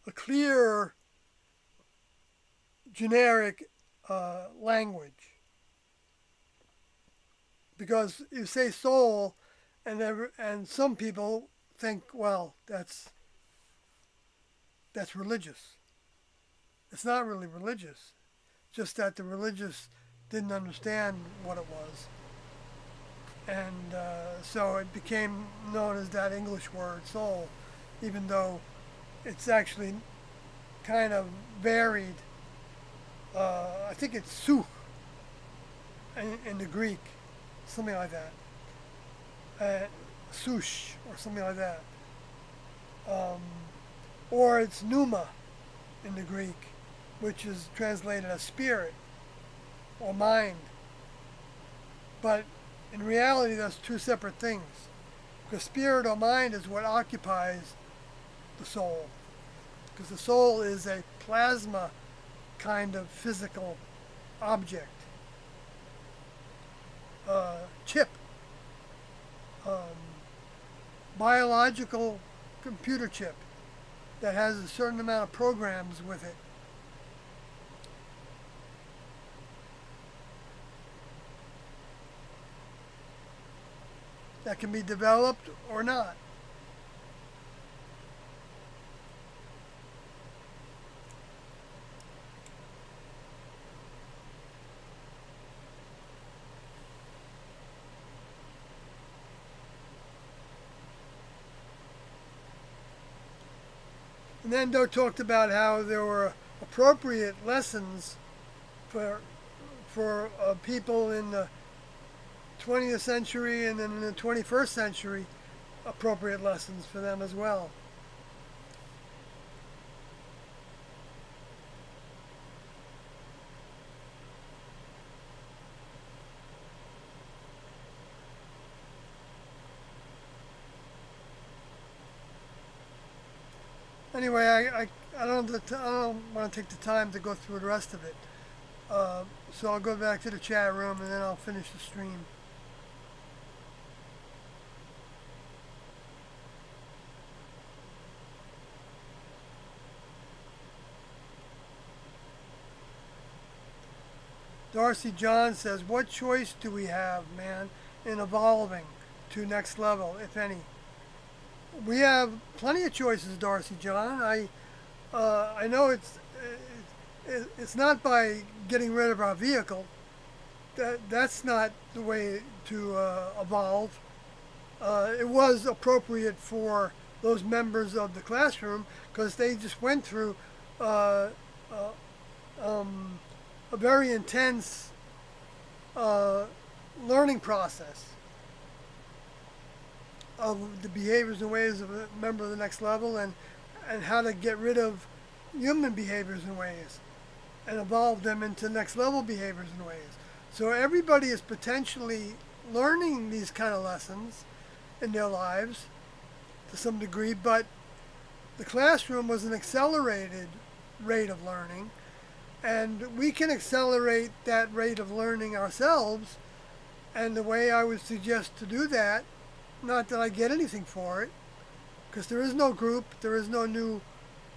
a clearer generic language. Because you say soul and some people think, well, that's religious. It's not really religious, just that the religious didn't understand what it was. And so it became known as that English word, soul, even though it's actually kind of varied. I think it's such in the Greek, something like that. Sush, or something like that. Or it's pneuma in the Greek, which is translated as spirit or mind. But in reality, that's two separate things. Because spirit or mind is what occupies the soul. Because the soul is a plasma kind of physical object. Chip. Biological computer chip that has a certain amount of programs with it. That can be developed or not. And then Doe talked about how there were appropriate lessons for people in the 20th century and then in the 21st century, appropriate lessons for them as well. Anyway, I don't want to take the time to go through the rest of it. So I'll go back to the chat room and then I'll finish the stream. Darcy John says, what choice do we have, man, in evolving to next level, if any? We have plenty of choices, Darcy John. I know it's not by getting rid of our vehicle. That's not the way to evolve. It was appropriate for those members of the classroom because they just went through a very intense learning process of the behaviors and ways of a member of the next level and how to get rid of human behaviors and ways and evolve them into next level behaviors and ways. So everybody is potentially learning these kind of lessons in their lives to some degree, but the classroom was an accelerated rate of learning, and we can accelerate that rate of learning ourselves. And the way I would suggest to do that, not that I get anything for it, because there is no group, there is no new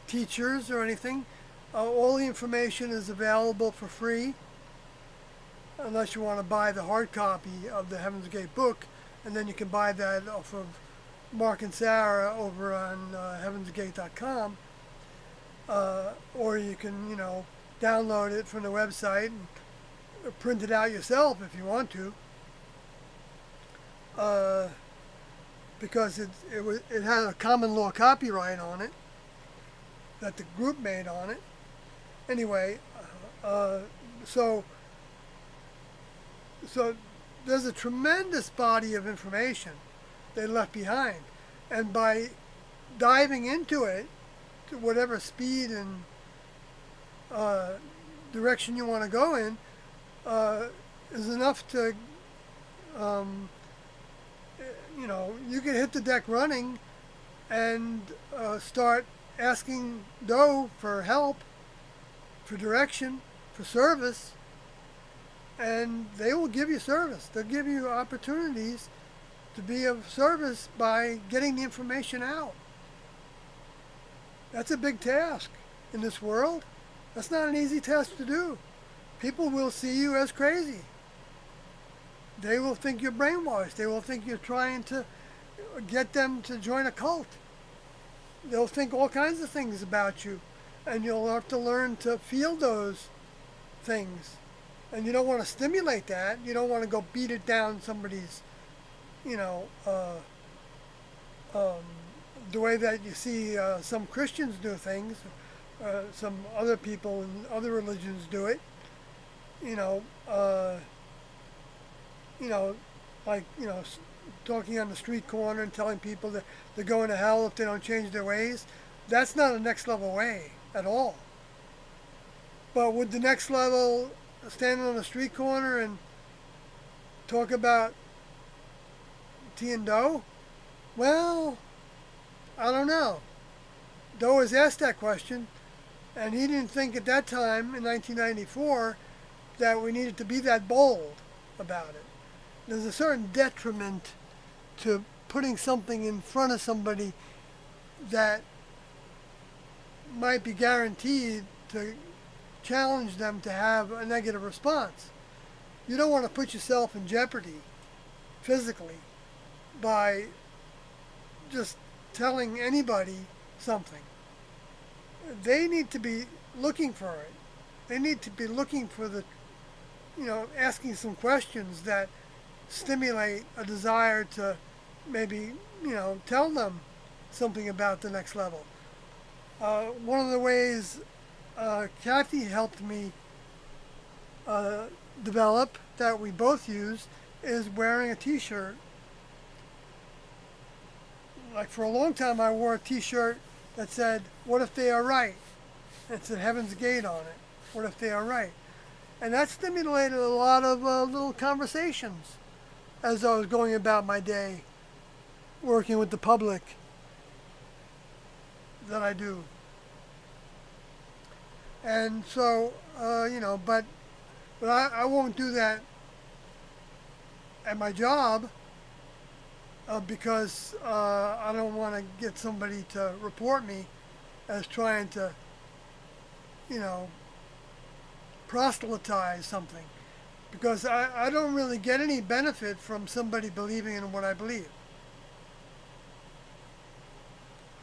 teachers or anything. All the information is available for free, unless you want to buy the hard copy of the Heaven's Gate book, and then you can buy that off of Mark and Sarah over on heavensgate.com, or you can, download it from the website and print it out yourself if you want to. Because it had a common law copyright on it that the group made on it. Anyway, so there's a tremendous body of information they left behind, and by diving into it to whatever speed and direction you want to go in is enough to, um, you can hit the deck running and start asking Doe for help, for direction, for service, and they will give you service. They'll give you opportunities to be of service by getting the information out. That's a big task in this world. That's not an easy task to do. People will see you as crazy. They will think you're brainwashed. They will think you're trying to get them to join a cult. They'll think all kinds of things about you, and you'll have to learn to feel those things. And you don't want to stimulate that. You don't want to go beat it down somebody's, the way that you see some Christians do things, some other people in other religions do it. Talking on the street corner and telling people that they're going to hell if they don't change their ways. That's not a next level way at all. But would the next level stand on the street corner and talk about tea and dough? Well, I don't know. Doe was asked that question, and he didn't think at that time in 1994 that we needed to be that bold about it. There's a certain detriment to putting something in front of somebody that might be guaranteed to challenge them to have a negative response. You don't want to put yourself in jeopardy physically by just telling anybody something. They need to be looking for it. They need to be looking for asking some questions that stimulate a desire to maybe, tell them something about the next level. One of the ways Kathy helped me develop that we both use is wearing a t-shirt. Like for a long time I wore a t-shirt that said, "What if they are right?" And it said Heaven's Gate on it. What if they are right? And that stimulated a lot of little conversations as I was going about my day, working with the public that I do. And so, but I won't do that at my job because I don't want to get somebody to report me as trying to, proselytize something. Because I don't really get any benefit from somebody believing in what I believe.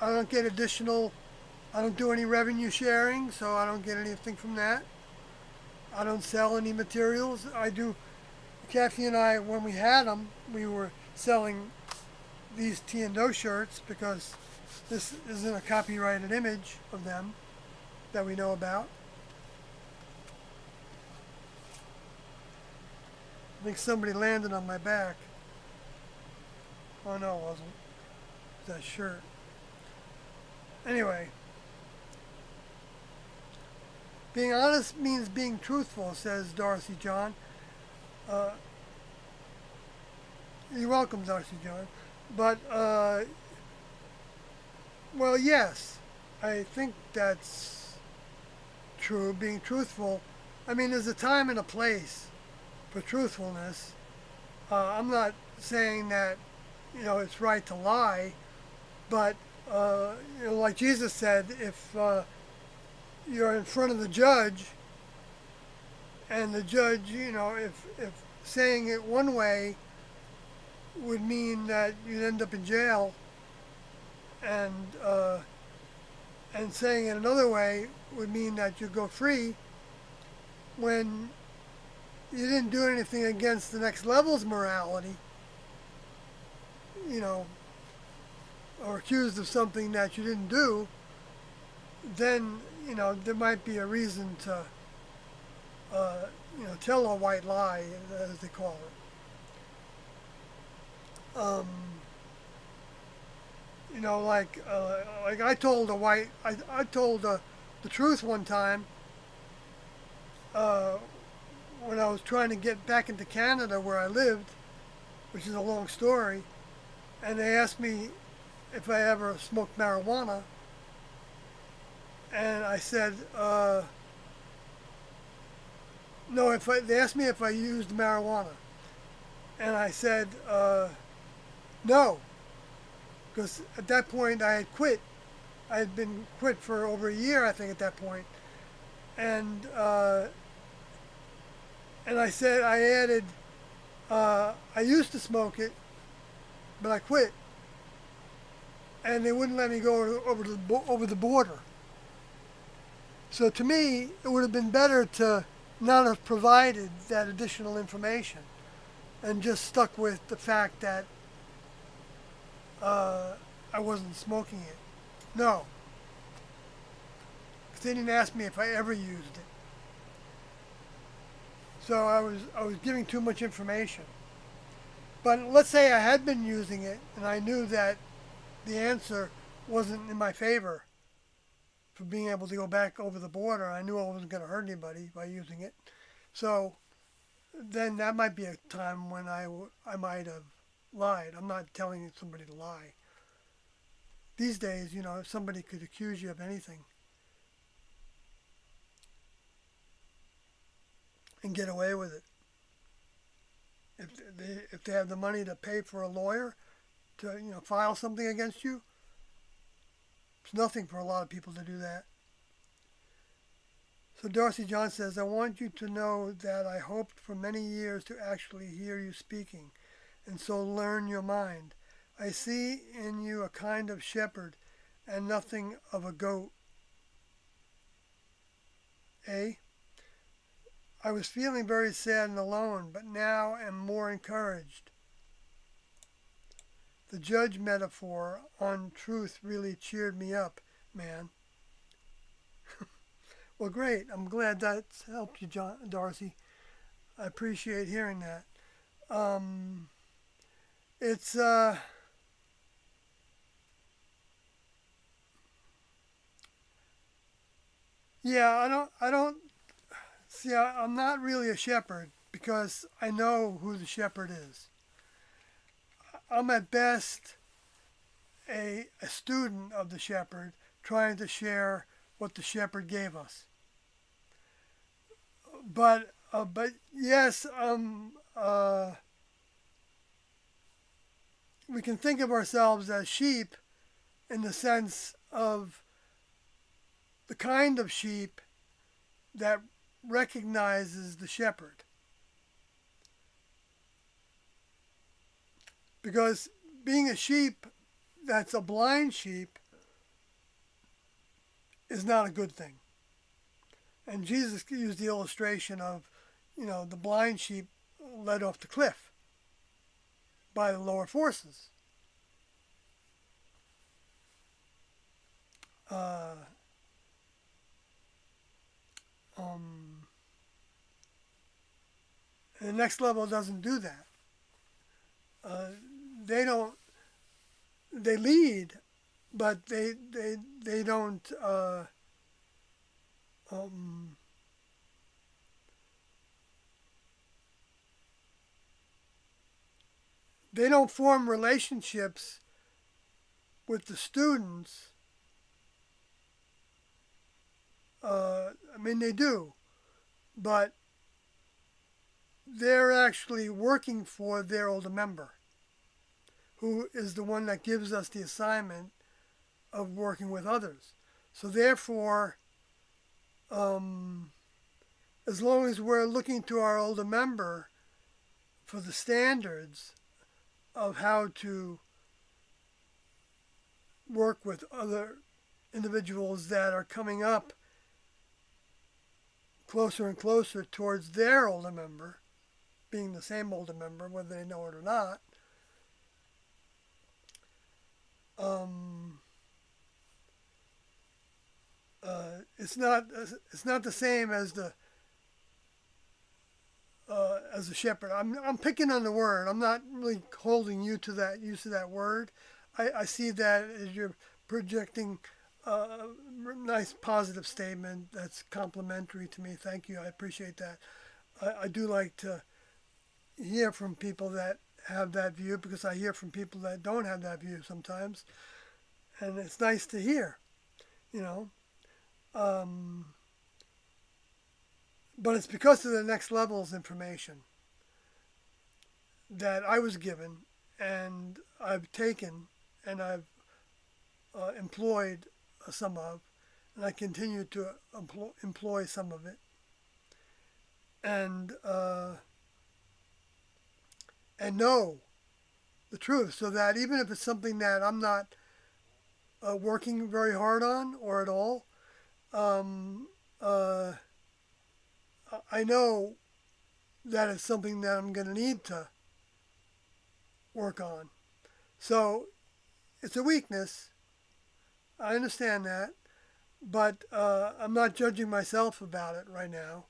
I don't get I don't do any revenue sharing, so I don't get anything from that. I don't sell any materials. Kathy and I, when we had them, we were selling these Tea and Dough shirts because this isn't a copyrighted image of them that we know about. I think somebody landed on my back. Oh no, it wasn't. It was that shirt. Anyway. Being honest means being truthful, says Darcy John. You're welcome, Darcy John. But, well, yes, I think that's true, being truthful. I mean, there's a time and a place for truthfulness. I'm not saying that, it's right to lie, but, like Jesus said, if you're in front of the judge, and the judge, if saying it one way would mean that you'd end up in jail, and saying it another way would mean that you'd go free, when you didn't do anything against the next level's morality, or accused of something that you didn't do, then there might be a reason to, tell a white lie, as they call it. Like I told I told the truth one time, uh, when I was trying to get back into Canada where I lived, which is a long story, and they asked me if I ever smoked marijuana, and I said no. They asked me if I used marijuana, and I said no, because at that point I had quit. I had been quit for over a year, I think, at that point, and I said I added I used to smoke it, but I quit, and they wouldn't let me go over the border. So to me, it would have been better to not have provided that additional information and just stuck with the fact that I wasn't smoking it. No, because they didn't ask me if I ever used it. So I was giving too much information. But let's say I had been using it and I knew that the answer wasn't in my favor for being able to go back over the border. I knew I wasn't going to hurt anybody by using it. So then that might be a time when I might have lied. I'm not telling somebody to lie. These days, you know, somebody could accuse you of anything and get away with it. If they have the money to pay for a lawyer to, you know, file something against you, it's nothing for a lot of people to do that. So Darcy John says, I want you to know that I hoped for many years to actually hear you speaking, and so learn your mind. I see in you a kind of shepherd and nothing of a goat. Eh? I was feeling very sad and alone, but now am more encouraged. The judge metaphor on truth really cheered me up, man. Well, great. I'm glad that's helped you, Darcy. I appreciate hearing that. It's yeah. I don't see. I'm not really a shepherd because I know who the shepherd is. I'm at best a student of the shepherd trying to share what the shepherd gave us. But yes, we can think of ourselves as sheep in the sense of the kind of sheep that recognizes the shepherd. Because being a sheep that's a blind sheep is not a good thing. And Jesus used the illustration of, you know, the blind sheep led off the cliff by the lower forces. And the next level doesn't do that. They don't. They lead, but they don't. They don't form relationships with the students. I mean, they do, but they're actually working for their older member, who is the one that gives us the assignment of working with others. So therefore, as long as we're looking to our older member for the standards of how to work with other individuals that are coming up closer and closer towards their older member, being the same older member, whether they know it or not, it's not the same as the as a shepherd. I'm picking on the word. I'm not really holding you to that use of that word. I see that as you're projecting nice positive statement that's complimentary to me. Thank you. I appreciate that. I do like to hear from people that have that view because I hear from people that don't have that view sometimes. And it's nice to hear, you know. Um, but it's because of the next level's information that I was given and I've taken and I've employed some of, and I continue to employ some of it. And know the truth so that even if it's something that I'm not working very hard on or at all, um, uh, I know that it's something that I'm going to need to work on. So it's a weakness. I understand that, but I'm not judging myself about it right now.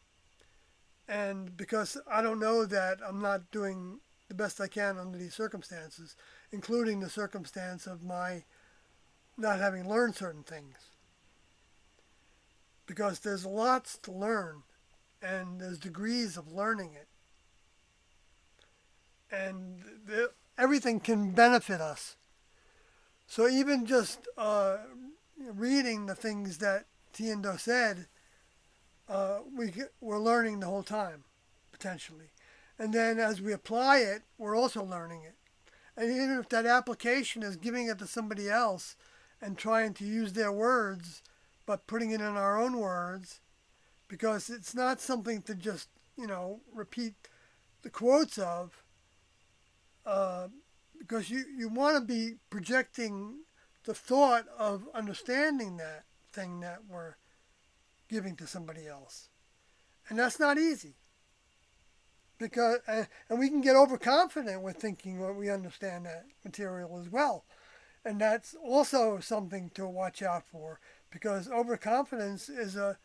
And because I don't know that I'm not doing the best I can under these circumstances, including the circumstance of my not having learned certain things. Because there's lots to learn, and there's degrees of learning it. And everything can benefit us. So even just reading the things that Tiendo said, we're learning the whole time, potentially. And then as we apply it, we're also learning it. And even if that application is giving it to somebody else and trying to use their words, but putting it in our own words, because it's not something to just, repeat the quotes of, because you want to be projecting the thought of understanding that thing that we're giving to somebody else. And that's not easy. Because and we can get overconfident with thinking that we understand that material as well. And that's also something to watch out for, because overconfidence is a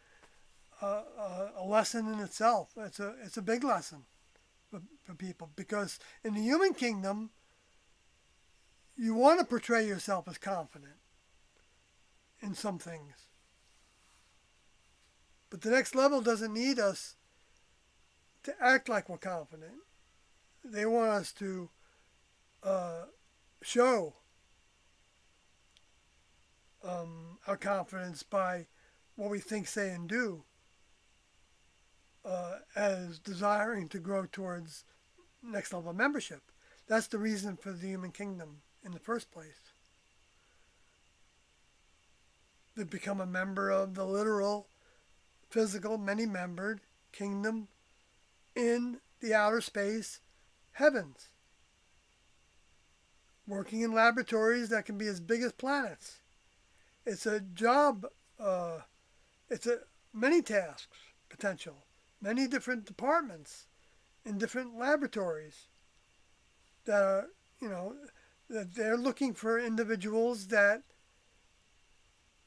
lesson in itself. It's a big lesson for people, because in the human kingdom, you want to portray yourself as confident in some things. But the next level doesn't need us to act like we're confident. They want us to show our confidence by what we think, say, and do, as desiring to grow towards next level membership. That's the reason for the human kingdom in the first place. To become a member of the literal, physical, many-membered kingdom in the outer space heavens. Working in laboratories that can be as big as planets. It's a job, many tasks, potential, many different departments in different laboratories that are, that they're looking for individuals that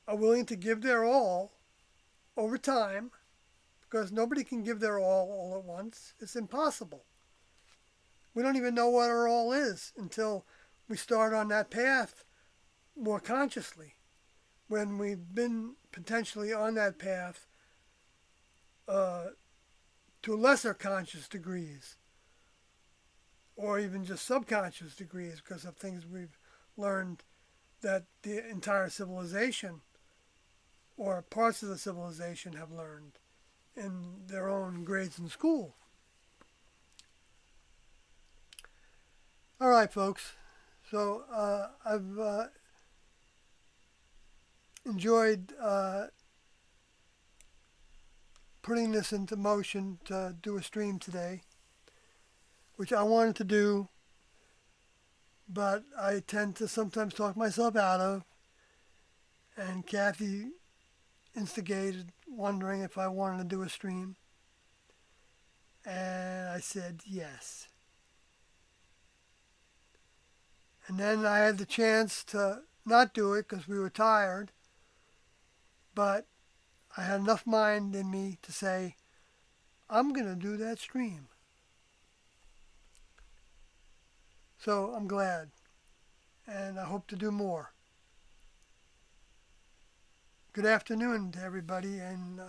are willing to give their all over time, because nobody can give their all at once. It's impossible. We don't even know what our all is until we start on that path more consciously. When we've been potentially on that path to lesser conscious degrees, or even just subconscious degrees, because of things we've learned that the entire civilization or parts of the civilization have learned in their own grades in school. All right, folks. So I've enjoyed putting this into motion to do a stream today, which I wanted to do, but I tend to sometimes talk myself out of. And Kathy instigated, wondering if I wanted to do a stream. And I said yes. And then I had the chance to not do it because we were tired, but I had enough mind in me to say, I'm going to do that stream. So I'm glad, and I hope to do more. good afternoon to everybody and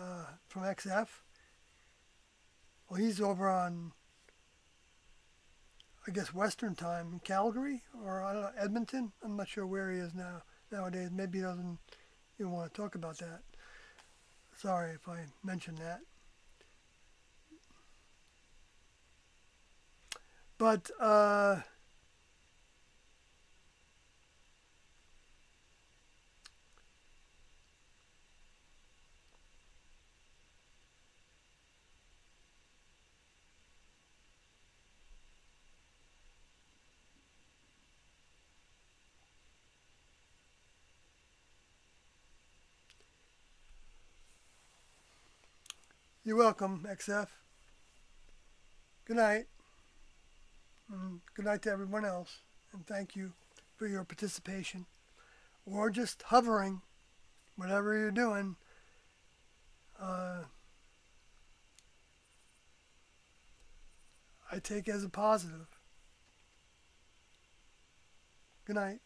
from XF. Well, he's over on, I guess, Western time in Calgary or I don't know, Edmonton. I'm not sure where he is nowadays. Maybe he doesn't even want to talk about that. Sorry if I mentioned that. But you're welcome, XF. Good night. And good night to everyone else. And thank you for your participation. Or just hovering, whatever you're doing. I take as a positive. Good night.